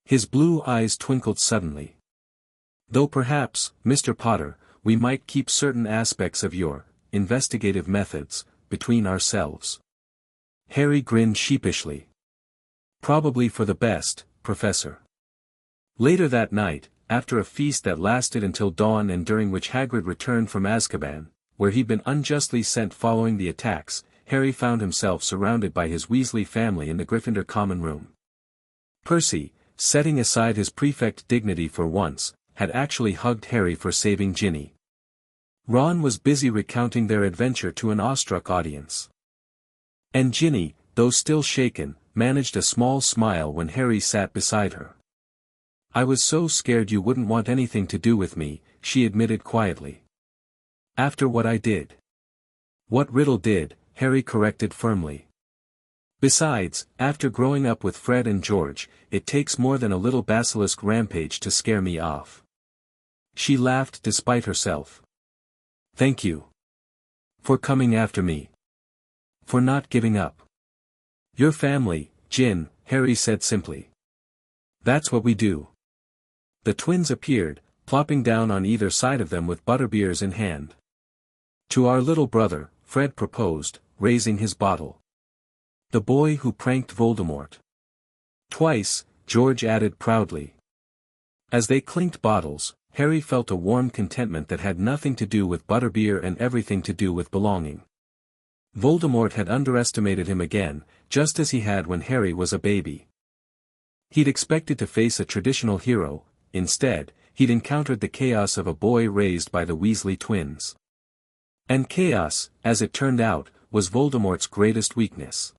His blue eyes twinkled suddenly. "Though perhaps, Mr. Potter, we might keep certain aspects of your investigative methods between ourselves." Harry grinned sheepishly. "Probably for the best, Professor." Later that night, after a feast that lasted until dawn and during which Hagrid returned from Azkaban, where he'd been unjustly sent following the attacks, Harry found himself surrounded by his Weasley family in the Gryffindor common room. Percy, setting aside his prefect dignity for once, had actually hugged Harry for saving Ginny. Ron was busy recounting their adventure to an awestruck audience. And Ginny, though still shaken, managed a small smile when Harry sat beside her. "I was so scared you wouldn't want anything to do with me," she admitted quietly. "After what I did." "What Riddle did," Harry corrected firmly. "Besides, after growing up with Fred and George, it takes more than a little basilisk rampage to scare me off." She laughed despite herself. "Thank you. For coming after me. For not giving up." Your family, Jin, Harry said simply. That's what we do. The twins appeared, plopping down on either side of them with butterbeers in hand. To our little brother, Fred proposed, raising his bottle. The boy who pranked Voldemort. Twice, George added proudly. As they clinked bottles, Harry felt a warm contentment that had nothing to do with butterbeer and everything to do with belonging. Voldemort had underestimated him again, just as he had when Harry was a baby. He'd expected to face a traditional hero, instead, he'd encountered the chaos of a boy raised by the Weasley twins. And chaos, as it turned out, was Voldemort's greatest weakness.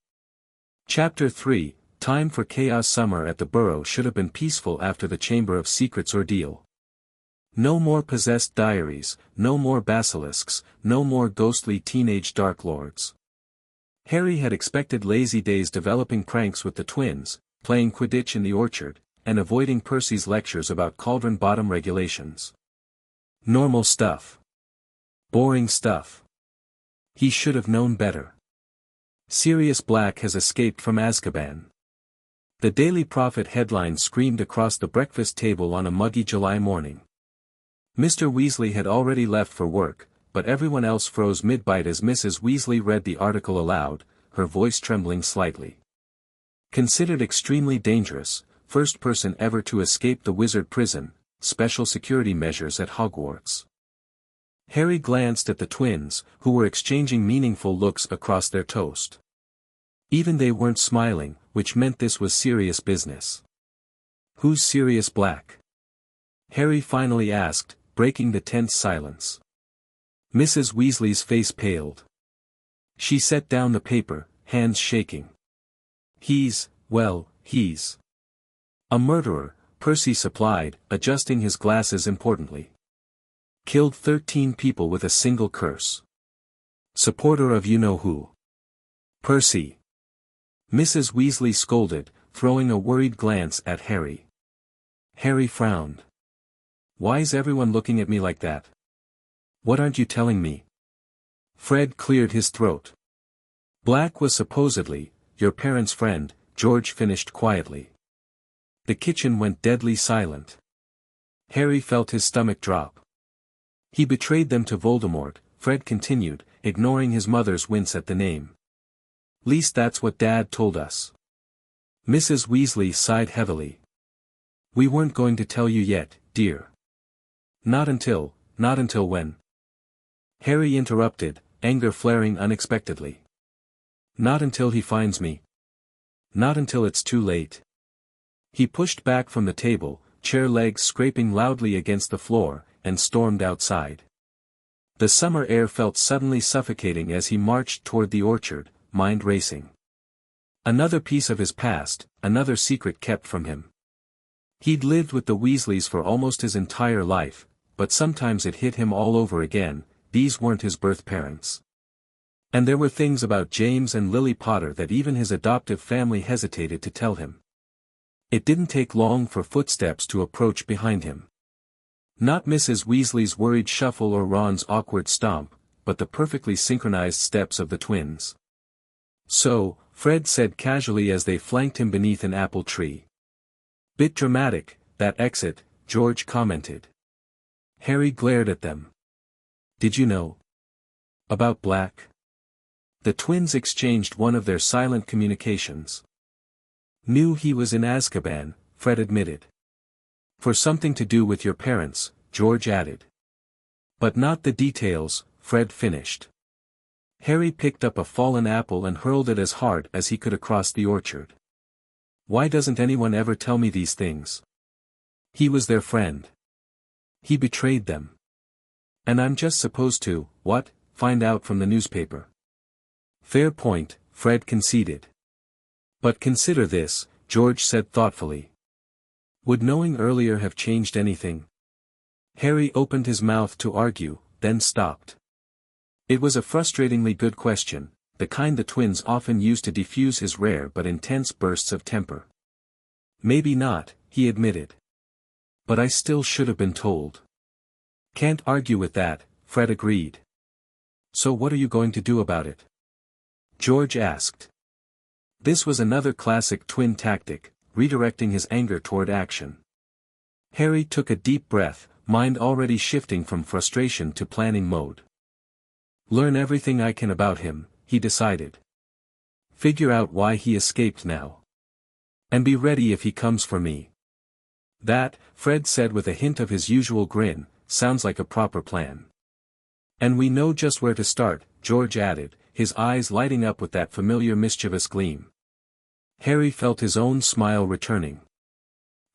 Chapter 3, Time for Chaos. Summer at the Burrow should have been peaceful after the Chamber of Secrets ordeal. No more possessed diaries, no more basilisks, no more ghostly teenage Dark Lords. Harry had expected lazy days developing pranks with the twins, playing Quidditch in the orchard, and avoiding Percy's lectures about cauldron bottom regulations. Normal stuff. Boring stuff. He should have known better. Sirius Black has escaped from Azkaban. The Daily Prophet headline screamed across the breakfast table on a muggy July morning. Mr. Weasley had already left for work, but everyone else froze mid-bite as Mrs. Weasley read the article aloud, her voice trembling slightly. Considered extremely dangerous, first person ever to escape the wizard prison, special security measures at Hogwarts. Harry glanced at the twins, who were exchanging meaningful looks across their toast. Even they weren't smiling, which meant this was serious business. Who's Sirius Black? Harry finally asked, breaking the tense silence. Mrs. Weasley's face paled. She set down the paper, hands shaking. He's a murderer, Percy supplied, adjusting his glasses importantly. Killed 13 people with a single curse. Supporter of you-know-who. Percy. Mrs. Weasley scolded, throwing a worried glance at Harry. Harry frowned. Why's everyone looking at me like that? What aren't you telling me? Fred cleared his throat. Black was supposedly, your parents' friend, George finished quietly. The kitchen went deadly silent. Harry felt his stomach drop. He betrayed them to Voldemort, Fred continued, ignoring his mother's wince at the name. Least that's what Dad told us. Mrs. Weasley sighed heavily. We weren't going to tell you yet, dear. Not until when? Harry interrupted, anger flaring unexpectedly. Not until he finds me. Not until it's too late. He pushed back from the table, chair legs scraping loudly against the floor, and stormed outside. The summer air felt suddenly suffocating as he marched toward the orchard, mind racing. Another piece of his past, another secret kept from him. He'd lived with the Weasleys for almost his entire life, but sometimes it hit him all over again, these weren't his birth parents. And there were things about James and Lily Potter that even his adoptive family hesitated to tell him. It didn't take long for footsteps to approach behind him. Not Mrs. Weasley's worried shuffle or Ron's awkward stomp, but the perfectly synchronized steps of the twins. So, Fred said casually as they flanked him beneath an apple tree. Bit dramatic, that exit, George commented. Harry glared at them. Did you know? About Black? The twins exchanged one of their silent communications. Knew he was in Azkaban, Fred admitted. For something to do with your parents, George added. But not the details, Fred finished. Harry picked up a fallen apple and hurled it as hard as he could across the orchard. Why doesn't anyone ever tell me these things? He was their friend. He betrayed them. And I'm just supposed to, find out from the newspaper. Fair point, Fred conceded. But consider this, George said thoughtfully. Would knowing earlier have changed anything? Harry opened his mouth to argue, then stopped. It was a frustratingly good question, the kind the twins often used to defuse his rare but intense bursts of temper. Maybe not, he admitted. But I still should have been told. Can't argue with that, Fred agreed. So what are you going to do about it? George asked. This was another classic twin tactic, redirecting his anger toward action. Harry took a deep breath, mind already shifting from frustration to planning mode. Learn everything I can about him, he decided. Figure out why he escaped now. And be ready if he comes for me. That, Fred said with a hint of his usual grin, sounds like a proper plan. And we know just where to start, George added, his eyes lighting up with that familiar mischievous gleam. Harry felt his own smile returning.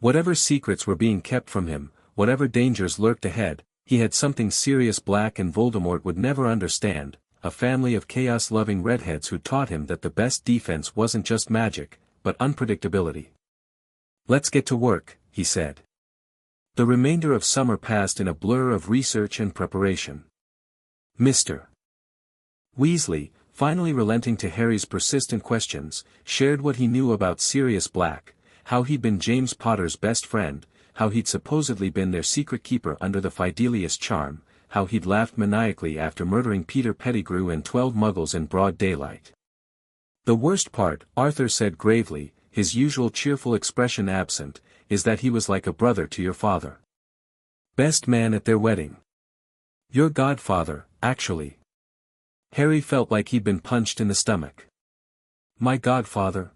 Whatever secrets were being kept from him, whatever dangers lurked ahead, he had something Sirius Black and Voldemort would never understand, a family of chaos-loving redheads who taught him that the best defense wasn't just magic, but unpredictability. Let's get to work, he said. The remainder of summer passed in a blur of research and preparation. Mr. Weasley, finally relenting to Harry's persistent questions, shared what he knew about Sirius Black, how he'd been James Potter's best friend, how he'd supposedly been their secret keeper under the Fidelius charm, how he'd laughed maniacally after murdering Peter Pettigrew and 12 muggles in broad daylight. The worst part, Arthur said gravely, his usual cheerful expression absent, is that he was like a brother to your father. Best man at their wedding. Your godfather, actually. Harry felt like he'd been punched in the stomach. My godfather?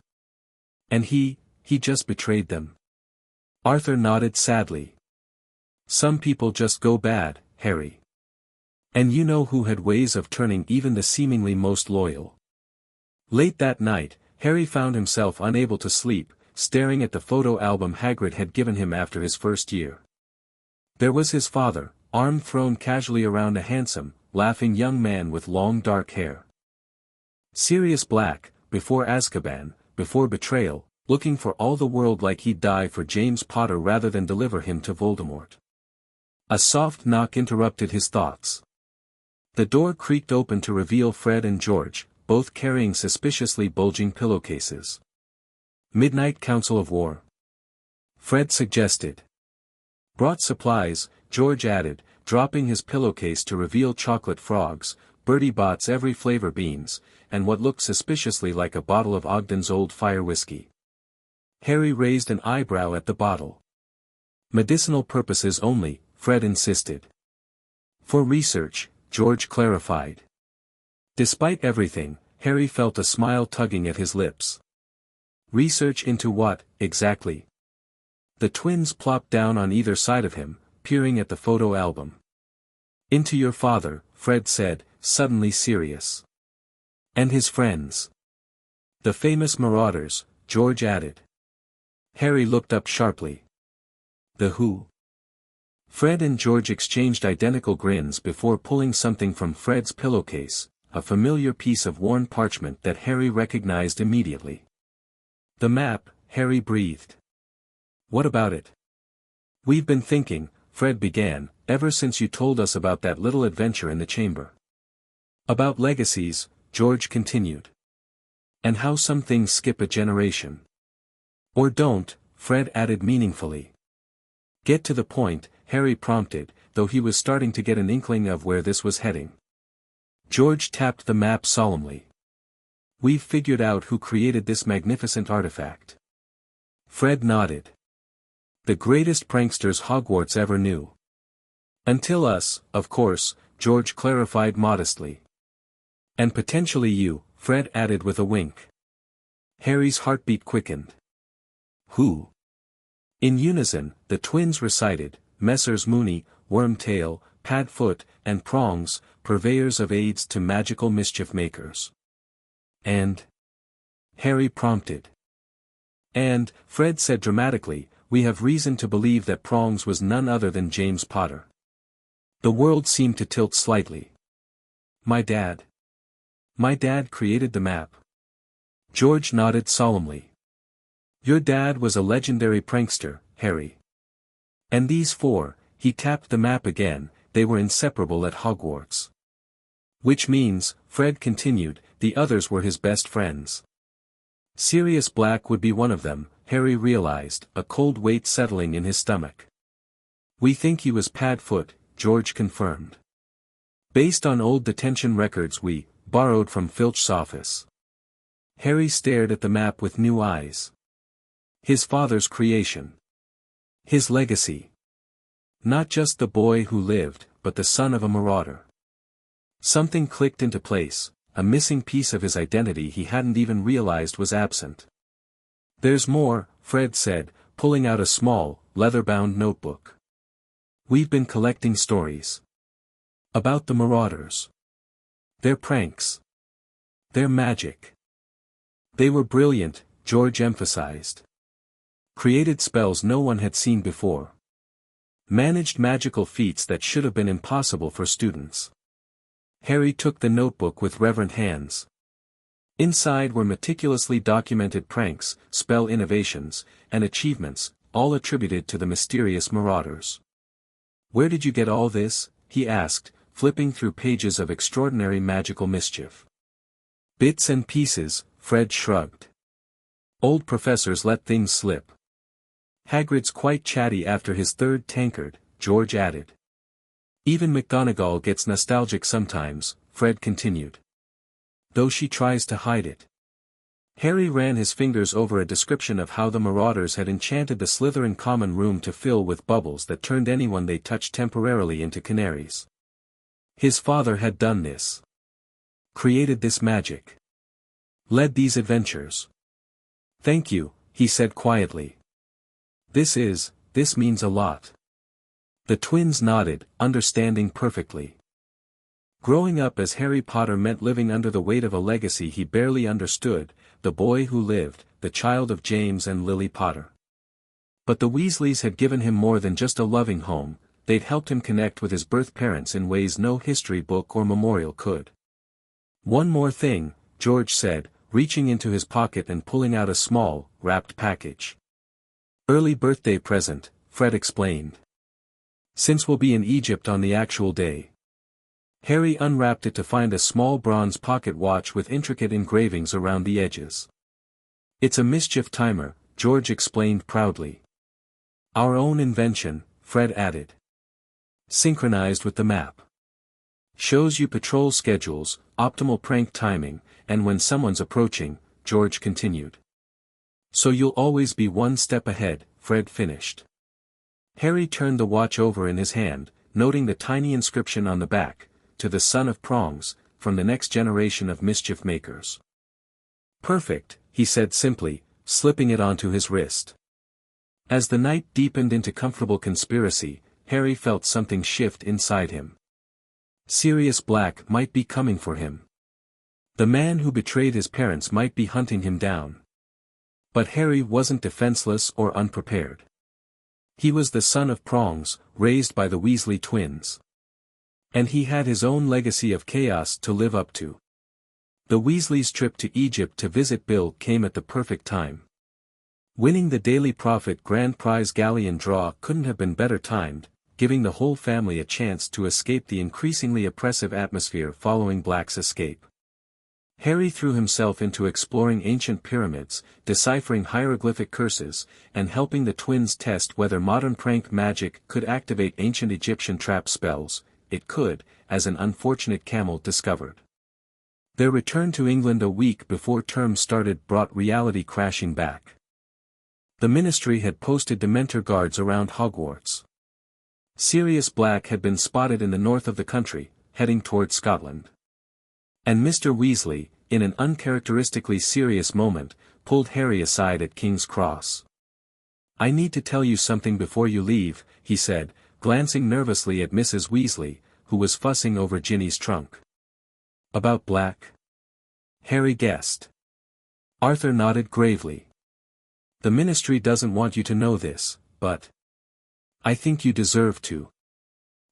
And he just betrayed them. Arthur nodded sadly. Some people just go bad, Harry. And you know who had ways of turning even the seemingly most loyal. Late that night, Harry found himself unable to sleep, staring at the photo album Hagrid had given him after his first year. There was his father, arm thrown casually around a handsome, laughing young man with long dark hair. Sirius Black, before Azkaban, before betrayal, looking for all the world like he'd die for James Potter rather than deliver him to Voldemort. A soft knock interrupted his thoughts. The door creaked open to reveal Fred and George, both carrying suspiciously bulging pillowcases. Midnight Council of War? Fred suggested. Brought supplies, George added, dropping his pillowcase to reveal chocolate frogs, Bertie Bott's every flavor beans, and what looked suspiciously like a bottle of Ogden's Old Fire whiskey. Harry raised an eyebrow at the bottle. Medicinal purposes only, Fred insisted. For research, George clarified. Despite everything, Harry felt a smile tugging at his lips. Research into what, exactly? The twins plopped down on either side of him, peering at the photo album. Into your father, Fred said, suddenly serious. And his friends. The famous marauders, George added. Harry looked up sharply. The who? Fred and George exchanged identical grins before pulling something from Fred's pillowcase, a familiar piece of worn parchment that Harry recognized immediately. The map, Harry breathed. What about it? We've been thinking, Fred began, ever since you told us about that little adventure in the chamber. About legacies, George continued. And how some things skip a generation. Or don't, Fred added meaningfully. Get to the point, Harry prompted, though he was starting to get an inkling of where this was heading. George tapped the map solemnly. We've figured out who created this magnificent artifact. Fred nodded. The greatest pranksters Hogwarts ever knew. Until us, of course, George clarified modestly. And potentially you, Fred added with a wink. Harry's heartbeat quickened. Who? In unison, the twins recited, Messrs. Mooney, Wormtail, Padfoot, and Prongs, purveyors of aids to magical mischief makers. And? Harry prompted. And, Fred said dramatically, we have reason to believe that Prongs was none other than James Potter. The world seemed to tilt slightly. My dad. My dad created the map. George nodded solemnly. Your dad was a legendary prankster, Harry. And these four, he tapped the map again, they were inseparable at Hogwarts. Which means, Fred continued, the others were his best friends. Sirius Black would be one of them, Harry realized, a cold weight settling in his stomach. We think he was Padfoot, George confirmed. Based on old detention records we borrowed from Filch's office. Harry stared at the map with new eyes. His father's creation. His legacy. Not just the boy who lived, but the son of a marauder. Something clicked into place, a missing piece of his identity he hadn't even realized was absent. "There's more," Fred said, pulling out a small, leather-bound notebook. "We've been collecting stories. About the marauders. Their pranks. Their magic. They were brilliant," George emphasized. "Created spells no one had seen before. Managed magical feats that should have been impossible for students." Harry took the notebook with reverent hands. Inside were meticulously documented pranks, spell innovations, and achievements, all attributed to the mysterious marauders. "Where did you get all this?" he asked, flipping through pages of extraordinary magical mischief. "Bits and pieces," Fred shrugged. "Old professors let things slip. Hagrid's quite chatty after his third tankard," George added. "Even McGonagall gets nostalgic sometimes," Fred continued. "Though she tries to hide it." Harry ran his fingers over a description of how the marauders had enchanted the Slytherin common room to fill with bubbles that turned anyone they touched temporarily into canaries. His father had done this. Created this magic. Led these adventures. "Thank you," he said quietly. This means a lot." The twins nodded, understanding perfectly. Growing up as Harry Potter meant living under the weight of a legacy he barely understood, the boy who lived, the child of James and Lily Potter. But the Weasleys had given him more than just a loving home, they'd helped him connect with his birth parents in ways no history book or memorial could. "One more thing," George said, reaching into his pocket and pulling out a small, wrapped package. "Early birthday present," Fred explained. "Since we'll be in Egypt on the actual day." Harry unwrapped it to find a small bronze pocket watch with intricate engravings around the edges. "It's a mischief timer," George explained proudly. "Our own invention," Fred added. "Synchronized with the map. Shows you patrol schedules, optimal prank timing, and when someone's approaching," George continued. "So you'll always be one step ahead," Fred finished. Harry turned the watch over in his hand, noting the tiny inscription on the back, "To the son of prongs, from the next generation of mischief makers." "Perfect," he said simply, slipping it onto his wrist. As the night deepened into comfortable conspiracy, Harry felt something shift inside him. Sirius Black might be coming for him. The man who betrayed his parents might be hunting him down. But Harry wasn't defenseless or unprepared. He was the son of prongs, raised by the Weasley twins. And he had his own legacy of chaos to live up to. The Weasleys' trip to Egypt to visit Bill came at the perfect time. Winning the Daily Prophet Grand Prize Galleon draw couldn't have been better timed, giving the whole family a chance to escape the increasingly oppressive atmosphere following Black's escape. Harry threw himself into exploring ancient pyramids, deciphering hieroglyphic curses, and helping the twins test whether modern prank magic could activate ancient Egyptian trap spells. It could, as an unfortunate camel discovered. Their return to England a week before term started brought reality crashing back. The Ministry had posted Dementor guards around Hogwarts. Sirius Black had been spotted in the north of the country, heading toward Scotland. And Mr. Weasley, in an uncharacteristically serious moment, pulled Harry aside at King's Cross. "I need to tell you something before you leave," he said, glancing nervously at Mrs. Weasley, who was fussing over Ginny's trunk. "About Black?" Harry guessed. Arthur nodded gravely. "The Ministry doesn't want you to know this, but I think you deserve to.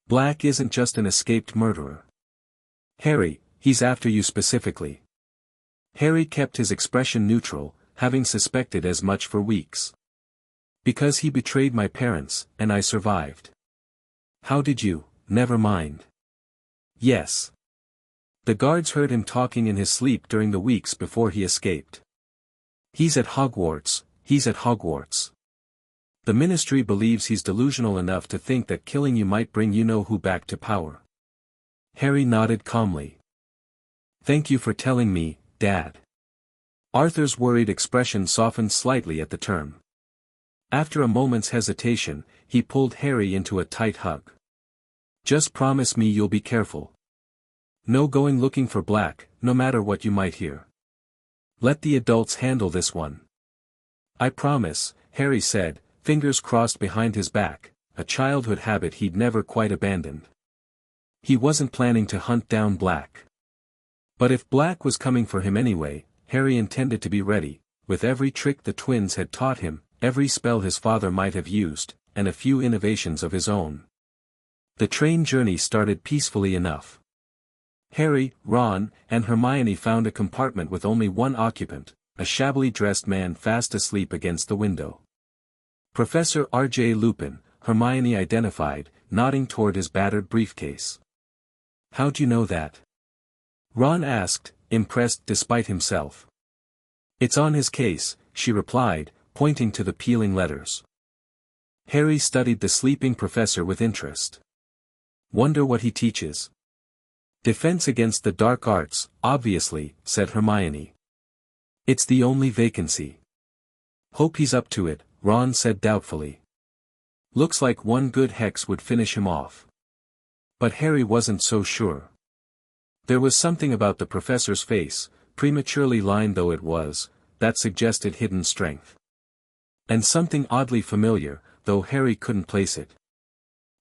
Black isn't just an escaped murderer. Harry, he's after you specifically." Harry kept his expression neutral, having suspected as much for weeks. "Because he betrayed my parents, and I survived." "How did you?" "Never mind." "Yes. The guards heard him talking in his sleep during the weeks before he escaped. He's at Hogwarts, he's at Hogwarts. The Ministry believes he's delusional enough to think that killing you might bring you-know-who back to power." Harry nodded calmly. "Thank you for telling me, Dad. Arthur's worried expression softened slightly at the term. After a moment's hesitation, he pulled Harry into a tight hug. Just promise me you'll be careful. No going looking for Black, no matter what you might hear. Let the adults handle this one. I promise, Harry said, fingers crossed behind his back, a childhood habit he'd never quite abandoned. He wasn't planning to hunt down Black. But if Black was coming for him anyway, Harry intended to be ready, with every trick the twins had taught him, every spell his father might have used, and a few innovations of his own. The train journey started peacefully enough. Harry, Ron, and Hermione found a compartment with only one occupant, a shabbily dressed man fast asleep against the window. Professor R.J. Lupin, Hermione identified, nodding toward his battered briefcase. How'd you know that? Ron asked, impressed despite himself. It's on his case, she replied, pointing to the peeling letters. Harry studied the sleeping professor with interest. Wonder what he teaches. Defense against the dark arts, obviously, said Hermione. It's the only vacancy. Hope he's up to it, Ron said doubtfully. Looks like one good hex would finish him off. But Harry wasn't so sure. There was something about the professor's face, prematurely lined though it was, that suggested hidden strength. And something oddly familiar, though Harry couldn't place it.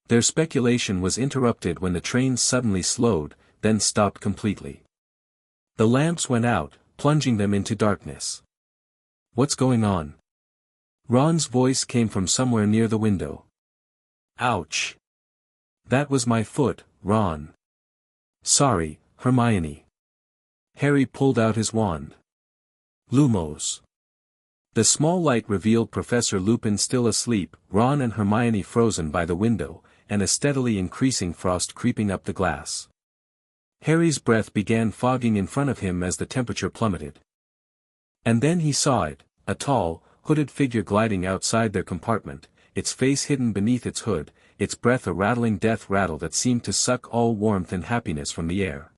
Their speculation was interrupted when the train suddenly slowed, then stopped completely. The lamps went out, plunging them into darkness. What's going on? Ron's voice came from somewhere near the window. Ouch! That was my foot, Ron. Sorry, Hermione. Harry pulled out his wand. Lumos. The small light revealed Professor Lupin still asleep, Ron and Hermione frozen by the window, and a steadily increasing frost creeping up the glass. Harry's breath began fogging in front of him as the temperature plummeted. And then he saw it, a tall, hooded figure gliding outside their compartment, its face hidden beneath its hood, its breath a rattling death rattle that seemed to suck all warmth and happiness from the air.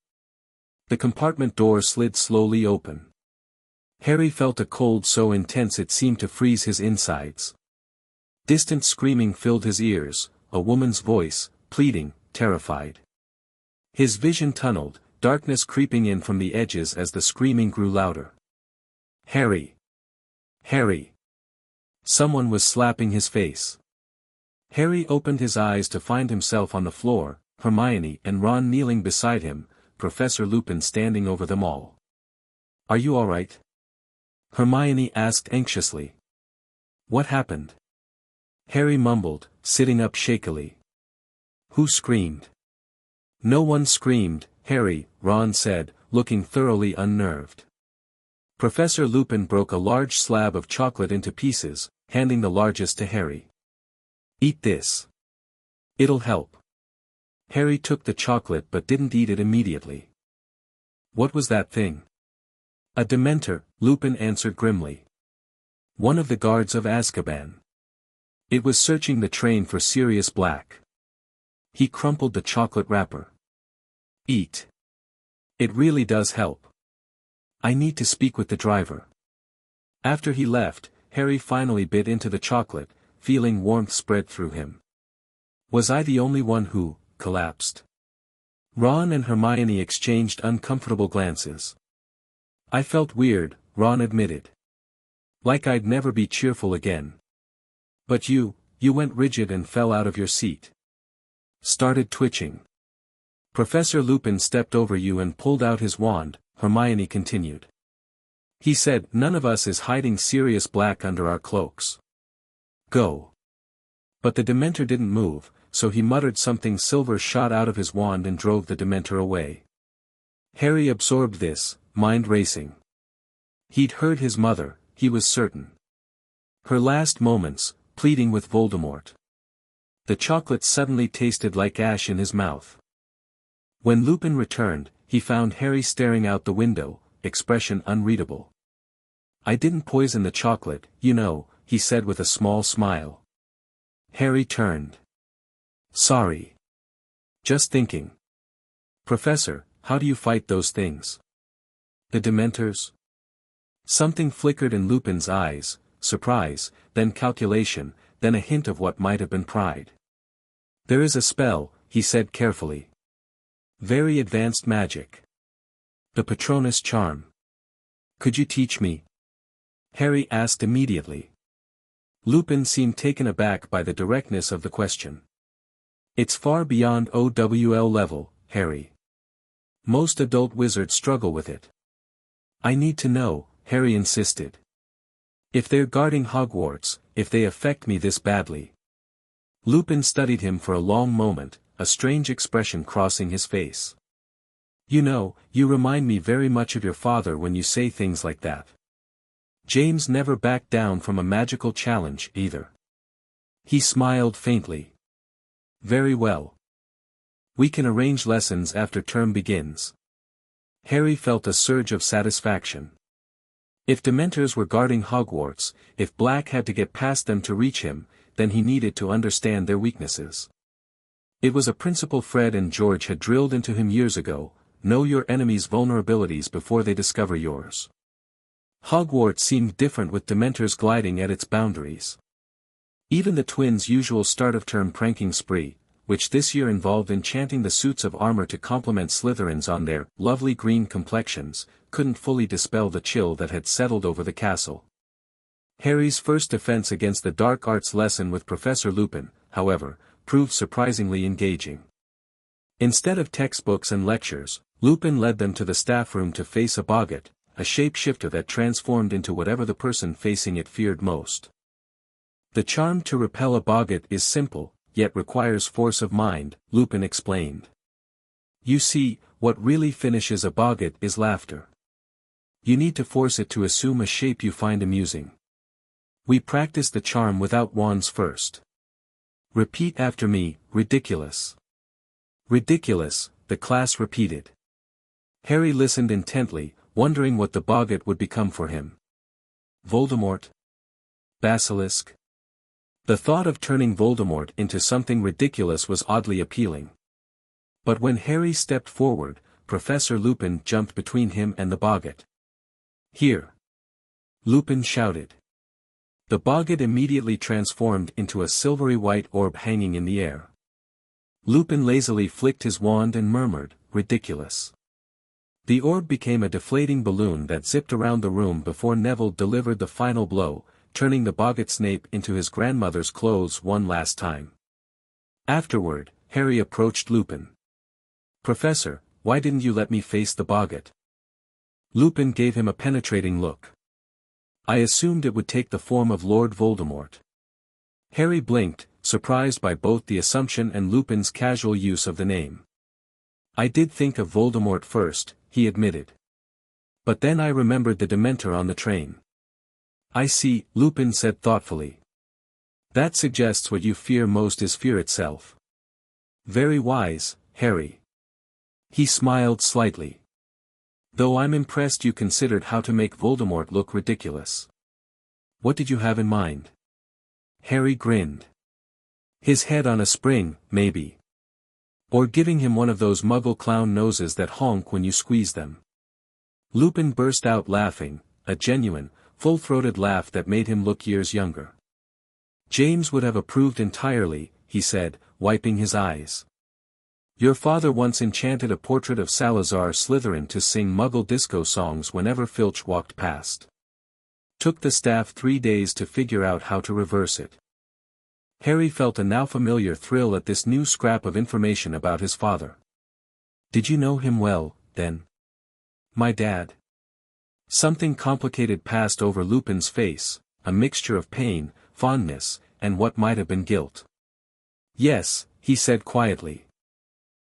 The compartment door slid slowly open. Harry felt a cold so intense it seemed to freeze his insides. Distant screaming filled his ears, a woman's voice, pleading, terrified. His vision tunneled, darkness creeping in from the edges as the screaming grew louder. Harry! Harry! Someone was slapping his face. Harry opened his eyes to find himself on the floor, Hermione and Ron kneeling beside him, Professor Lupin standing over them all. Are you all right? Hermione asked anxiously. What happened? Harry mumbled, sitting up shakily. Who screamed? No one screamed, Harry, Ron said, looking thoroughly unnerved. Professor Lupin broke a large slab of chocolate into pieces, handing the largest to Harry. Eat this. It'll help. Harry took the chocolate but didn't eat it immediately. What was that thing? A Dementor, Lupin answered grimly. One of the guards of Azkaban. It was searching the train for Sirius Black. He crumpled the chocolate wrapper. Eat. It really does help. I need to speak with the driver. After he left, Harry finally bit into the chocolate, feeling warmth spread through him. Was I the only one who collapsed? Ron and Hermione exchanged uncomfortable glances. I felt weird, Ron admitted. Like I'd never be cheerful again. But you went rigid and fell out of your seat. Started twitching. Professor Lupin stepped over you and pulled out his wand, Hermione continued. He said, none of us is hiding Sirius Black under our cloaks. Go. But the Dementor didn't move, so he muttered something silver shot out of his wand and drove the Dementor away. Harry absorbed this, mind racing. He'd heard his mother, he was certain. Her last moments, pleading with Voldemort. The chocolate suddenly tasted like ash in his mouth. When Lupin returned, he found Harry staring out the window, expression unreadable. I didn't poison the chocolate, you know, he said with a small smile. Harry turned. Sorry. Just thinking. Professor, how do you fight those things? The Dementors? Something flickered in Lupin's eyes, surprise, then calculation, then a hint of what might have been pride. There is a spell, he said carefully. Very advanced magic. The Patronus charm. Could you teach me? Harry asked immediately. Lupin seemed taken aback by the directness of the question. It's far beyond OWL level, Harry. Most adult wizards struggle with it. I need to know, Harry insisted. If they're guarding Hogwarts, if they affect me this badly. Lupin studied him for a long moment, a strange expression crossing his face. You know, you remind me very much of your father when you say things like that. James never backed down from a magical challenge either. He smiled faintly. Very well. We can arrange lessons after term begins. Harry felt a surge of satisfaction. If Dementors were guarding Hogwarts, if Black had to get past them to reach him, then he needed to understand their weaknesses. It was a principle Fred and George had drilled into him years ago: know your enemy's vulnerabilities before they discover yours. Hogwarts seemed different with Dementors gliding at its boundaries. Even the twins' usual start-of-term pranking spree, which this year involved enchanting the suits of armor to complement Slytherins on their lovely green complexions, couldn't fully dispel the chill that had settled over the castle. Harry's first defense against the dark arts lesson with Professor Lupin, however, proved surprisingly engaging. Instead of textbooks and lectures, Lupin led them to the staff room to face a boggart, a shapeshifter that transformed into whatever the person facing it feared most. The charm to repel a boggart is simple, yet requires force of mind, Lupin explained. You see, what really finishes a boggart is laughter. You need to force it to assume a shape you find amusing. We practice the charm without wands first. Repeat after me, ridiculous. Ridiculous, the class repeated. Harry listened intently, wondering what the boggart would become for him. Voldemort? Basilisk? The thought of turning Voldemort into something ridiculous was oddly appealing. But when Harry stepped forward, Professor Lupin jumped between him and the boggart. Here! Lupin shouted. The boggart immediately transformed into a silvery white orb hanging in the air. Lupin lazily flicked his wand and murmured, ridiculous. The orb became a deflating balloon that zipped around the room before Neville delivered the final blow, turning the boggart Snape into his grandmother's clothes one last time. Afterward, Harry approached Lupin. Professor, why didn't you let me face the boggart? Lupin gave him a penetrating look. I assumed it would take the form of Lord Voldemort. Harry blinked, surprised by both the assumption and Lupin's casual use of the name. I did think of Voldemort first, he admitted. But then I remembered the Dementor on the train. I see, Lupin said thoughtfully. That suggests what you fear most is fear itself. Very wise, Harry. He smiled slightly. Though I'm impressed you considered how to make Voldemort look ridiculous. What did you have in mind? Harry grinned. His head on a spring, maybe. Or giving him one of those muggle clown noses that honk when you squeeze them. Lupin burst out laughing, a genuine, full-throated laugh that made him look years younger. James would have approved entirely, he said, wiping his eyes. Your father once enchanted a portrait of Salazar Slytherin to sing Muggle disco songs whenever Filch walked past. Took the staff 3 days to figure out how to reverse it. Harry felt a now familiar thrill at this new scrap of information about his father. Did you know him well, then? My dad. Something complicated passed over Lupin's face, a mixture of pain, fondness, and what might have been guilt. Yes, he said quietly.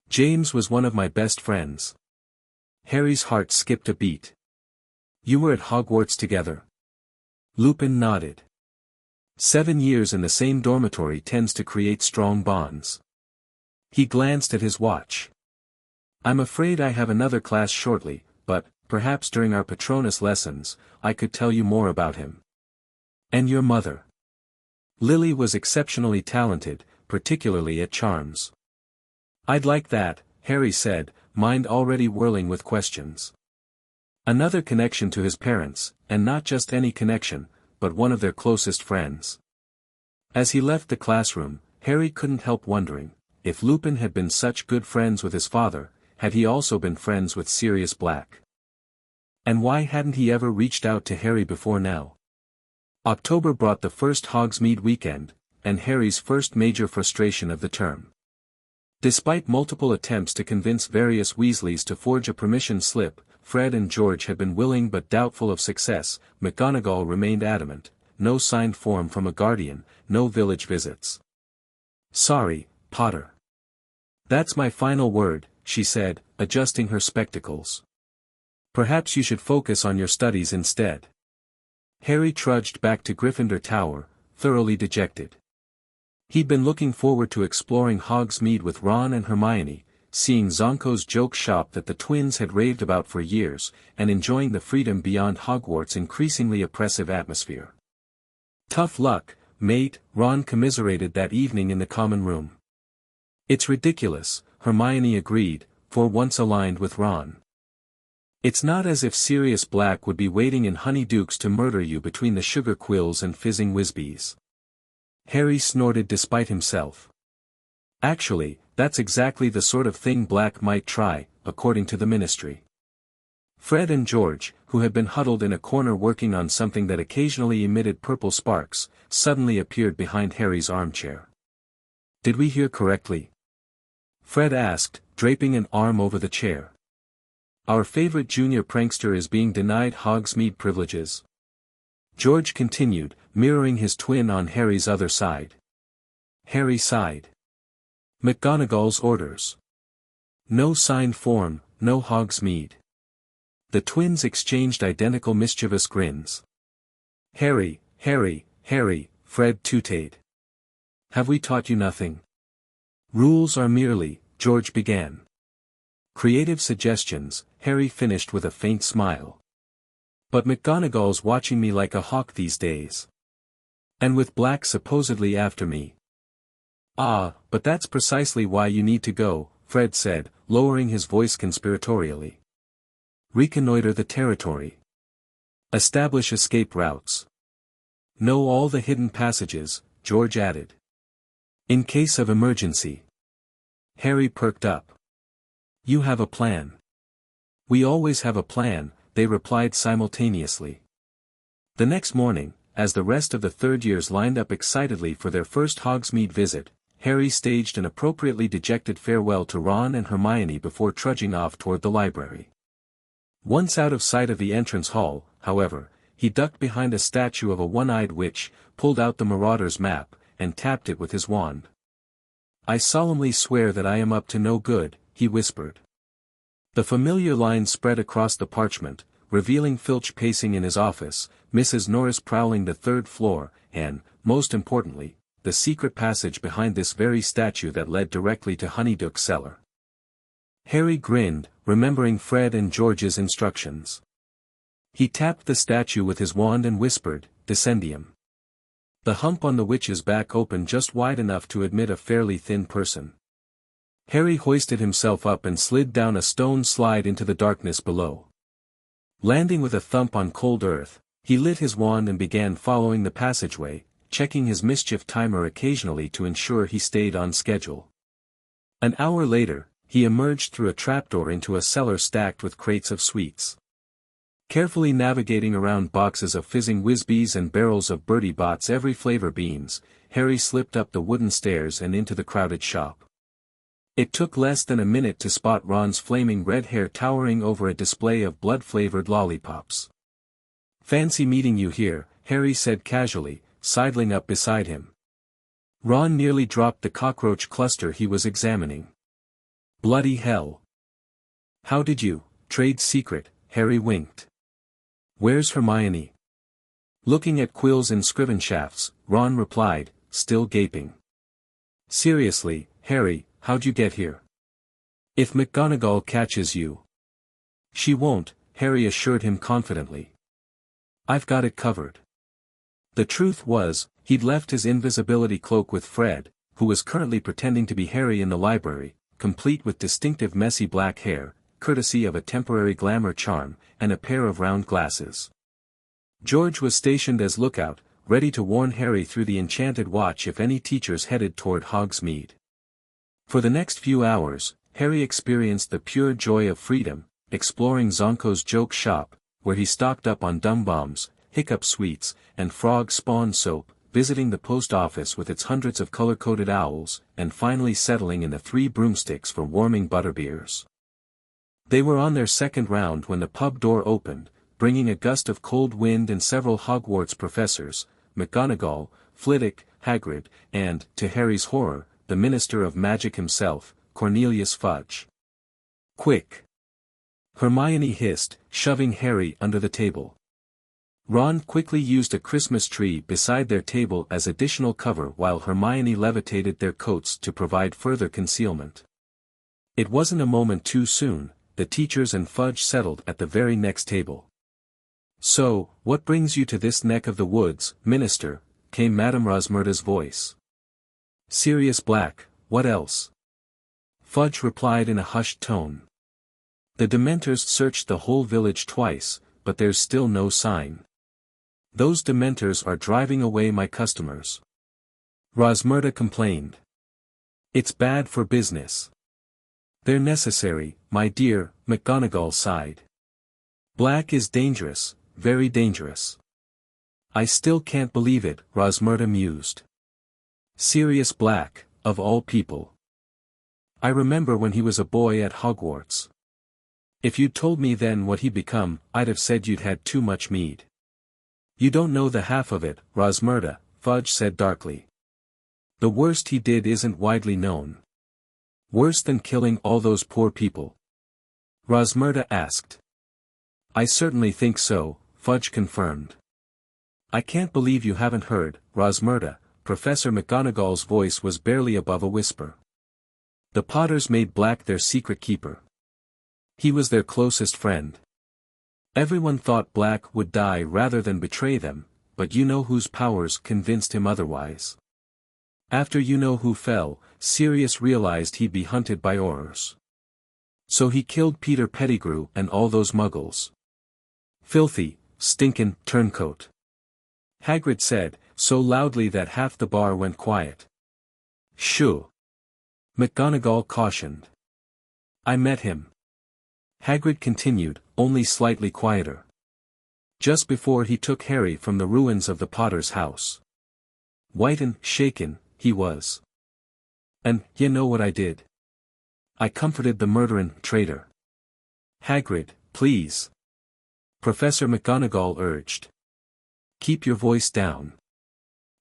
James was one of my best friends. Harry's heart skipped a beat. You were at Hogwarts together? Lupin nodded. 7 years in the same dormitory tends to create strong bonds. He glanced at his watch. I'm afraid I have another class shortly, but, perhaps during our Patronus lessons, I could tell you more about him. And your mother? Lily was exceptionally talented, particularly at charms. I'd like that, Harry said, mind already whirling with questions. Another connection to his parents, and not just any connection, but one of their closest friends. As he left the classroom, Harry couldn't help wondering, if Lupin had been such good friends with his father, had he also been friends with Sirius Black? And why hadn't he ever reached out to Harry before now? October brought the first Hogsmeade weekend, and Harry's first major frustration of the term. Despite multiple attempts to convince various Weasleys to forge a permission slip, Fred and George had been willing but doubtful of success. McGonagall remained adamant, no signed form from a guardian, no village visits. "Sorry, Potter. That's my final word," she said, adjusting her spectacles. "Perhaps you should focus on your studies instead." Harry trudged back to Gryffindor Tower, thoroughly dejected. He'd been looking forward to exploring Hogsmeade with Ron and Hermione, seeing Zonko's joke shop that the twins had raved about for years, and enjoying the freedom beyond Hogwarts' increasingly oppressive atmosphere. "Tough luck, mate," Ron commiserated that evening in the common room. "It's ridiculous," Hermione agreed, for once aligned with Ron. "It's not as if Sirius Black would be waiting in Honeydukes to murder you between the sugar quills and fizzing Whizbees." Harry snorted despite himself. "Actually, that's exactly the sort of thing Black might try, according to the Ministry." Fred and George, who had been huddled in a corner working on something that occasionally emitted purple sparks, suddenly appeared behind Harry's armchair. "Did we hear correctly?" Fred asked, draping an arm over the chair. "Our favorite junior prankster is being denied Hogsmeade privileges?" George continued, mirroring his twin on Harry's other side. Harry sighed. "McGonagall's orders. No signed form, no Hogsmeade." The twins exchanged identical mischievous grins. Harry, Fred tooted. "Have we taught you nothing?" "Rules are merely," George began. "Creative suggestions," Harry finished with a faint smile. "But McGonagall's watching me like a hawk these days. And with Black supposedly after me." "Ah, but that's precisely why you need to go," Fred said, lowering his voice conspiratorially. "Reconnoiter the territory. Establish escape routes. Know all the hidden passages," George added. "In case of emergency." Harry perked up. "You have a plan." "We always have a plan," they replied simultaneously. The next morning, as the rest of the third years lined up excitedly for their first Hogsmeade visit, Harry staged an appropriately dejected farewell to Ron and Hermione before trudging off toward the library. Once out of sight of the entrance hall, however, he ducked behind a statue of a one-eyed witch, pulled out the Marauder's map, and tapped it with his wand. "I solemnly swear that I am up to no good," he whispered. The familiar line spread across the parchment, revealing Filch pacing in his office, Mrs. Norris prowling the third floor, and, most importantly, the secret passage behind this very statue that led directly to Honeydukes' cellar. Harry grinned, remembering Fred and George's instructions. He tapped the statue with his wand and whispered, "Descendium." The hump on the witch's back opened just wide enough to admit a fairly thin person. Harry hoisted himself up and slid down a stone slide into the darkness below. Landing with a thump on cold earth, he lit his wand and began following the passageway, checking his mischief timer occasionally to ensure he stayed on schedule. An hour later, he emerged through a trapdoor into a cellar stacked with crates of sweets. Carefully navigating around boxes of fizzing Whizbees and barrels of Bertie Bott's every flavor beans, Harry slipped up the wooden stairs and into the crowded shop. It took less than a minute to spot Ron's flaming red hair towering over a display of blood-flavored lollipops. "Fancy meeting you here," Harry said casually, sidling up beside him. Ron nearly dropped the cockroach cluster he was examining. "Bloody hell. How did you, trade secret?" Harry winked. "Where's Hermione?" Looking at quills and scriven shafts, Ron replied, still gaping. "Seriously, Harry, how'd you get here? If McGonagall catches you." "She won't," Harry assured him confidently. "I've got it covered." The truth was, he'd left his invisibility cloak with Fred, who was currently pretending to be Harry in the library, complete with distinctive messy black hair, courtesy of a temporary glamour charm, and a pair of round glasses. George was stationed as lookout, ready to warn Harry through the enchanted watch if any teachers headed toward Hogsmeade. For the next few hours, Harry experienced the pure joy of freedom, exploring Zonko's joke shop, where he stocked up on Dum Bombs, Hiccup Sweets, and Frog Spawn soap, visiting the post office with its hundreds of color-coded owls, and finally settling in the 3 broomsticks for warming butterbeers. They were on their second round when the pub door opened, bringing a gust of cold wind and several Hogwarts professors, McGonagall, Flitwick, Hagrid, and, to Harry's horror, the Minister of Magic himself, Cornelius Fudge. "Quick!" Hermione hissed, shoving Harry under the table. Ron quickly used a Christmas tree beside their table as additional cover while Hermione levitated their coats to provide further concealment. It wasn't a moment too soon, the teachers and Fudge settled at the very next table. "So, what brings you to this neck of the woods, Minister?" came Madame Rosmerta's voice. "Sirius Black, what else?" Fudge replied in a hushed tone. "The Dementors searched the whole village twice, but there's still no sign. Those Dementors are driving away my customers." Rosmerta complained. "It's bad for business." "They're necessary, my dear," McGonagall sighed. "Black is dangerous, very dangerous." "I still can't believe it," Rosmerta mused. "Sirius Black, of all people. I remember when he was a boy at Hogwarts. If you'd told me then what he'd become, I'd have said you'd had too much mead." "You don't know the half of it, Rosmerta," Fudge said darkly. "The worst he did isn't widely known." "Worse than killing all those poor people?" Rosmerta asked. "I certainly think so," Fudge confirmed. "I can't believe you haven't heard, Rosmerta." Professor McGonagall's voice was barely above a whisper. "The Potters made Black their secret keeper. He was their closest friend. Everyone thought Black would die rather than betray them, but you-know-whose powers convinced him otherwise. After you-know-who fell, Sirius realized he'd be hunted by Aurors. So he killed Peter Pettigrew and all those muggles. Filthy, stinkin' turncoat," Hagrid said, so loudly that half the bar went quiet. "Shoo!" McGonagall cautioned. "I met him," Hagrid continued, only slightly quieter. "Just before he took Harry from the ruins of the Potter's house. White and shaken, he was. And, you know what I did? I comforted the murderin' traitor." "Hagrid, please," Professor McGonagall urged. "Keep your voice down.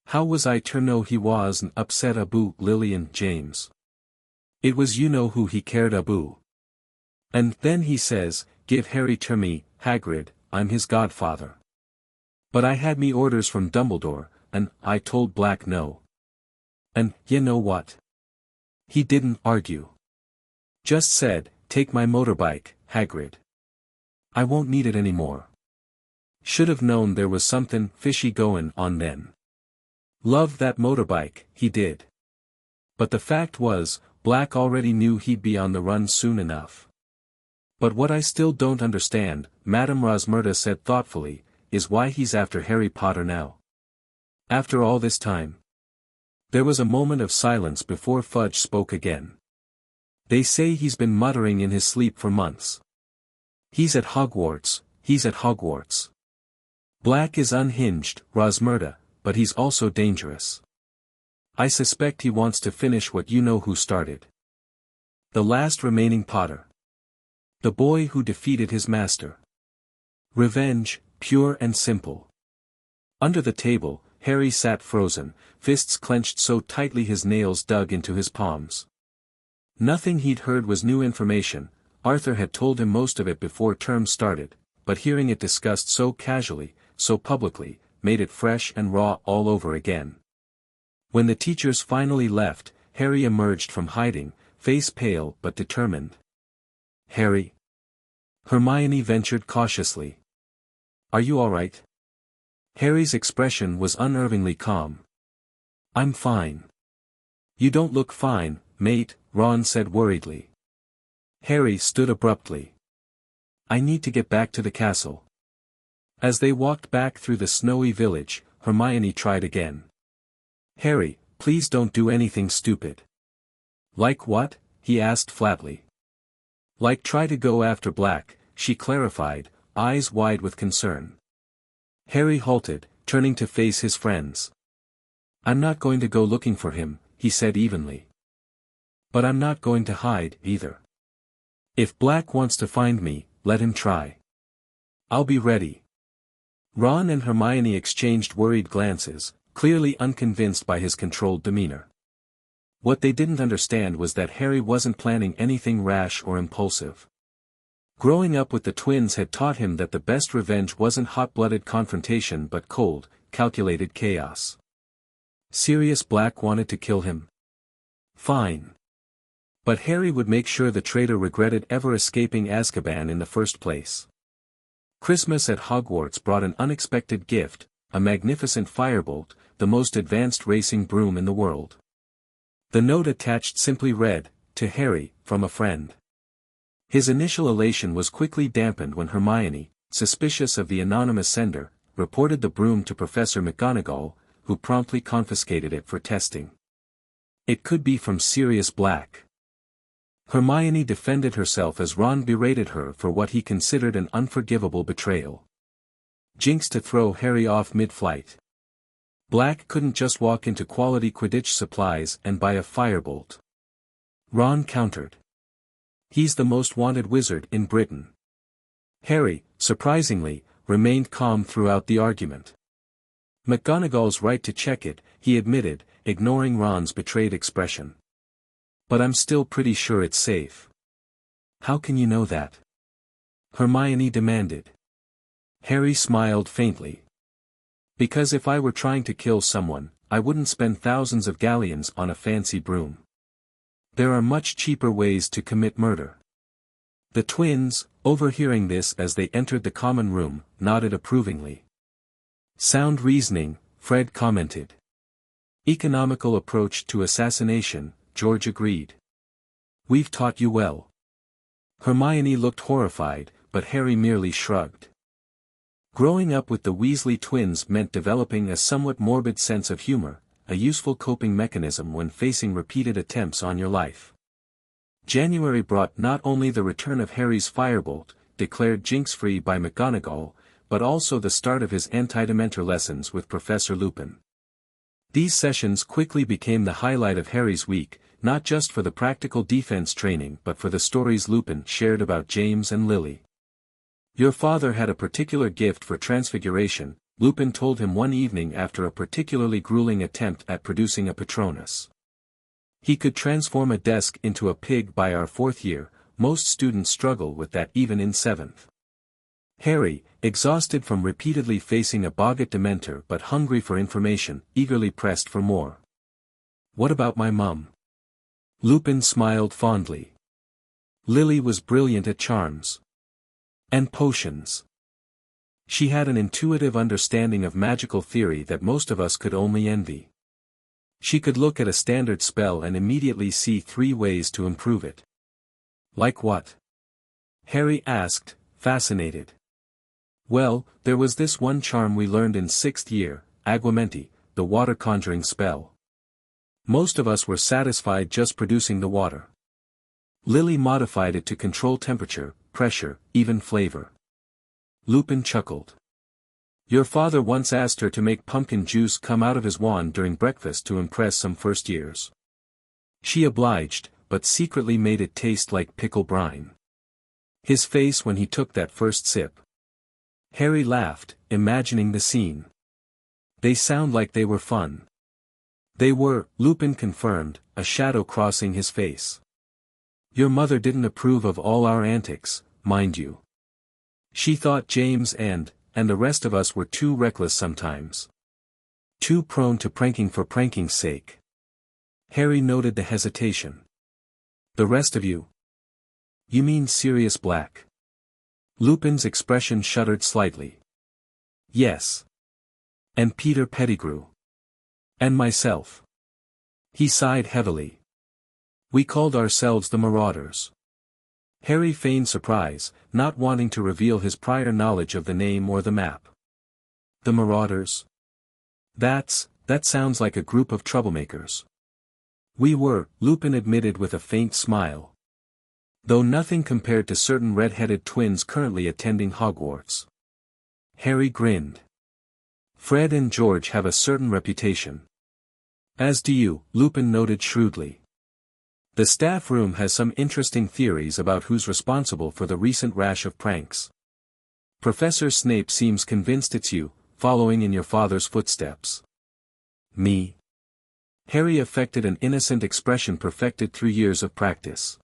How was I to know he was an upset Abu Lillian James? It was you-know-who he cared Abu. And then he says, 'Give Harry to me, Hagrid, I'm his godfather.' But I had me orders from Dumbledore, and I told Black no. And, you know what? He didn't argue. Just said, 'Take my motorbike, Hagrid. I won't need it anymore.' Should have known there was something fishy goin' on then. Loved that motorbike, he did. But the fact was, Black already knew he'd be on the run soon enough. But what I still don't understand," Madame Rosmerta said thoughtfully, "is why he's after Harry Potter now. After all this time." There was a moment of silence before Fudge spoke again. "They say he's been muttering in his sleep for months. He's at Hogwarts, he's at Hogwarts. Black is unhinged, Rosmerta, but he's also dangerous. I suspect he wants to finish what you-know-who started. The last remaining Potter. The boy who defeated his master. Revenge, pure and simple." Under the table, Harry sat frozen, fists clenched so tightly his nails dug into his palms. Nothing he'd heard was new information. Arthur had told him most of it before term started, but hearing it discussed so casually, so publicly, made it fresh and raw all over again. When the teachers finally left, Harry emerged from hiding, face pale but determined. "Harry?" Hermione ventured cautiously. "Are you all right?" Harry's expression was unnervingly calm. "I'm fine." "You don't look fine, mate," Ron said worriedly. Harry stood abruptly. I need to get back to the castle. As they walked back through the snowy village, Hermione tried again. Harry, please don't do anything stupid. Like what? He asked flatly. Like try to go after Black, she clarified, eyes wide with concern. Harry halted, turning to face his friends. I'm not going to go looking for him, he said evenly. But I'm not going to hide, either. If Black wants to find me, let him try. I'll be ready. Ron and Hermione exchanged worried glances, clearly unconvinced by his controlled demeanor. What they didn't understand was that Harry wasn't planning anything rash or impulsive. Growing up with the twins had taught him that the best revenge wasn't hot-blooded confrontation but cold, calculated chaos. Sirius Black wanted to kill him? Fine. But Harry would make sure the traitor regretted ever escaping Azkaban in the first place. Christmas at Hogwarts brought an unexpected gift, a magnificent firebolt, the most advanced racing broom in the world. The note attached simply read, "To Harry, from a friend." His initial elation was quickly dampened when Hermione, suspicious of the anonymous sender, reported the broom to Professor McGonagall, who promptly confiscated it for testing. It could be from Sirius Black. Hermione defended herself as Ron berated her for what he considered an unforgivable betrayal. Jinx to throw Harry off mid-flight. Black couldn't just walk into Quality Quidditch Supplies and buy a firebolt. Ron countered. He's the most wanted wizard in Britain. Harry, surprisingly, remained calm throughout the argument. McGonagall's right to check it, he admitted, ignoring Ron's betrayed expression. But I'm still pretty sure it's safe. How can you know that? Hermione demanded. Harry smiled faintly. Because if I were trying to kill someone, I wouldn't spend thousands of galleons on a fancy broom. There are much cheaper ways to commit murder. The twins, overhearing this as they entered the common room, nodded approvingly. Sound reasoning, Fred commented. Economical approach to assassination, George agreed. We've taught you well. Hermione looked horrified, but Harry merely shrugged. Growing up with the Weasley twins meant developing a somewhat morbid sense of humor, a useful coping mechanism when facing repeated attempts on your life. January brought not only the return of Harry's firebolt, declared jinx-free by McGonagall, but also the start of his anti-Dementor lessons with Professor Lupin. These sessions quickly became the highlight of Harry's week, not just for the practical defense training but for the stories Lupin shared about James and Lily. Your father had a particular gift for transfiguration, Lupin told him one evening after a particularly grueling attempt at producing a Patronus. He could transform a desk into a pig by our 4th year, most students struggle with that even in 7th. Harry, exhausted from repeatedly facing a boggart Dementor but hungry for information, eagerly pressed for more. What about my mum? Lupin smiled fondly. Lily was brilliant at charms. And potions. She had an intuitive understanding of magical theory that most of us could only envy. She could look at a standard spell and immediately see 3 ways to improve it. Like what? Harry asked, fascinated. Well, there was this one charm we learned in 6th year, Aguamenti, the water conjuring spell. Most of us were satisfied just producing the water. Lily modified it to control temperature, pressure, even flavor. Lupin chuckled. Your father once asked her to make pumpkin juice come out of his wand during breakfast to impress some first years. She obliged, but secretly made it taste like pickle brine. His face when he took that first sip. Harry laughed, imagining the scene. They sound like they were fun. They were, Lupin confirmed, a shadow crossing his face. Your mother didn't approve of all our antics, mind you. She thought James and the rest of us were too reckless sometimes. Too prone to pranking for pranking's sake. Harry noted the hesitation. The rest of you? You mean Sirius Black? Lupin's expression shuddered slightly. Yes. And Peter Pettigrew. And myself. He sighed heavily. We called ourselves the Marauders. Harry feigned surprise, not wanting to reveal his prior knowledge of the name or the map. The Marauders? That sounds like a group of troublemakers. We were, Lupin admitted with a faint smile. Though nothing compared to certain red-headed twins currently attending Hogwarts. Harry grinned. Fred and George have a certain reputation. As do you, Lupin noted shrewdly. The staff room has some interesting theories about who's responsible for the recent rash of pranks. Professor Snape seems convinced it's you, following in your father's footsteps. Me? Harry affected an innocent expression perfected through years of practice.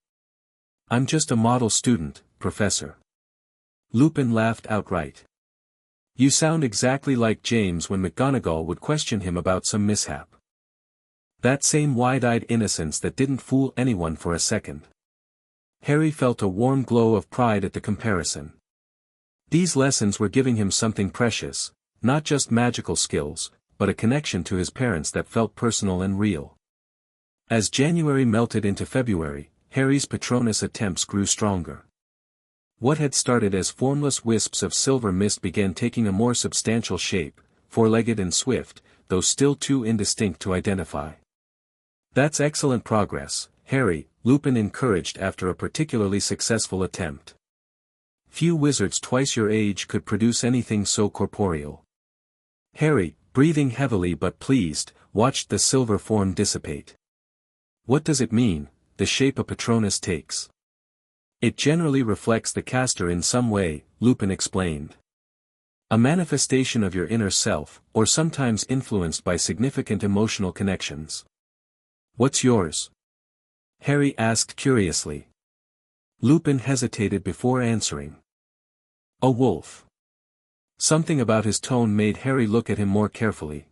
I'm just a model student, Professor. Lupin laughed outright. You sound exactly like James when McGonagall would question him about some mishap. That same wide-eyed innocence that didn't fool anyone for a second. Harry felt a warm glow of pride at the comparison. These lessons were giving him something precious, not just magical skills, but a connection to his parents that felt personal and real. As January melted into February, Harry's Patronus attempts grew stronger. What had started as formless wisps of silver mist began taking a more substantial shape, four-legged and swift, though still too indistinct to identify. That's excellent progress, Harry, Lupin encouraged after a particularly successful attempt. Few wizards twice your age could produce anything so corporeal. Harry, breathing heavily but pleased, watched the silver form dissipate. What does it mean, the shape a Patronus takes? It generally reflects the caster in some way, Lupin explained. A manifestation of your inner self, or sometimes influenced by significant emotional connections. What's yours? Harry asked curiously. Lupin hesitated before answering. A wolf. Something about his tone made Harry look at him more carefully.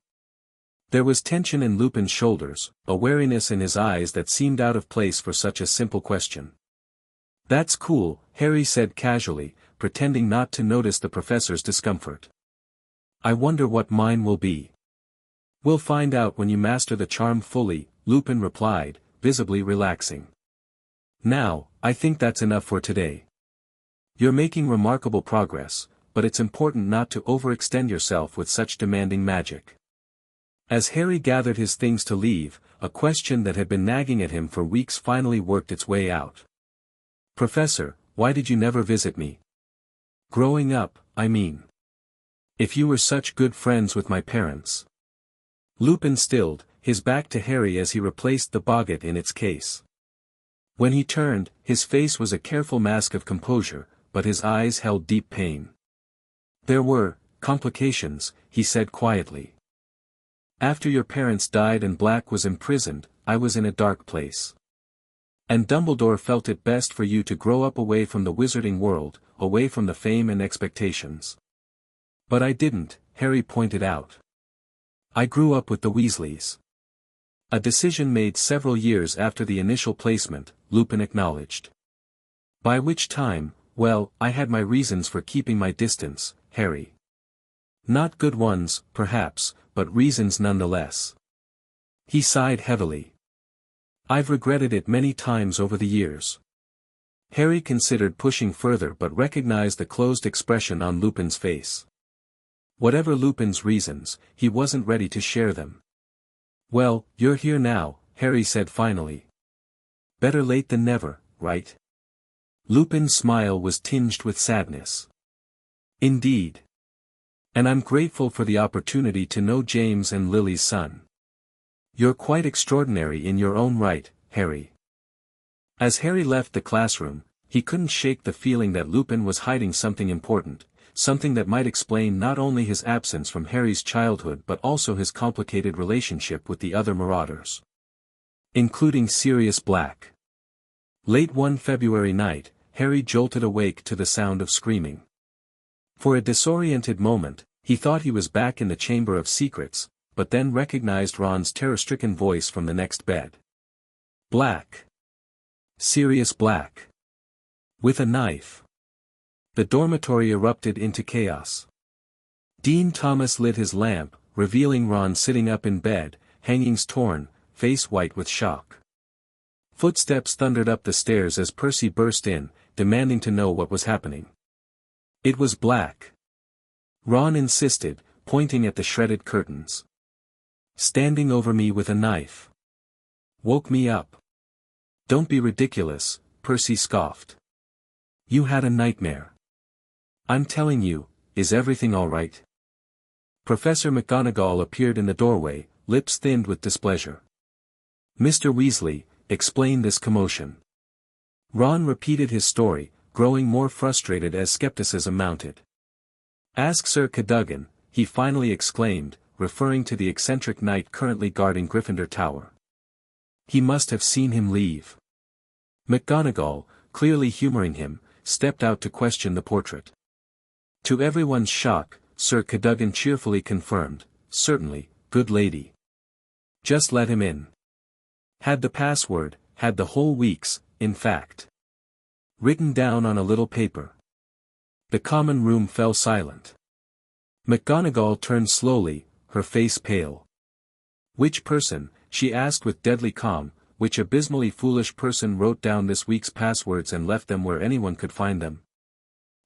There was tension in Lupin's shoulders, a wariness in his eyes that seemed out of place for such a simple question. That's cool, Harry said casually, pretending not to notice the professor's discomfort. I wonder what mine will be. We'll find out when you master the charm fully, Lupin replied, visibly relaxing. Now, I think that's enough for today. You're making remarkable progress, but it's important not to overextend yourself with such demanding magic. As Harry gathered his things to leave, a question that had been nagging at him for weeks finally worked its way out. Professor, why did you never visit me? Growing up, I mean. If you were such good friends with my parents. Lupin stilled, his back to Harry as he replaced the boggart in its case. When he turned, his face was a careful mask of composure, but his eyes held deep pain. There were complications, he said quietly. After your parents died and Black was imprisoned, I was in a dark place. And Dumbledore felt it best for you to grow up away from the wizarding world, away from the fame and expectations. But I didn't, Harry pointed out. I grew up with the Weasleys. A decision made several years after the initial placement, Lupin acknowledged. By which time, well, I had my reasons for keeping my distance, Harry. Not good ones, perhaps, but reasons nonetheless. He sighed heavily. I've regretted it many times over the years. Harry considered pushing further but recognized the closed expression on Lupin's face. Whatever Lupin's reasons, he wasn't ready to share them. Well, you're here now, Harry said finally. Better late than never, right? Lupin's smile was tinged with sadness. Indeed. And I'm grateful for the opportunity to know James and Lily's son. You're quite extraordinary in your own right, Harry. As Harry left the classroom, he couldn't shake the feeling that Lupin was hiding something important, something that might explain not only his absence from Harry's childhood but also his complicated relationship with the other Marauders. Including Sirius Black. Late one February night, Harry jolted awake to the sound of screaming. For a disoriented moment, he thought he was back in the Chamber of Secrets, but then recognized Ron's terror-stricken voice from the next bed. Black. Sirius Black. With a knife. The dormitory erupted into chaos. Dean Thomas lit his lamp, revealing Ron sitting up in bed, hangings torn, face white with shock. Footsteps thundered up the stairs as Percy burst in, demanding to know what was happening. It was Black. Ron insisted, pointing at the shredded curtains. Standing over me with a knife. Woke me up. Don't be ridiculous, Percy scoffed. You had a nightmare. I'm telling you, is everything all right? Professor McGonagall appeared in the doorway, lips thinned with displeasure. Mr. Weasley, explain this commotion. Ron repeated his story, growing more frustrated as skepticism mounted. Ask Sir Cadogan, he finally exclaimed, referring to the eccentric knight currently guarding Gryffindor Tower. He must have seen him leave. McGonagall, clearly humoring him, stepped out to question the portrait. To everyone's shock, Sir Cadogan cheerfully confirmed, certainly, good lady. Just let him in. Had the password, had the whole week's, in fact. Written down on a little paper. The common room fell silent. McGonagall turned slowly, her face pale. Which person, she asked with deadly calm, which abysmally foolish person wrote down this week's passwords and left them where anyone could find them?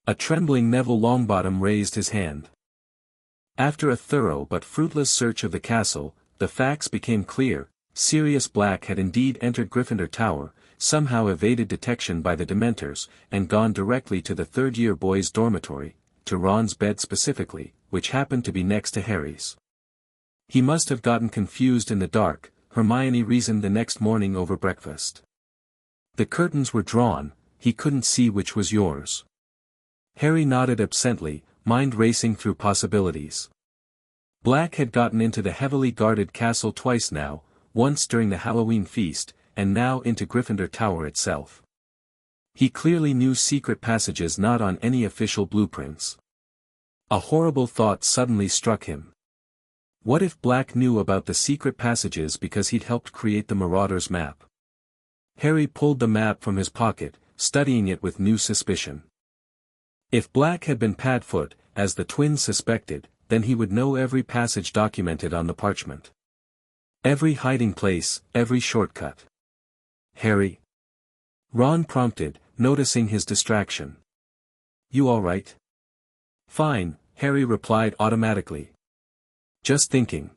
A trembling Neville Longbottom raised his hand. After a thorough but fruitless search of the castle, the facts became clear. Sirius Black had indeed entered Gryffindor Tower, somehow evaded detection by the Dementors, and gone directly to the third-year boys' dormitory, to Ron's bed specifically, which happened to be next to Harry's. He must have gotten confused in the dark, Hermione reasoned the next morning over breakfast. The curtains were drawn, he couldn't see which was yours. Harry nodded absently, mind racing through possibilities. Black had gotten into the heavily guarded castle twice now, once during the Halloween feast, and now into Gryffindor Tower itself. He clearly knew secret passages not on any official blueprints. A horrible thought suddenly struck him. What if Black knew about the secret passages because he'd helped create the Marauders map? Harry pulled the map from his pocket, studying it with new suspicion. If Black had been Padfoot, as the twins suspected, then he would know every passage documented on the parchment. Every hiding place, every shortcut. Harry? Ron prompted, noticing his distraction. You all right? Fine, Harry replied automatically. Just thinking.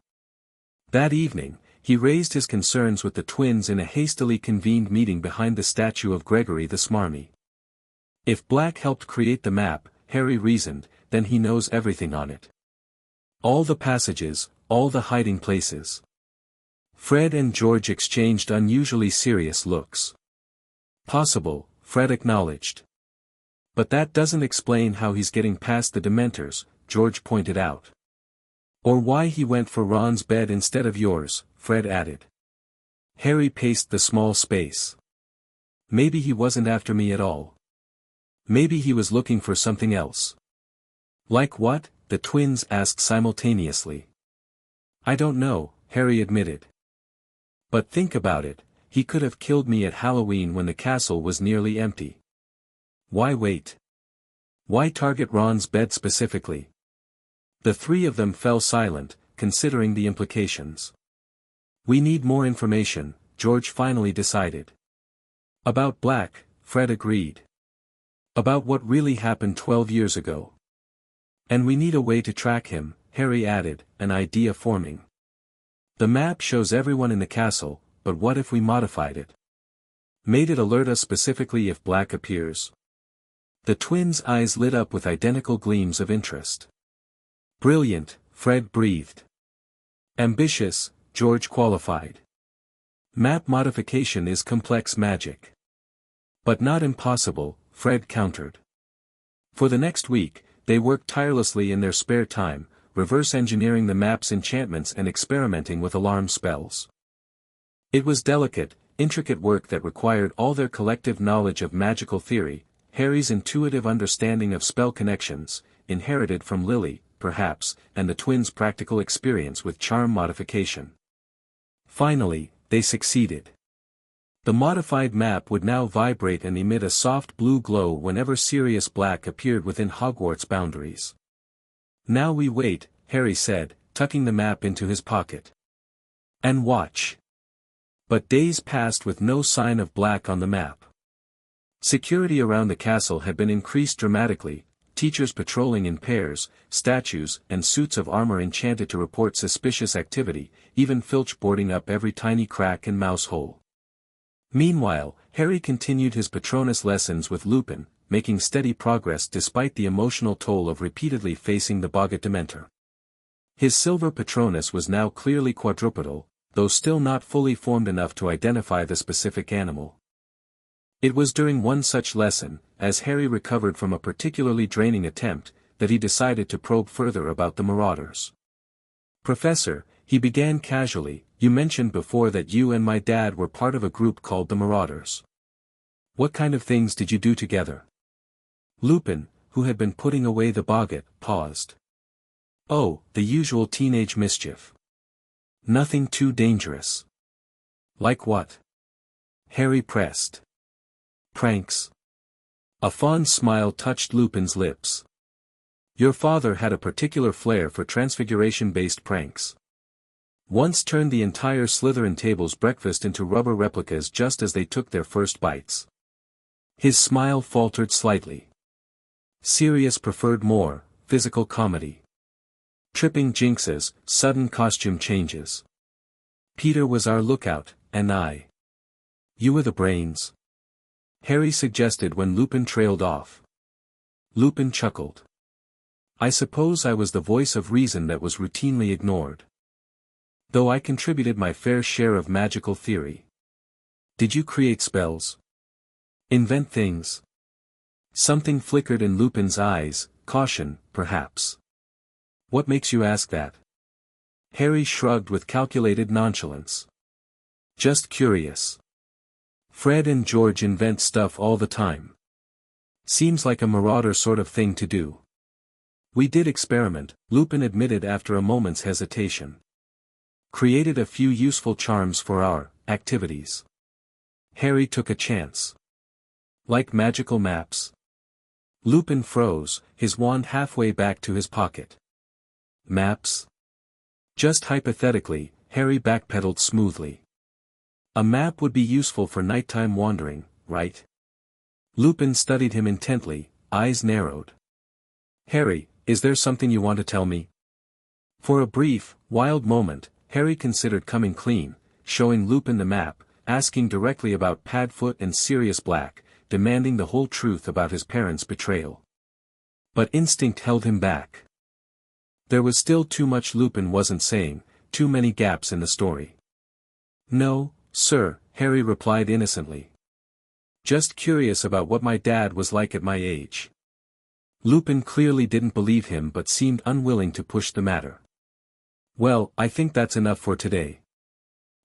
That evening, he raised his concerns with the twins in a hastily convened meeting behind the statue of Gregory the Smarmy. If Black helped create the map, Harry reasoned, then he knows everything on it. All the passages, all the hiding places. Fred and George exchanged unusually serious looks. Possible, Fred acknowledged. But that doesn't explain how he's getting past the Dementors, George pointed out. Or why he went for Ron's bed instead of yours, Fred added. Harry paced the small space. Maybe he wasn't after me at all. Maybe he was looking for something else. Like what? The twins asked simultaneously. I don't know, Harry admitted. But think about it, he could have killed me at Halloween when the castle was nearly empty. Why wait? Why target Ron's bed specifically? The three of them fell silent, considering the implications. We need more information, George finally decided. About Black, Fred agreed. About what really happened 12 years ago. And we need a way to track him, Harry added, an idea forming. The map shows everyone in the castle, but what if we modified it? Made it alert us specifically if Black appears. The twins' eyes lit up with identical gleams of interest. Brilliant, Fred breathed. Ambitious, George qualified. Map modification is complex magic. But not impossible, Fred countered. For the next week, they worked tirelessly in their spare time, reverse engineering the map's enchantments and experimenting with alarm spells. It was delicate, intricate work that required all their collective knowledge of magical theory, Harry's intuitive understanding of spell connections, inherited from Lily, perhaps, and the twins' practical experience with charm modification. Finally, they succeeded. The modified map would now vibrate and emit a soft blue glow whenever Sirius Black appeared within Hogwarts boundaries. Now we wait, Harry said, tucking the map into his pocket. And watch. But days passed with no sign of Black on the map. Security around the castle had been increased dramatically, teachers patrolling in pairs, statues and suits of armor enchanted to report suspicious activity, even Filch boarding up every tiny crack and mouse hole. Meanwhile, Harry continued his Patronus lessons with Lupin, making steady progress despite the emotional toll of repeatedly facing the Boggart Dementor. His silver Patronus was now clearly quadrupedal, though still not fully formed enough to identify the specific animal. It was during one such lesson, as Harry recovered from a particularly draining attempt, that he decided to probe further about the Marauders. "Professor," he began casually, "you mentioned before that you and my dad were part of a group called the Marauders. What kind of things did you do together?" Lupin, who had been putting away the Boggart, paused. "Oh, the usual teenage mischief. Nothing too dangerous." "Like what?" Harry pressed. "Pranks." A fond smile touched Lupin's lips. "Your father had a particular flair for transfiguration-based pranks. Once turned the entire Slytherin table's breakfast into rubber replicas just as they took their first bites." His smile faltered slightly. Sirius preferred more physical comedy. Tripping jinxes, sudden costume changes. Peter was our lookout, and I. You were the brains. Harry suggested when Lupin trailed off. Lupin chuckled. I suppose I was the voice of reason that was routinely ignored. Though I contributed my fair share of magical theory. Did you create spells? Invent things? Something flickered in Lupin's eyes, caution, perhaps. What makes you ask that? Harry shrugged with calculated nonchalance. Just curious. Fred and George invent stuff all the time. Seems like a marauder sort of thing to do. We did experiment, Lupin admitted after a moment's hesitation. Created a few useful charms for our activities. Harry took a chance. Like magical maps. Lupin froze, his wand halfway back to his pocket. Maps? Just hypothetically, Harry backpedaled smoothly. A map would be useful for nighttime wandering, right? Lupin studied him intently, eyes narrowed. Harry, is there something you want to tell me? For a brief, wild moment, Harry considered coming clean, showing Lupin the map, asking directly about Padfoot and Sirius Black, demanding the whole truth about his parents' betrayal. But instinct held him back. There was still too much Lupin wasn't saying, too many gaps in the story. No, sir, Harry replied innocently. Just curious about what my dad was like at my age. Lupin clearly didn't believe him but seemed unwilling to push the matter. Well, I think that's enough for today.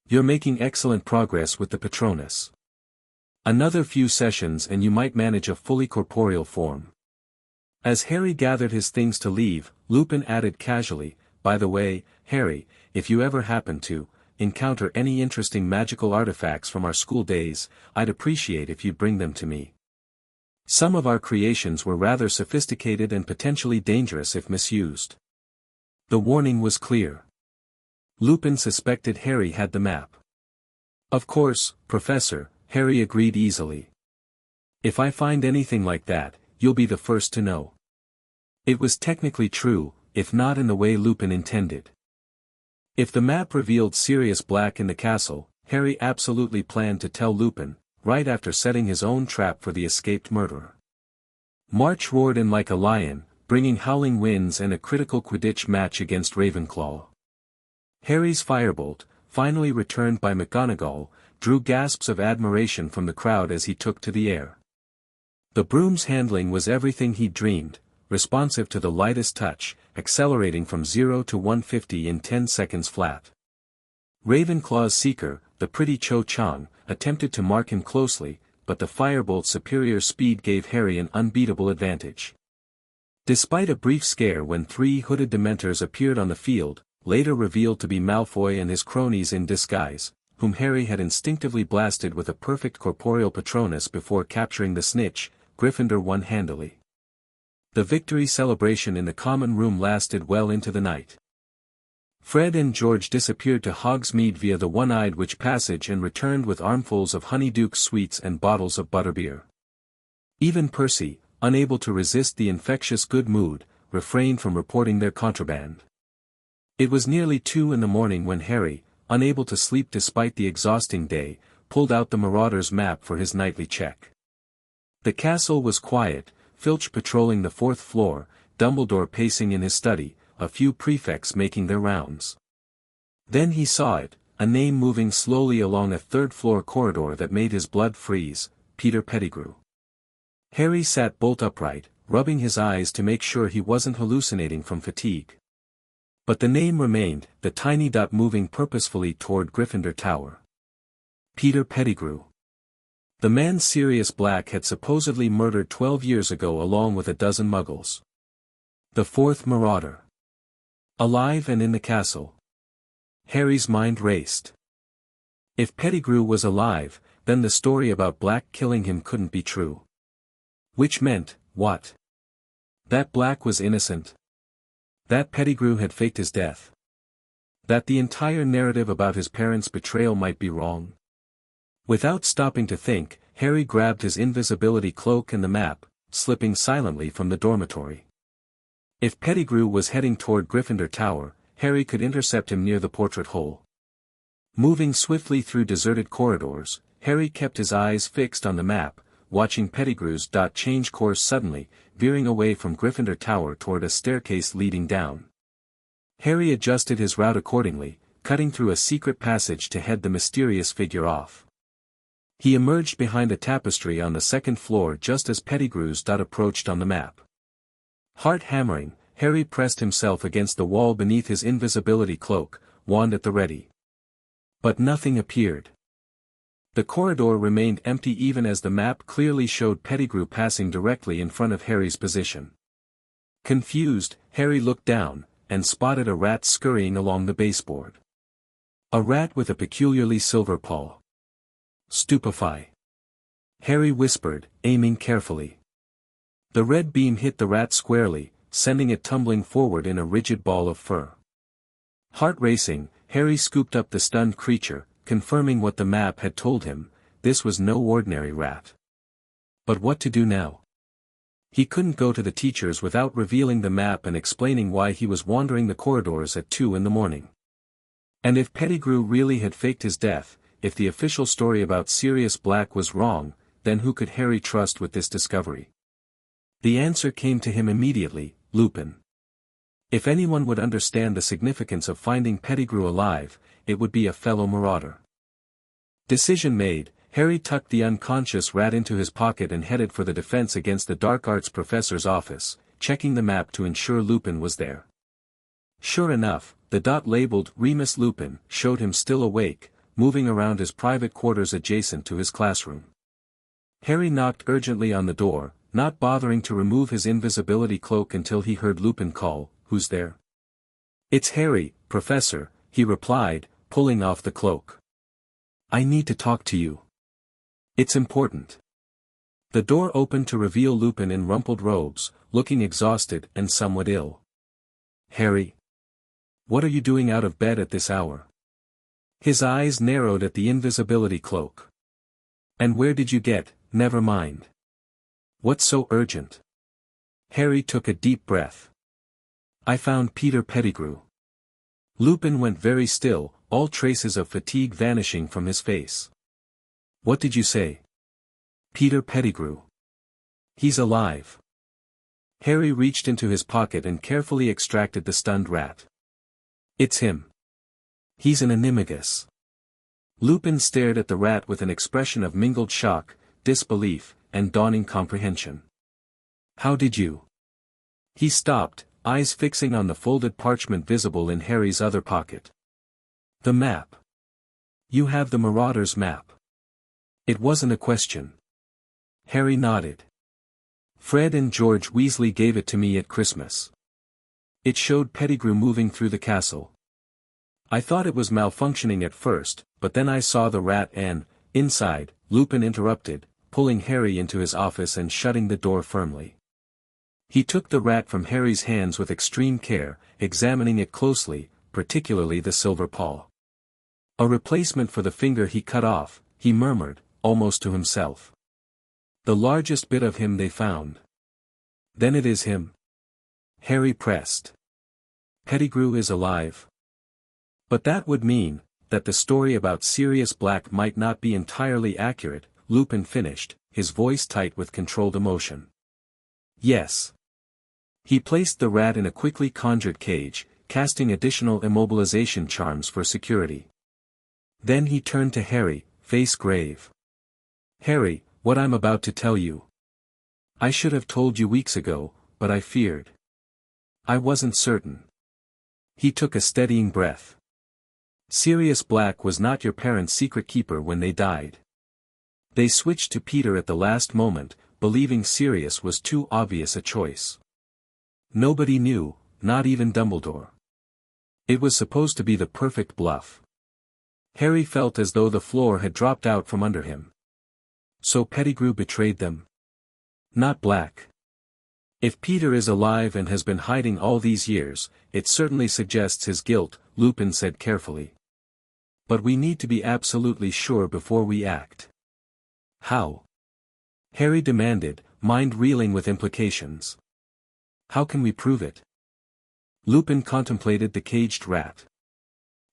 You're making excellent progress with the Patronus. Another few sessions and you might manage a fully corporeal form. As Harry gathered his things to leave, Lupin added casually, by the way, Harry, if you ever happen to encounter any interesting magical artifacts from our school days, I'd appreciate if you'd bring them to me. Some of our creations were rather sophisticated and potentially dangerous if misused. The warning was clear. Lupin suspected Harry had the map. Of course, Professor, Harry agreed easily. If I find anything like that, you'll be the first to know. It was technically true, if not in the way Lupin intended. If the map revealed Sirius Black in the castle, Harry absolutely planned to tell Lupin, right after setting his own trap for the escaped murderer. March roared in like a lion, bringing howling winds and a critical Quidditch match against Ravenclaw. Harry's firebolt, finally returned by McGonagall, drew gasps of admiration from the crowd as he took to the air. The broom's handling was everything he'd dreamed, responsive to the lightest touch, accelerating from 0 to 150 in 10 seconds flat. Ravenclaw's seeker, the pretty Cho Chang, attempted to mark him closely, but the firebolt's superior speed gave Harry an unbeatable advantage. Despite a brief scare when 3 hooded Dementors appeared on the field, later revealed to be Malfoy and his cronies in disguise, whom Harry had instinctively blasted with a perfect corporeal Patronus before capturing the snitch, Gryffindor won handily. The victory celebration in the common room lasted well into the night. Fred and George disappeared to Hogsmeade via the One-Eyed Witch passage and returned with armfuls of Honeyduke sweets and bottles of butterbeer. Even Percy, unable to resist the infectious good mood, refrained from reporting their contraband. It was nearly 2 in the morning when Harry, unable to sleep despite the exhausting day, pulled out the Marauder's map for his nightly check. The castle was quiet, Filch patrolling the 4th floor, Dumbledore pacing in his study, a few prefects making their rounds. Then he saw it, a name moving slowly along a 3rd-floor corridor that made his blood freeze: Peter Pettigrew. Harry sat bolt upright, rubbing his eyes to make sure he wasn't hallucinating from fatigue. But the name remained, the tiny dot moving purposefully toward Gryffindor Tower. Peter Pettigrew. The man Sirius Black had supposedly murdered 12 years ago along with a dozen muggles. The 4th Marauder. Alive and in the castle. Harry's mind raced. If Pettigrew was alive, then the story about Black killing him couldn't be true. Which meant, what? That Black was innocent. That Pettigrew had faked his death. That the entire narrative about his parents' betrayal might be wrong. Without stopping to think, Harry grabbed his invisibility cloak and the map, slipping silently from the dormitory. If Pettigrew was heading toward Gryffindor Tower, Harry could intercept him near the portrait hole. Moving swiftly through deserted corridors, Harry kept his eyes fixed on the map, watching Pettigrew's dot change course suddenly, veering away from Gryffindor Tower toward a staircase leading down. Harry adjusted his route accordingly, cutting through a secret passage to head the mysterious figure off. He emerged behind a tapestry on the 2nd floor just as Pettigrew's dot approached on the map. Heart hammering, Harry pressed himself against the wall beneath his invisibility cloak, wand at the ready. But nothing appeared. The corridor remained empty even as the map clearly showed Pettigrew passing directly in front of Harry's position. Confused, Harry looked down, and spotted a rat scurrying along the baseboard. A rat with a peculiarly silver paw. Stupefy. Harry whispered, aiming carefully. The red beam hit the rat squarely, sending it tumbling forward in a rigid ball of fur. Heart racing, Harry scooped up the stunned creature, confirming what the map had told him: this was no ordinary rat. But what to do now? He couldn't go to the teachers without revealing the map and explaining why he was wandering the corridors at 2 in the morning. And if Pettigrew really had faked his death, if the official story about Sirius Black was wrong, then who could Harry trust with this discovery? The answer came to him immediately: Lupin. If anyone would understand the significance of finding Pettigrew alive, it would be a fellow marauder. Decision made, Harry tucked the unconscious rat into his pocket and headed for the Defense Against the Dark Arts professor's office, checking the map to ensure Lupin was there. Sure enough, the dot labeled Remus Lupin showed him still awake, moving around his private quarters adjacent to his classroom. Harry knocked urgently on the door, not bothering to remove his invisibility cloak until he heard Lupin call, "Who's there?" "It's Harry, Professor," he replied, pulling off the cloak. "I need to talk to you. It's important." The door opened to reveal Lupin in rumpled robes, looking exhausted and somewhat ill. "Harry? What are you doing out of bed at this hour?" His eyes narrowed at the invisibility cloak. "And where did you get, never mind. What's so urgent?" Harry took a deep breath. "I found Peter Pettigrew." Lupin went very still, all traces of fatigue vanishing from his face. "What did you say?" "Peter Pettigrew. He's alive." Harry reached into his pocket and carefully extracted the stunned rat. "It's him. He's an animagus." Lupin stared at the rat with an expression of mingled shock, disbelief, and dawning comprehension. "How did you?" He stopped, eyes fixing on the folded parchment visible in Harry's other pocket. "The map. You have the Marauder's map." It wasn't a question. Harry nodded. "Fred and George Weasley gave it to me at Christmas. It showed Pettigrew moving through the castle. I thought it was malfunctioning at first, but then I saw the rat and, inside," Lupin interrupted, pulling Harry into his office and shutting the door firmly. He took the rat from Harry's hands with extreme care, examining it closely, particularly the silver paw. "A replacement for the finger he cut off," he murmured, almost to himself. The largest bit of him they found. Then it is him. Harry pressed. Pettigrew is alive. But that would mean that the story about Sirius Black might not be entirely accurate, Lupin finished, his voice tight with controlled emotion. Yes. He placed the rat in a quickly conjured cage, casting additional immobilization charms for security. Then he turned to Harry, face grave. Harry, what I'm about to tell you. I should have told you weeks ago, but I feared. I wasn't certain. He took a steadying breath. Sirius Black was not your parents' secret keeper when they died. They switched to Peter at the last moment, believing Sirius was too obvious a choice. Nobody knew, not even Dumbledore. It was supposed to be the perfect bluff. Harry felt as though the floor had dropped out from under him. So Pettigrew betrayed them? Not Black. If Peter is alive and has been hiding all these years, it certainly suggests his guilt, Lupin said carefully. But we need to be absolutely sure before we act. How? Harry demanded, mind reeling with implications. How can we prove it? Lupin contemplated the caged rat.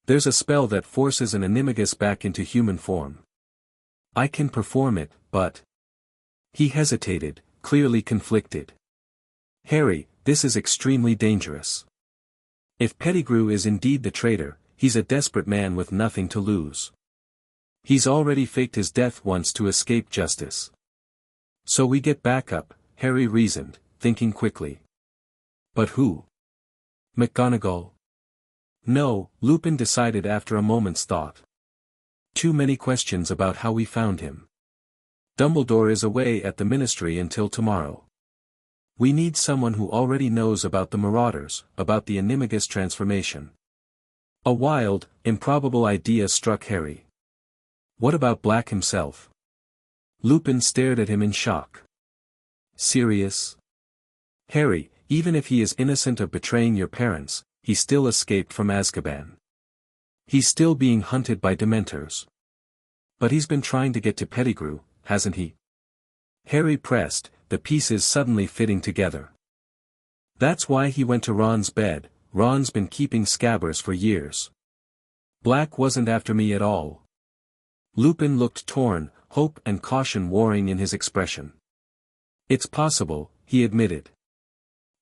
There's a spell that forces an animagus back into human form. I can perform it, but... He hesitated, clearly conflicted. Harry, this is extremely dangerous. If Pettigrew is indeed the traitor, he's a desperate man with nothing to lose. He's already faked his death once to escape justice. So we get backup, Harry reasoned, thinking quickly. But who? McGonagall? No, Lupin decided after a moment's thought. Too many questions about how we found him. Dumbledore is away at the Ministry until tomorrow. We need someone who already knows about the Marauders, about the animagus transformation. A wild, improbable idea struck Harry. What about Black himself? Lupin stared at him in shock. Serious? Harry, even if he is innocent of betraying your parents, he still escaped from Azkaban. He's still being hunted by Dementors. But he's been trying to get to Pettigrew, hasn't he? Harry pressed, the pieces suddenly fitting together. That's why he went to Ron's bed. Ron's been keeping Scabbers for years. Black wasn't after me at all. Lupin looked torn, hope and caution warring in his expression. It's possible, he admitted.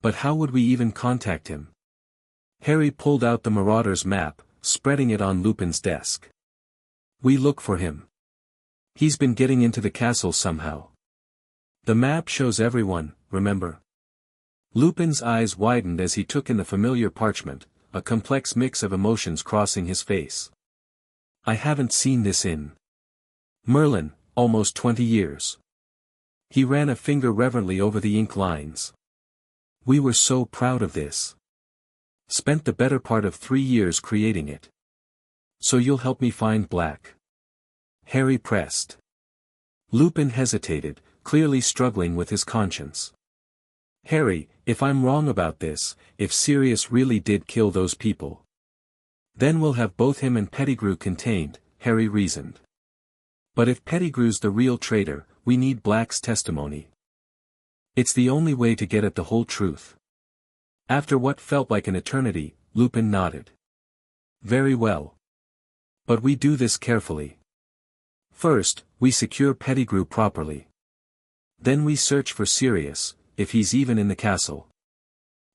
But how would we even contact him? Harry pulled out the Marauder's map, spreading it on Lupin's desk. We look for him. He's been getting into the castle somehow. The map shows everyone, remember? Lupin's eyes widened as he took in the familiar parchment, a complex mix of emotions crossing his face. I haven't seen this in Merlin, almost 20 years. He ran a finger reverently over the ink lines. We were so proud of this. Spent the better part of 3 years creating it. So you'll help me find Black? Harry pressed. Lupin hesitated, clearly struggling with his conscience. Harry, if I'm wrong about this, if Sirius really did kill those people, then we'll have both him and Pettigrew contained, Harry reasoned. But if Pettigrew's the real traitor, we need Black's testimony. It's the only way to get at the whole truth. After what felt like an eternity, Lupin nodded. Very well. But we do this carefully. First, we secure Pettigrew properly. Then we search for Sirius, if he's even in the castle.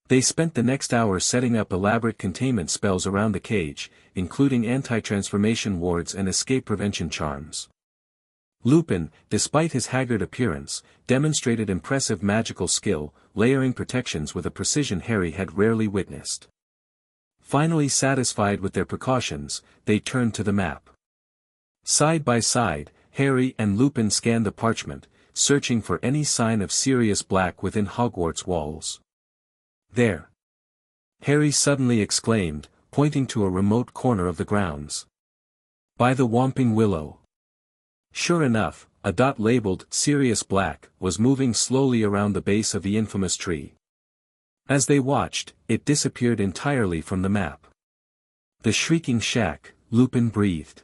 They spent the next hour setting up elaborate containment spells around the cage, including anti-transformation wards and escape prevention charms. Lupin, despite his haggard appearance, demonstrated impressive magical skill, layering protections with a precision Harry had rarely witnessed. Finally satisfied with their precautions, they turned to the map. Side by side, Harry and Lupin scanned the parchment, searching for any sign of Sirius Black within Hogwarts walls. There! Harry suddenly exclaimed, pointing to a remote corner of the grounds. By the Whomping Willow. Sure enough, a dot labeled Sirius Black was moving slowly around the base of the infamous tree. As they watched, it disappeared entirely from the map. The shrieking shack, Lupin breathed.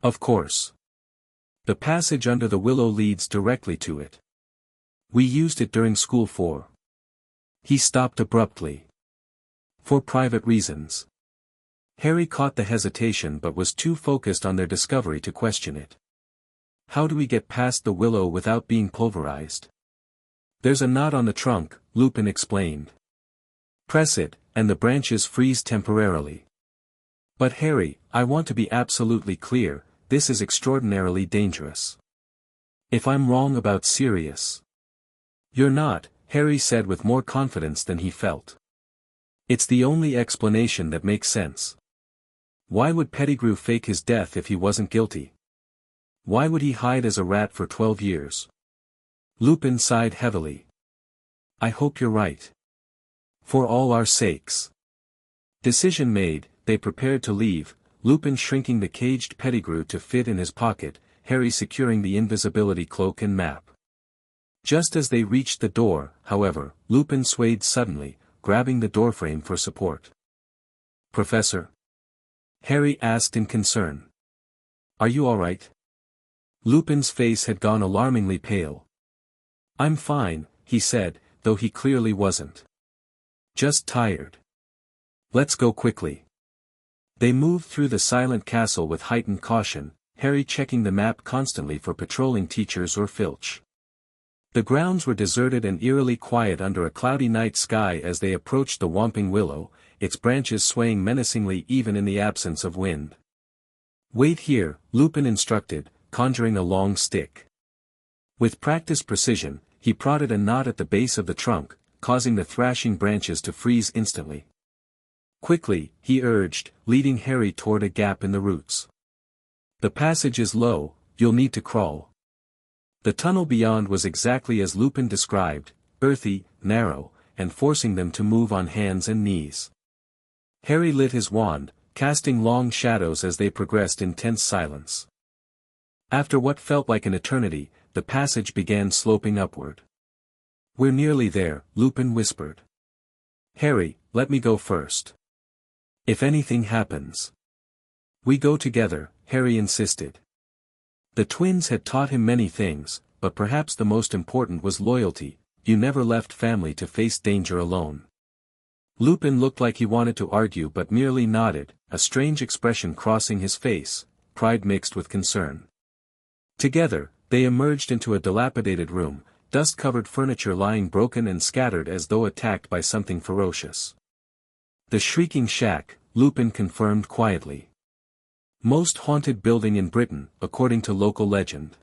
Of course. The passage under the willow leads directly to it. We used it during school for. He stopped abruptly. For private reasons. Harry caught the hesitation but was too focused on their discovery to question it. How do we get past the willow without being pulverized? There's a knot on the trunk, Lupin explained. Press it, and the branches freeze temporarily. But Harry, I want to be absolutely clear, this is extraordinarily dangerous. If I'm wrong about Sirius. You're not, Harry said with more confidence than he felt. It's the only explanation that makes sense. Why would Pettigrew fake his death if he wasn't guilty? Why would he hide as a rat for 12 years? Lupin sighed heavily. I hope you're right. For all our sakes. Decision made, they prepared to leave, Lupin shrinking the caged Pettigrew to fit in his pocket, Harry securing the invisibility cloak and map. Just as they reached the door, however, Lupin swayed suddenly, grabbing the doorframe for support. Professor? Harry asked in concern. Are you all right? Lupin's face had gone alarmingly pale. I'm fine, he said, though he clearly wasn't. Just tired. Let's go quickly. They moved through the silent castle with heightened caution, Harry checking the map constantly for patrolling teachers or Filch. The grounds were deserted and eerily quiet under a cloudy night sky as they approached the Whomping Willow, its branches swaying menacingly even in the absence of wind. Wait here, Lupin instructed, conjuring a long stick. With practiced precision, he prodded a knot at the base of the trunk, causing the thrashing branches to freeze instantly. Quickly, he urged, leading Harry toward a gap in the roots. The passage is low, you'll need to crawl. The tunnel beyond was exactly as Lupin described, earthy, narrow, and forcing them to move on hands and knees. Harry lit his wand, casting long shadows as they progressed in tense silence. After what felt like an eternity, the passage began sloping upward. We're nearly there, Lupin whispered. Harry, let me go first. If anything happens. We go together, Harry insisted. The twins had taught him many things, but perhaps the most important was loyalty. You never left family to face danger alone. Lupin looked like he wanted to argue but merely nodded, a strange expression crossing his face, pride mixed with concern. Together, they emerged into a dilapidated room, dust-covered furniture lying broken and scattered as though attacked by something ferocious. The Shrieking Shack, Lupin confirmed quietly. Most haunted building in Britain, according to local legend.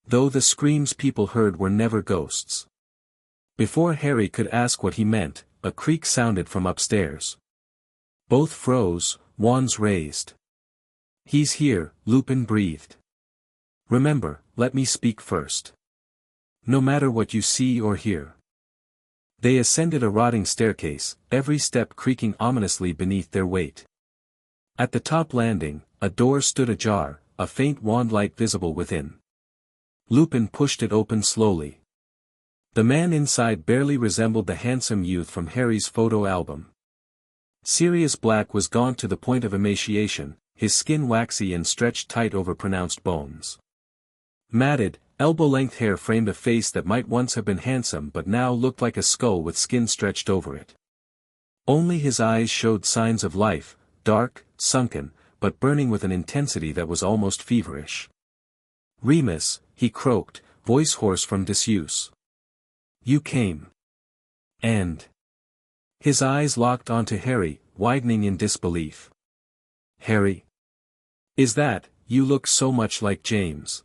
Though the screams people heard were never ghosts. Before Harry could ask what he meant, a creak sounded from upstairs. Both froze, wands raised. He's here, Lupin breathed. Remember, let me speak first. No matter what you see or hear. They ascended a rotting staircase, every step creaking ominously beneath their weight. At the top landing, a door stood ajar, a faint wand light visible within. Lupin pushed it open slowly. The man inside barely resembled the handsome youth from Harry's photo album. Sirius Black was gaunt to the point of emaciation, his skin waxy and stretched tight over pronounced bones. Matted, elbow-length hair framed a face that might once have been handsome but now looked like a skull with skin stretched over it. Only his eyes showed signs of life, dark, sunken, but burning with an intensity that was almost feverish. Remus, he croaked, voice hoarse from disuse. You came. And. His eyes locked onto Harry, widening in disbelief. Harry? Is that, you look so much like James.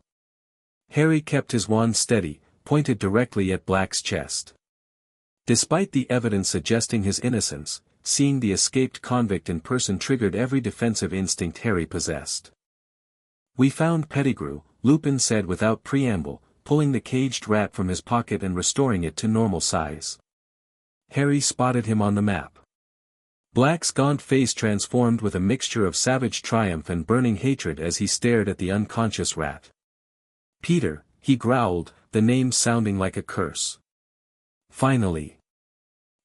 Harry kept his wand steady, pointed directly at Black's chest. Despite the evidence suggesting his innocence, seeing the escaped convict in person triggered every defensive instinct Harry possessed. We found Pettigrew, Lupin said without preamble, pulling the caged rat from his pocket and restoring it to normal size. Harry spotted him on the map. Black's gaunt face transformed with a mixture of savage triumph and burning hatred as he stared at the unconscious rat. Peter, he growled, the name sounding like a curse. Finally.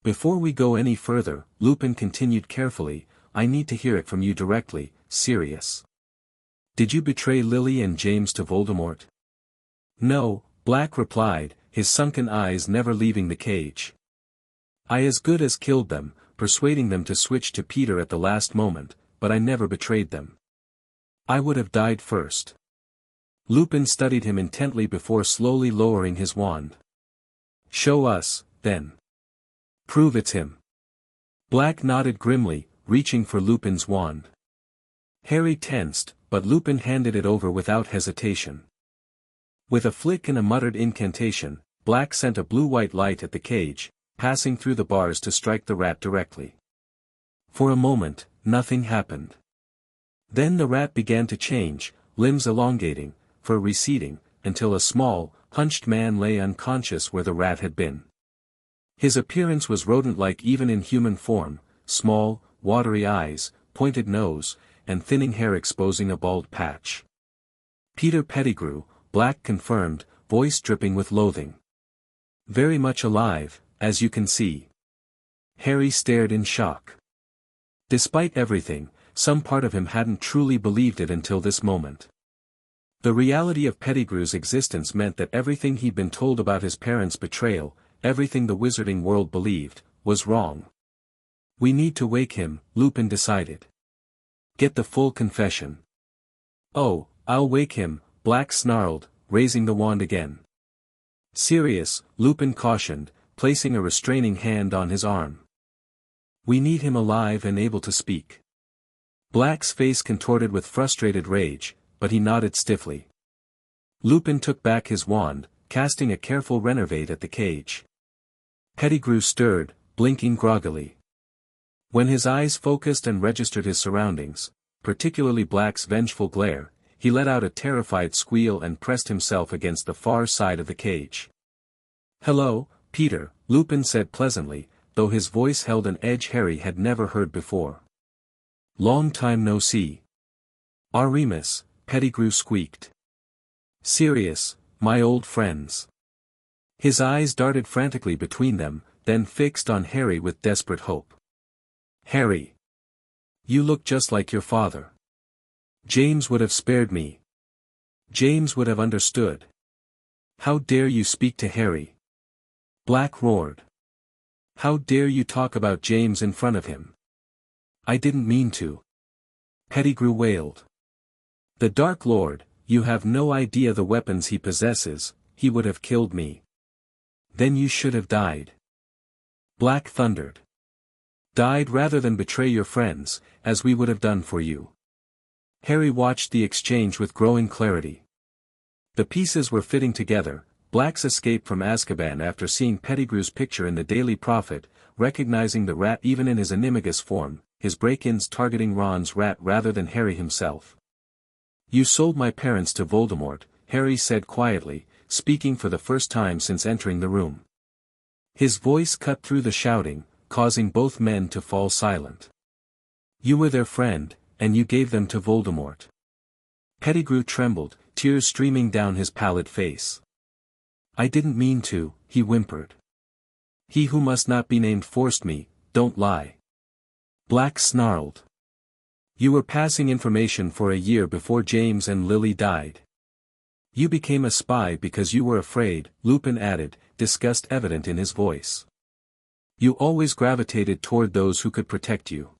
Before we go any further, Lupin continued carefully, I need to hear it from you directly, Sirius. Did you betray Lily and James to Voldemort? No, Black replied, his sunken eyes never leaving the cage. I as good as killed them, persuading them to switch to Peter at the last moment, but I never betrayed them. I would have died first. Lupin studied him intently before slowly lowering his wand. Show us, then. Prove it's him. Black nodded grimly, reaching for Lupin's wand. Harry tensed, but Lupin handed it over without hesitation. With a flick and a muttered incantation, Black sent a blue-white light at the cage, passing through the bars to strike the rat directly. For a moment, nothing happened. Then the rat began to change, limbs elongating, fur receding, until a small, hunched man lay unconscious where the rat had been. His appearance was rodent-like even in human form, small, watery eyes, pointed nose, and thinning hair exposing a bald patch. Peter Pettigrew, Black confirmed, voice dripping with loathing. Very much alive, as you can see. Harry stared in shock. Despite everything, some part of him hadn't truly believed it until this moment. The reality of Pettigrew's existence meant that everything he'd been told about his parents' betrayal, everything the wizarding world believed, was wrong. We need to wake him, Lupin decided. Get the full confession. Oh, I'll wake him, Black snarled, raising the wand again. Serious, Lupin cautioned, placing a restraining hand on his arm. We need him alive and able to speak. Black's face contorted with frustrated rage, but he nodded stiffly. Lupin took back his wand, casting a careful renervate at the cage. Pettigrew stirred, blinking groggily. When his eyes focused and registered his surroundings, particularly Black's vengeful glare, he let out a terrified squeal and pressed himself against the far side of the cage. Hello, Peter, Lupin said pleasantly, though his voice held an edge Harry had never heard before. Long time no see. Remus, Pettigrew squeaked. Sirius, my old friends. His eyes darted frantically between them, then fixed on Harry with desperate hope. Harry. You look just like your father. James would have spared me. James would have understood. How dare you speak to Harry? Black roared. How dare you talk about James in front of him? I didn't mean to. Pettigrew wailed. The Dark Lord, you have no idea the weapons he possesses, he would have killed me. Then you should have died. Black thundered. Died rather than betray your friends, as we would have done for you. Harry watched the exchange with growing clarity. The pieces were fitting together. Black's escape from Azkaban after seeing Pettigrew's picture in the Daily Prophet, recognizing the rat even in his animagus form, his break-ins targeting Ron's rat rather than Harry himself. You sold my parents to Voldemort, Harry said quietly, speaking for the first time since entering the room. His voice cut through the shouting, causing both men to fall silent. You were their friend, and you gave them to Voldemort. Pettigrew trembled, tears streaming down his pallid face. I didn't mean to, he whimpered. He who must not be named forced me, don't lie. Black snarled. You were passing information for a year before James and Lily died. You became a spy because you were afraid, Lupin added, disgust evident in his voice. You always gravitated toward those who could protect you.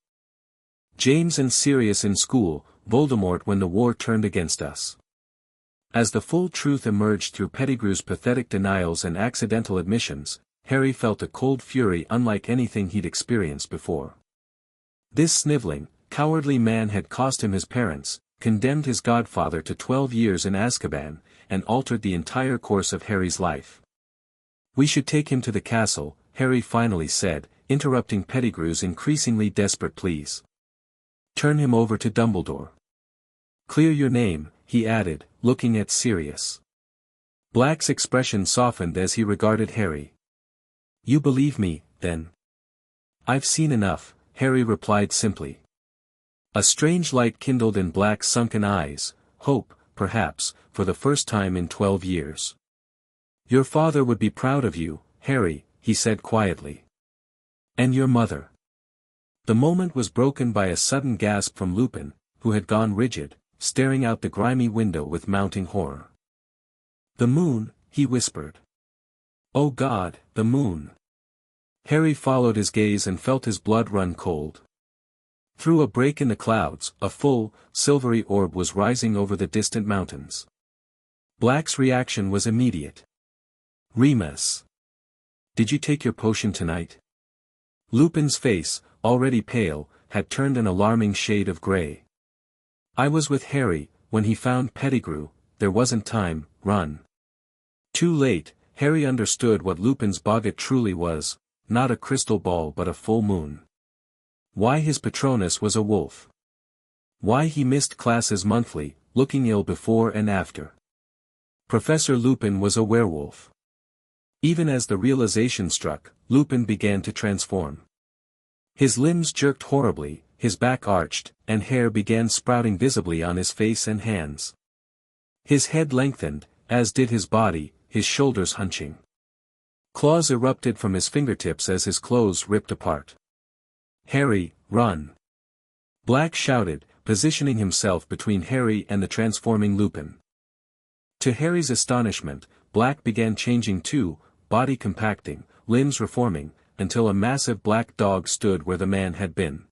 James and Sirius in school, Voldemort when the war turned against us. As the full truth emerged through Pettigrew's pathetic denials and accidental admissions, Harry felt a cold fury unlike anything he'd experienced before. This sniveling, cowardly man had cost him his parents, condemned his godfather to 12 years in Azkaban, and altered the entire course of Harry's life. We should take him to the castle, Harry finally said, interrupting Pettigrew's increasingly desperate pleas. Turn him over to Dumbledore. Clear your name, he added, looking at Sirius. Black's expression softened as he regarded Harry. You believe me, then? I've seen enough, Harry replied simply. A strange light kindled in Black's sunken eyes, hope, perhaps, for the first time in 12 years. Your father would be proud of you, Harry, he said quietly. And your mother. The moment was broken by a sudden gasp from Lupin, who had gone rigid, staring out the grimy window with mounting horror. "The moon," he whispered. "Oh God, the moon!" Harry followed his gaze and felt his blood run cold. Through a break in the clouds, a full, silvery orb was rising over the distant mountains. Black's reaction was immediate. "Remus! Did you take your potion tonight?" Lupin's face, already pale, had turned an alarming shade of grey. "I was with Harry, when he found Pettigrew, there wasn't time, run." Too late, Harry understood what Lupin's boggart truly was, not a crystal ball but a full moon. Why his Patronus was a wolf. Why he missed classes monthly, looking ill before and after. Professor Lupin was a werewolf. Even as the realization struck, Lupin began to transform. His limbs jerked horribly, his back arched, and hair began sprouting visibly on his face and hands. His head lengthened, as did his body, his shoulders hunching. Claws erupted from his fingertips as his clothes ripped apart. "Harry, run!" Black shouted, positioning himself between Harry and the transforming Lupin. To Harry's astonishment, Black began changing too, body compacting, limbs reforming, until a massive black dog stood where the man had been.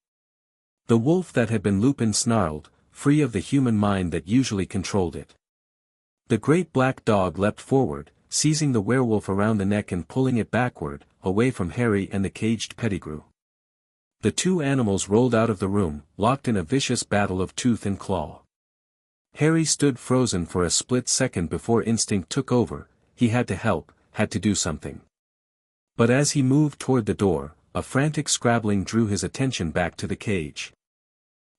The wolf that had been Lupin snarled, free of the human mind that usually controlled it. The great black dog leapt forward, seizing the werewolf around the neck and pulling it backward, away from Harry and the caged Pettigrew. The two animals rolled out of the room, locked in a vicious battle of tooth and claw. Harry stood frozen for a split second before instinct took over. He had to help, had to do something. But as he moved toward the door, a frantic scrabbling drew his attention back to the cage.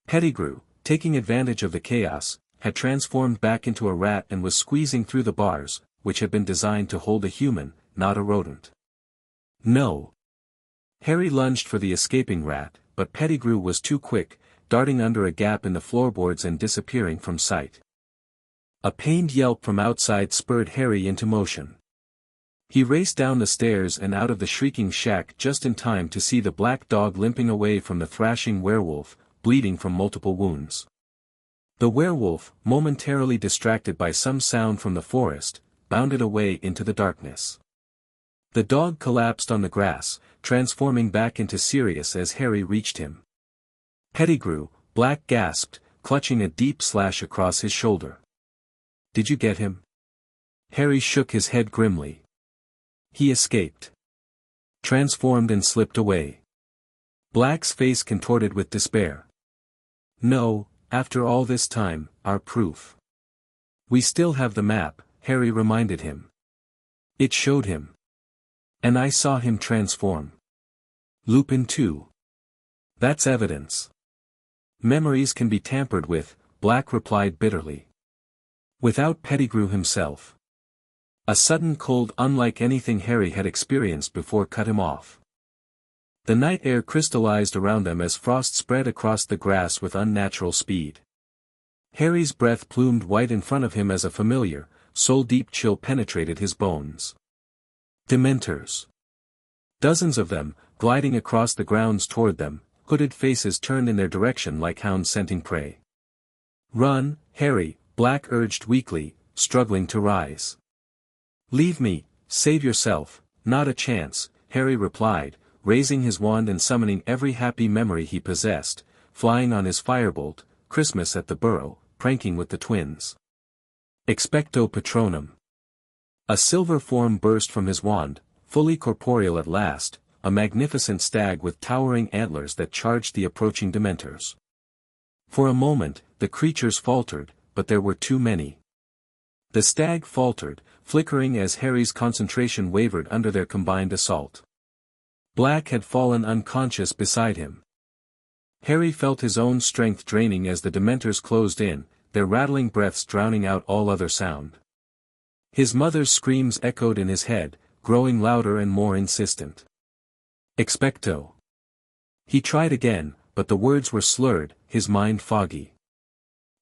Pettigrew, taking advantage of the chaos, had transformed back into a rat and was squeezing through the bars, which had been designed to hold a human, not a rodent. "No!" Harry lunged for the escaping rat, but Pettigrew was too quick, darting under a gap in the floorboards and disappearing from sight. A pained yelp from outside spurred Harry into motion. He raced down the stairs and out of the shrieking shack just in time to see the black dog limping away from the thrashing werewolf, bleeding from multiple wounds. The werewolf, momentarily distracted by some sound from the forest, bounded away into the darkness. The dog collapsed on the grass, transforming back into Sirius as Harry reached him. "Pettigrew," Black gasped, clutching a deep slash across his shoulder. "Did you get him?" Harry shook his head grimly. "He escaped. Transformed and slipped away." Black's face contorted with despair. "No, after all this time, our proof." "We still have the map," Harry reminded him. "It showed him. And I saw him transform. Lupin too. That's evidence." "Memories can be tampered with," Black replied bitterly. "Without Pettigrew himself." A sudden cold unlike anything Harry had experienced before cut him off. The night air crystallized around them as frost spread across the grass with unnatural speed. Harry's breath plumed white in front of him as a familiar, soul-deep chill penetrated his bones. Dementors. Dozens of them, gliding across the grounds toward them, hooded faces turned in their direction like hounds scenting prey. "Run, Harry," Black urged weakly, struggling to rise. "Leave me, save yourself." "Not a chance," Harry replied, raising his wand and summoning every happy memory he possessed, flying on his firebolt, Christmas at the Burrow, pranking with the twins. Expecto Patronum. A silver form burst from his wand, fully corporeal at last, a magnificent stag with towering antlers that charged the approaching Dementors. For a moment, the creatures faltered, but there were too many. The stag faltered, flickering as Harry's concentration wavered under their combined assault. Black had fallen unconscious beside him. Harry felt his own strength draining as the Dementors closed in, their rattling breaths drowning out all other sound. His mother's screams echoed in his head, growing louder and more insistent. Expecto. He tried again, but the words were slurred, his mind foggy.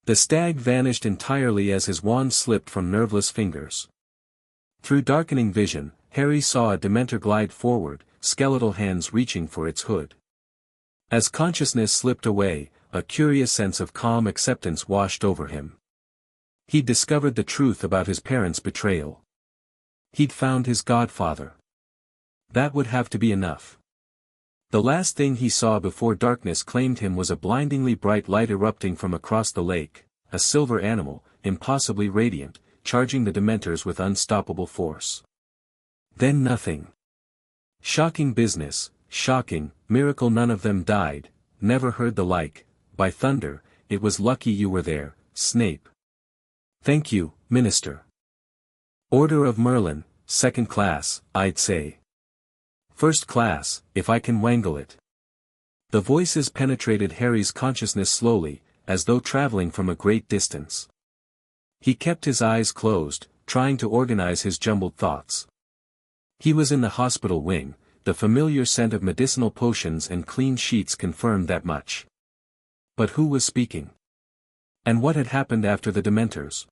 The stag vanished entirely as his wand slipped from nerveless fingers. Through darkening vision, Harry saw a Dementor glide forward, skeletal hands reaching for its hood. As consciousness slipped away, a curious sense of calm acceptance washed over him. He'd discovered the truth about his parents' betrayal. He'd found his godfather. That would have to be enough. The last thing he saw before darkness claimed him was a blindingly bright light erupting from across the lake, a silver animal, impossibly radiant, charging the Dementors with unstoppable force. Then nothing. Shocking business, shocking, miracle none of them died, never heard the like, by thunder, it was lucky you were there, Snape. Thank you, Minister. Order of Merlin, second class, I'd say. First class, if I can wangle it. The voices penetrated Harry's consciousness slowly, as though traveling from a great distance. He kept his eyes closed, trying to organize his jumbled thoughts. He was in the hospital wing, the familiar scent of medicinal potions and clean sheets confirmed that much. But who was speaking? And what had happened after the Dementors?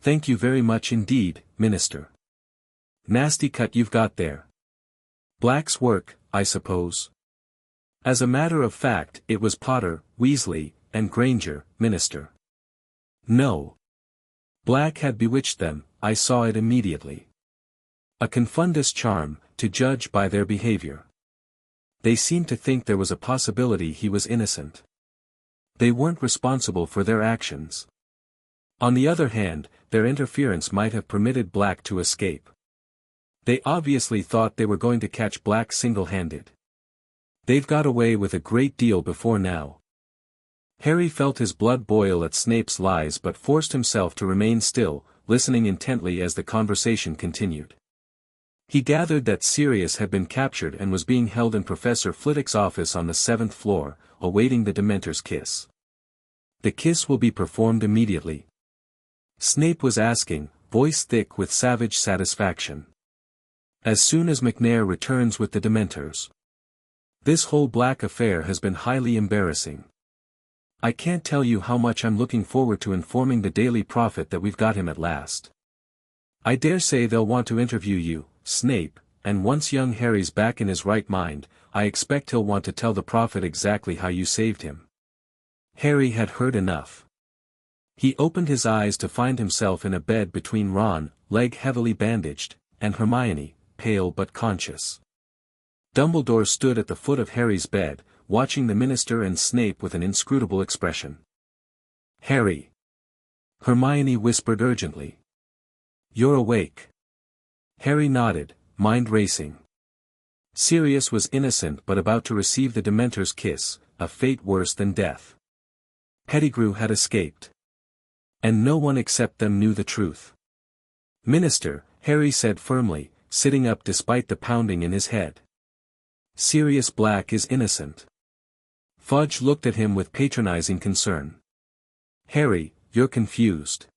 Thank you very much indeed, Minister. Nasty cut you've got there. Black's work, I suppose. As a matter of fact, it was Potter, Weasley, and Granger, Minister. No. Black had bewitched them, I saw it immediately. A confundus charm, to judge by their behavior. They seemed to think there was a possibility he was innocent. They weren't responsible for their actions. On the other hand, their interference might have permitted Black to escape. They obviously thought they were going to catch Black single-handed. They've got away with a great deal before now. Harry felt his blood boil at Snape's lies but forced himself to remain still, listening intently as the conversation continued. He gathered that Sirius had been captured and was being held in Professor Flitwick's office on the 7th floor, awaiting the Dementor's kiss. The kiss will be performed immediately. Snape was asking, voice thick with savage satisfaction. As soon as McNair returns with the Dementors. This whole Black affair has been highly embarrassing. I can't tell you how much I'm looking forward to informing the Daily Prophet that we've got him at last. I dare say they'll want to interview you, Snape, and once young Harry's back in his right mind, I expect he'll want to tell the Prophet exactly how you saved him. Harry had heard enough. He opened his eyes to find himself in a bed between Ron, leg heavily bandaged, and Hermione, pale but conscious. Dumbledore stood at the foot of Harry's bed, watching the Minister and Snape with an inscrutable expression. Harry! Hermione whispered urgently. You're awake. Harry nodded, mind racing. Sirius was innocent but about to receive the Dementor's kiss, a fate worse than death. Pettigrew had escaped. And no one except them knew the truth. Minister, Harry said firmly, sitting up despite the pounding in his head. Sirius Black is innocent. Fudge looked at him with patronizing concern. Harry, you're confused.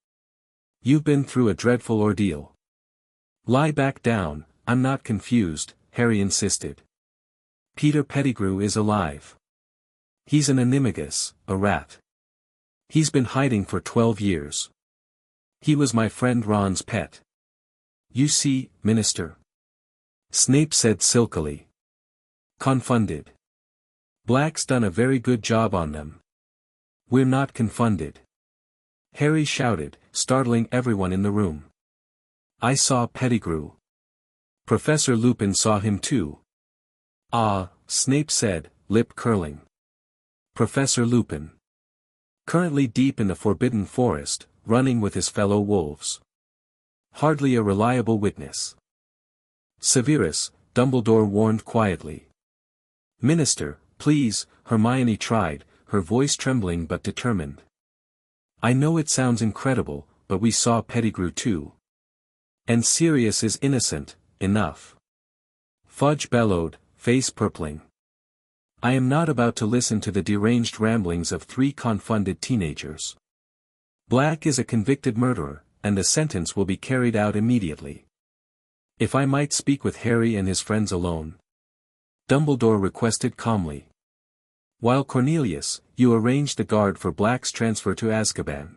You've been through a dreadful ordeal. Lie back down, I'm not confused, Harry insisted. Peter Pettigrew is alive. He's an animagus, a rat. He's been hiding for 12 years. He was my friend Ron's pet. You see, Minister. Snape said silkily. Confounded. Black's done a very good job on them. We're not confounded. Harry shouted, startling everyone in the room. I saw Pettigrew. Professor Lupin saw him too. Ah, Snape said, lip curling. Professor Lupin. Currently deep in the Forbidden Forest, running with his fellow wolves. Hardly a reliable witness. Severus, Dumbledore warned quietly. Minister, please, Hermione tried, her voice trembling but determined. I know it sounds incredible, but we saw Pettigrew too. And Sirius is innocent, enough. Fudge bellowed, face purpling. I am not about to listen to the deranged ramblings of 3 confounded teenagers. Black is a convicted murderer, and the sentence will be carried out immediately. If I might speak with Harry and his friends alone. Dumbledore requested calmly. While Cornelius, you arranged the guard for Black's transfer to Azkaban.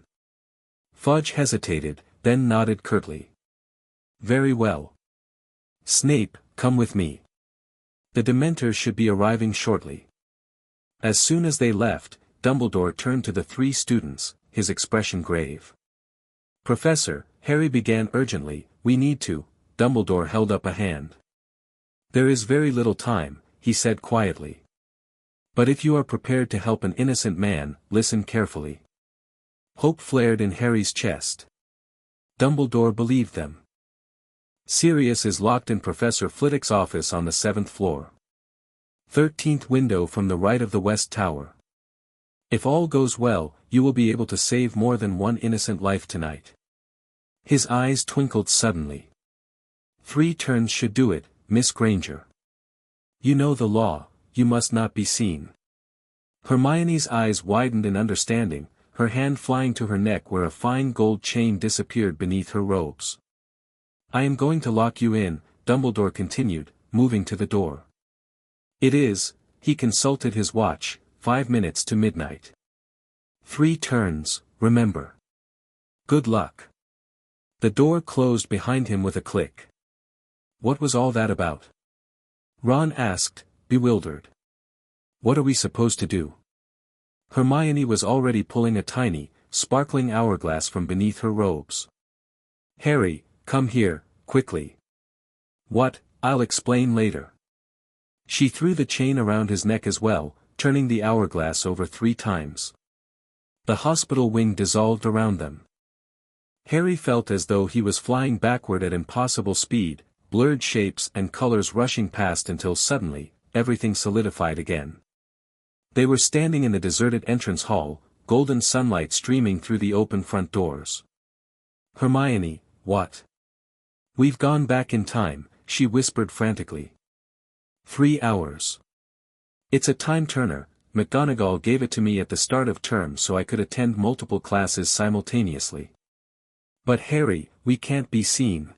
Fudge hesitated, then nodded curtly. Very well. Snape, come with me. The Dementors should be arriving shortly. As soon as they left, Dumbledore turned to the three students, his expression grave. "Professor," Harry began urgently, "we need to." Dumbledore held up a hand. "There is very little time," he said quietly. "But if you are prepared to help an innocent man, listen carefully." Hope flared in Harry's chest. Dumbledore believed them. "Sirius is locked in Professor Flitwick's office on the 7th floor. 13th window from the right of the West Tower. If all goes well, you will be able to save more than one innocent life tonight." His eyes twinkled suddenly. "3 turns should do it, Miss Granger. You know the law, you must not be seen." Hermione's eyes widened in understanding, her hand flying to her neck where a fine gold chain disappeared beneath her robes. "I am going to lock you in," Dumbledore continued, moving to the door. "It is," he consulted his watch, 5 minutes to midnight. 3 turns, remember. Good luck." The door closed behind him with a click. "What was all that about?" Ron asked, bewildered. "What are we supposed to do?" Hermione was already pulling a tiny, sparkling hourglass from beneath her robes. "Harry, come here, quickly." "What? I'll explain later." She threw the chain around his neck as well, turning the hourglass over 3 times. The hospital wing dissolved around them. Harry felt as though he was flying backward at impossible speed, blurred shapes and colors rushing past until suddenly, everything solidified again. They were standing in the deserted entrance hall, golden sunlight streaming through the open front doors. "Hermione, what?" "We've gone back in time," she whispered frantically. 3 hours. "It's a time-turner, McGonagall gave it to me at the start of term so I could attend multiple classes simultaneously." "But Harry, we can't be seen.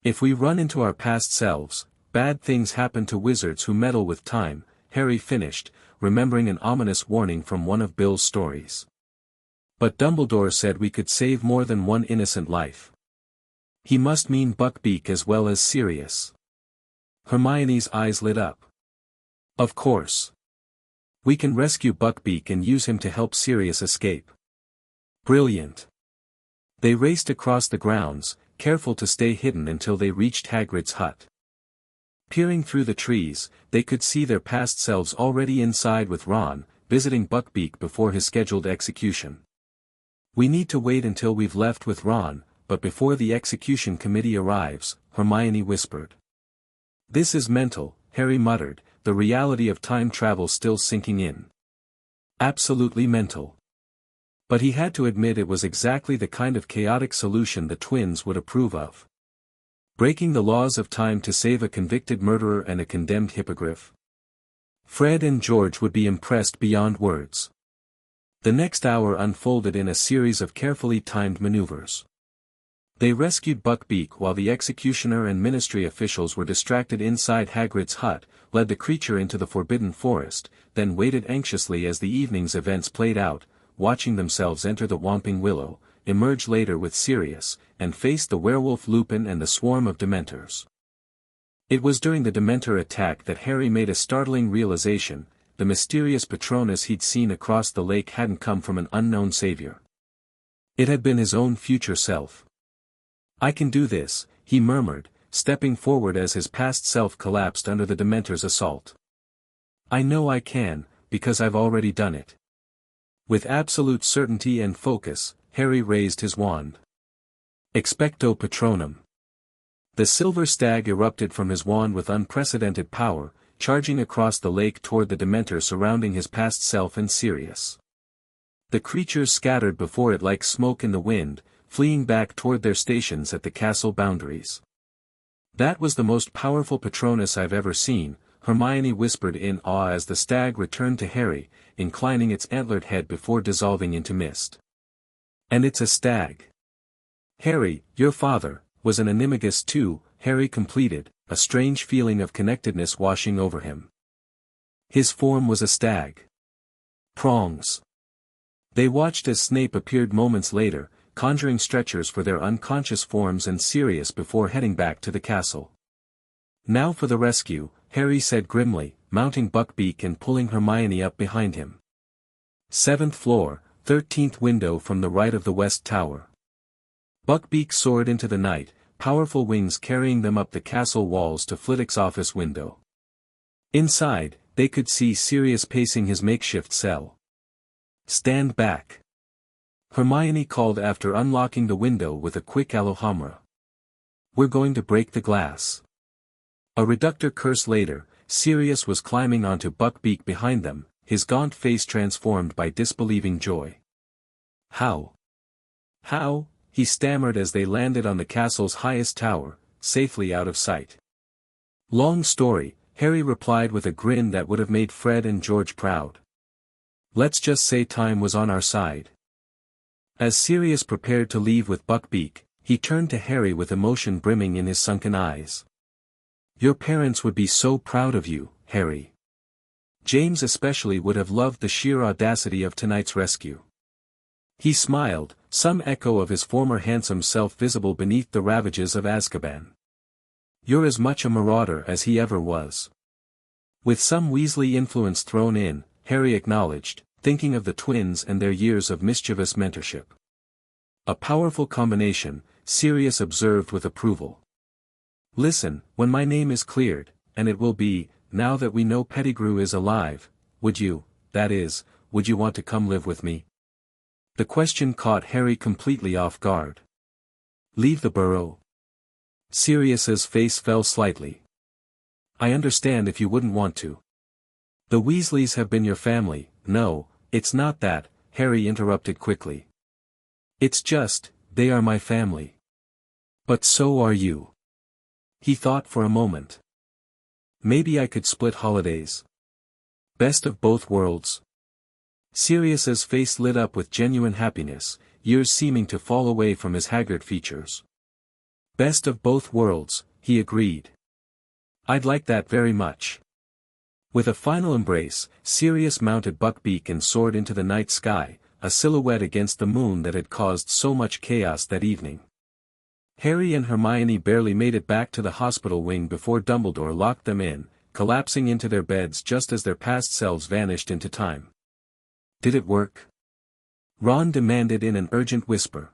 If we run into our past selves, bad things happen to wizards who meddle with time," Harry finished, remembering an ominous warning from one of Bill's stories. "But Dumbledore said we could save more than one innocent life. He must mean Buckbeak as well as Sirius." Hermione's eyes lit up. "Of course. We can rescue Buckbeak and use him to help Sirius escape." "Brilliant." They raced across the grounds, careful to stay hidden until they reached Hagrid's hut. Peering through the trees, they could see their past selves already inside with Ron, visiting Buckbeak before his scheduled execution. "We need to wait until we've left with Ron, but before the execution committee arrives," Hermione whispered. "This is mental," Harry muttered, the reality of time travel still sinking in. Absolutely mental. But he had to admit it was exactly the kind of chaotic solution the twins would approve of. Breaking the laws of time to save a convicted murderer and a condemned hippogriff. Fred and George would be impressed beyond words. The next hour unfolded in a series of carefully timed maneuvers. They rescued Buckbeak while the executioner and ministry officials were distracted inside Hagrid's hut, led the creature into the Forbidden Forest, then waited anxiously as the evening's events played out, watching themselves enter the Whomping Willow, emerge later with Sirius, and face the werewolf Lupin and the swarm of Dementors. It was during the Dementor attack that Harry made a startling realization: the mysterious Patronus he'd seen across the lake hadn't come from an unknown savior. It had been his own future self. "I can do this," he murmured, stepping forward as his past self collapsed under the Dementor's assault. "I know I can, because I've already done it." With absolute certainty and focus, Harry raised his wand. Expecto Patronum. The silver stag erupted from his wand with unprecedented power, charging across the lake toward the Dementor surrounding his past self and Sirius. The creatures scattered before it like smoke in the wind, fleeing back toward their stations at the castle boundaries. "That was the most powerful Patronus I've ever seen," Hermione whispered in awe as the stag returned to Harry, inclining its antlered head before dissolving into mist. "And it's a stag." "Harry, your father, was an animagus too," Harry completed, a strange feeling of connectedness washing over him. "His form was a stag. Prongs." They watched as Snape appeared moments later, conjuring stretchers for their unconscious forms and Sirius before heading back to the castle. "Now for the rescue," Harry said grimly, mounting Buckbeak and pulling Hermione up behind him. 7th floor, 13th window from the right of the west tower. Buckbeak soared into the night, powerful wings carrying them up the castle walls to Flitwick's office window. Inside, they could see Sirius pacing his makeshift cell. "Stand back," Hermione called after unlocking the window with a quick alohomra. "We're going to break the glass." A reductor curse later, Sirius was climbing onto Buckbeak behind them, his gaunt face transformed by disbelieving joy. How? How?" he stammered as they landed on the castle's highest tower, safely out of sight. "Long story," Harry replied with a grin that would have made Fred and George proud. "Let's just say time was on our side." As Sirius prepared to leave with Buckbeak, he turned to Harry with emotion brimming in his sunken eyes. "Your parents would be so proud of you, Harry. James especially would have loved the sheer audacity of tonight's rescue." He smiled, some echo of his former handsome self visible beneath the ravages of Azkaban. "You're as much a marauder as he ever was." With some Weasley influence thrown in, Harry acknowledged, thinking of the twins and their years of mischievous mentorship. "A powerful combination," Sirius observed with approval. "Listen, when my name is cleared, and it will be, now that we know Pettigrew is alive, would you want to come live with me?" The question caught Harry completely off guard. "Leave the burrow?" Sirius's face fell slightly. "I understand if you wouldn't want to." "The Weasleys have been your family." "No, it's not that," Harry interrupted quickly. "It's just, they are my family. But so are you." He thought for a moment. "Maybe I could split holidays. Best of both worlds." Sirius's face lit up with genuine happiness, years seeming to fall away from his haggard features. "Best of both worlds," he agreed. "I'd like that very much." With a final embrace, Sirius mounted Buckbeak and soared into the night sky, a silhouette against the moon that had caused so much chaos that evening. Harry and Hermione barely made it back to the hospital wing before Dumbledore locked them in, collapsing into their beds just as their past selves vanished into time. "Did it work?" Ron demanded in an urgent whisper.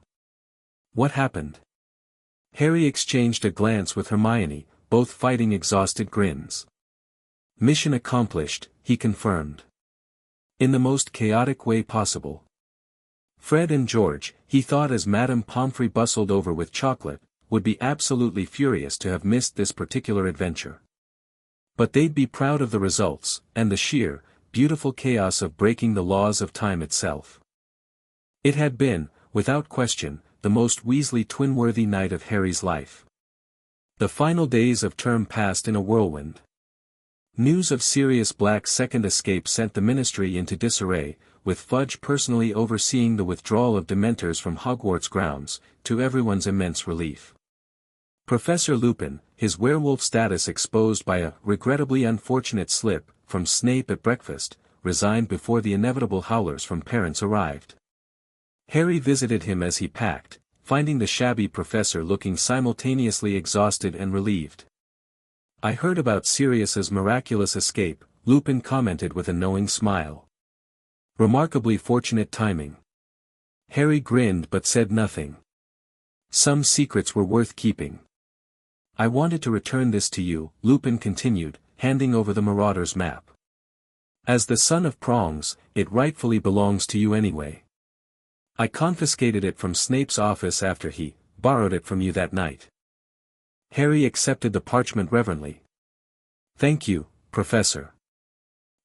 "What happened?" Harry exchanged a glance with Hermione, both fighting exhausted grins. "Mission accomplished," he confirmed. "In the most chaotic way possible." Fred and George, he thought as Madame Pomfrey bustled over with chocolate, would be absolutely furious to have missed this particular adventure. But they'd be proud of the results, and the sheer, beautiful chaos of breaking the laws of time itself. It had been, without question, the most Weasley twin-worthy night of Harry's life. The final days of term passed in a whirlwind. News of Sirius Black's second escape sent the Ministry into disarray, with Fudge personally overseeing the withdrawal of Dementors from Hogwarts grounds, to everyone's immense relief. Professor Lupin, his werewolf status exposed by a regrettably unfortunate slip from Snape at breakfast, resigned before the inevitable howlers from parents arrived. Harry visited him as he packed, finding the shabby professor looking simultaneously exhausted and relieved. "I heard about Sirius's miraculous escape," Lupin commented with a knowing smile. "Remarkably fortunate timing." Harry grinned but said nothing. Some secrets were worth keeping. "I wanted to return this to you," Lupin continued, handing over the Marauder's map. "As the son of Prongs, it rightfully belongs to you anyway. I confiscated it from Snape's office after he borrowed it from you that night." Harry accepted the parchment reverently. "Thank you, Professor."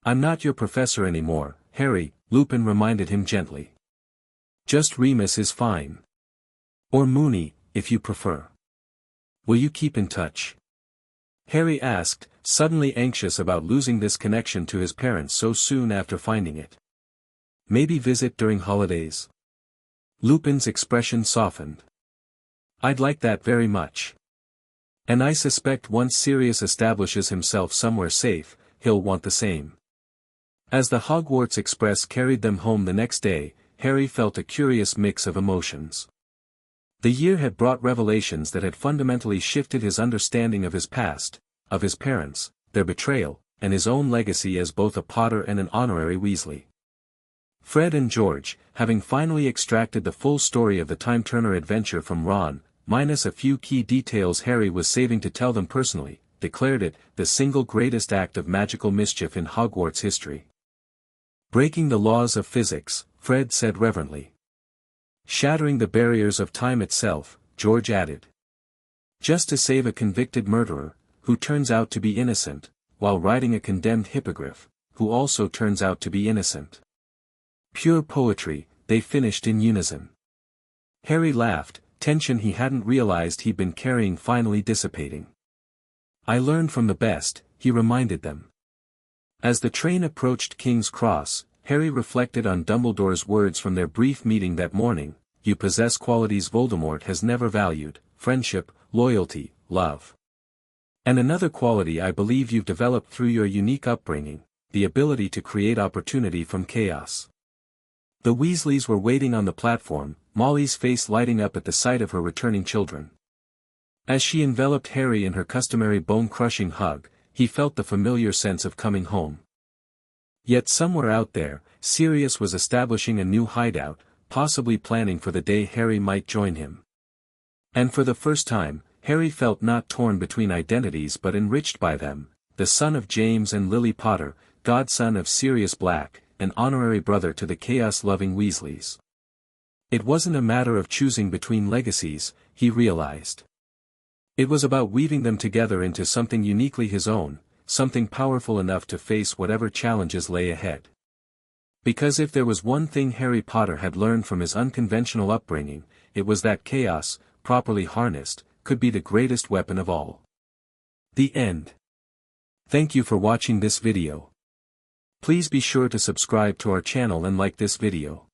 "I'm not your professor anymore, Harry," Lupin reminded him gently. "Just Remus is fine. Or Moony, if you prefer. Will you keep in touch?" Harry asked, suddenly anxious about losing this connection to his parents so soon after finding it. "Maybe visit during holidays?" Lupin's expression softened. "I'd like that very much. And I suspect once Sirius establishes himself somewhere safe, he'll want the same." As the Hogwarts Express carried them home the next day, Harry felt a curious mix of emotions. The year had brought revelations that had fundamentally shifted his understanding of his past, of his parents, their betrayal, and his own legacy as both a Potter and an honorary Weasley. Fred and George, having finally extracted the full story of the Time Turner adventure from Ron, minus a few key details Harry was saving to tell them personally, declared it the single greatest act of magical mischief in Hogwarts history. Breaking the laws of physics, Fred said reverently. Shattering the barriers of time itself, George added. Just to save a convicted murderer, who turns out to be innocent, while riding a condemned hippogriff, who also turns out to be innocent. Pure poetry, they finished in unison. Harry laughed, tension he hadn't realized he'd been carrying finally dissipating. I learned from the best, he reminded them. As the train approached King's Cross, Harry reflected on Dumbledore's words from their brief meeting that morning, you possess qualities Voldemort has never valued, friendship, loyalty, love. And another quality I believe you've developed through your unique upbringing, the ability to create opportunity from chaos. The Weasleys were waiting on the platform, Molly's face lighting up at the sight of her returning children. As she enveloped Harry in her customary bone-crushing hug, he felt the familiar sense of coming home. Yet somewhere out there, Sirius was establishing a new hideout, possibly planning for the day Harry might join him. And for the first time, Harry felt not torn between identities but enriched by them, the son of James and Lily Potter, godson of Sirius Black, an honorary brother to the chaos-loving Weasleys. It wasn't a matter of choosing between legacies, he realized. It was about weaving them together into something uniquely his own, something powerful enough to face whatever challenges lay ahead. Because if there was one thing Harry Potter had learned from his unconventional upbringing, it was that chaos, properly harnessed, could be the greatest weapon of all. The end. Thank you for watching this video. Please be sure to subscribe to our channel and like this video.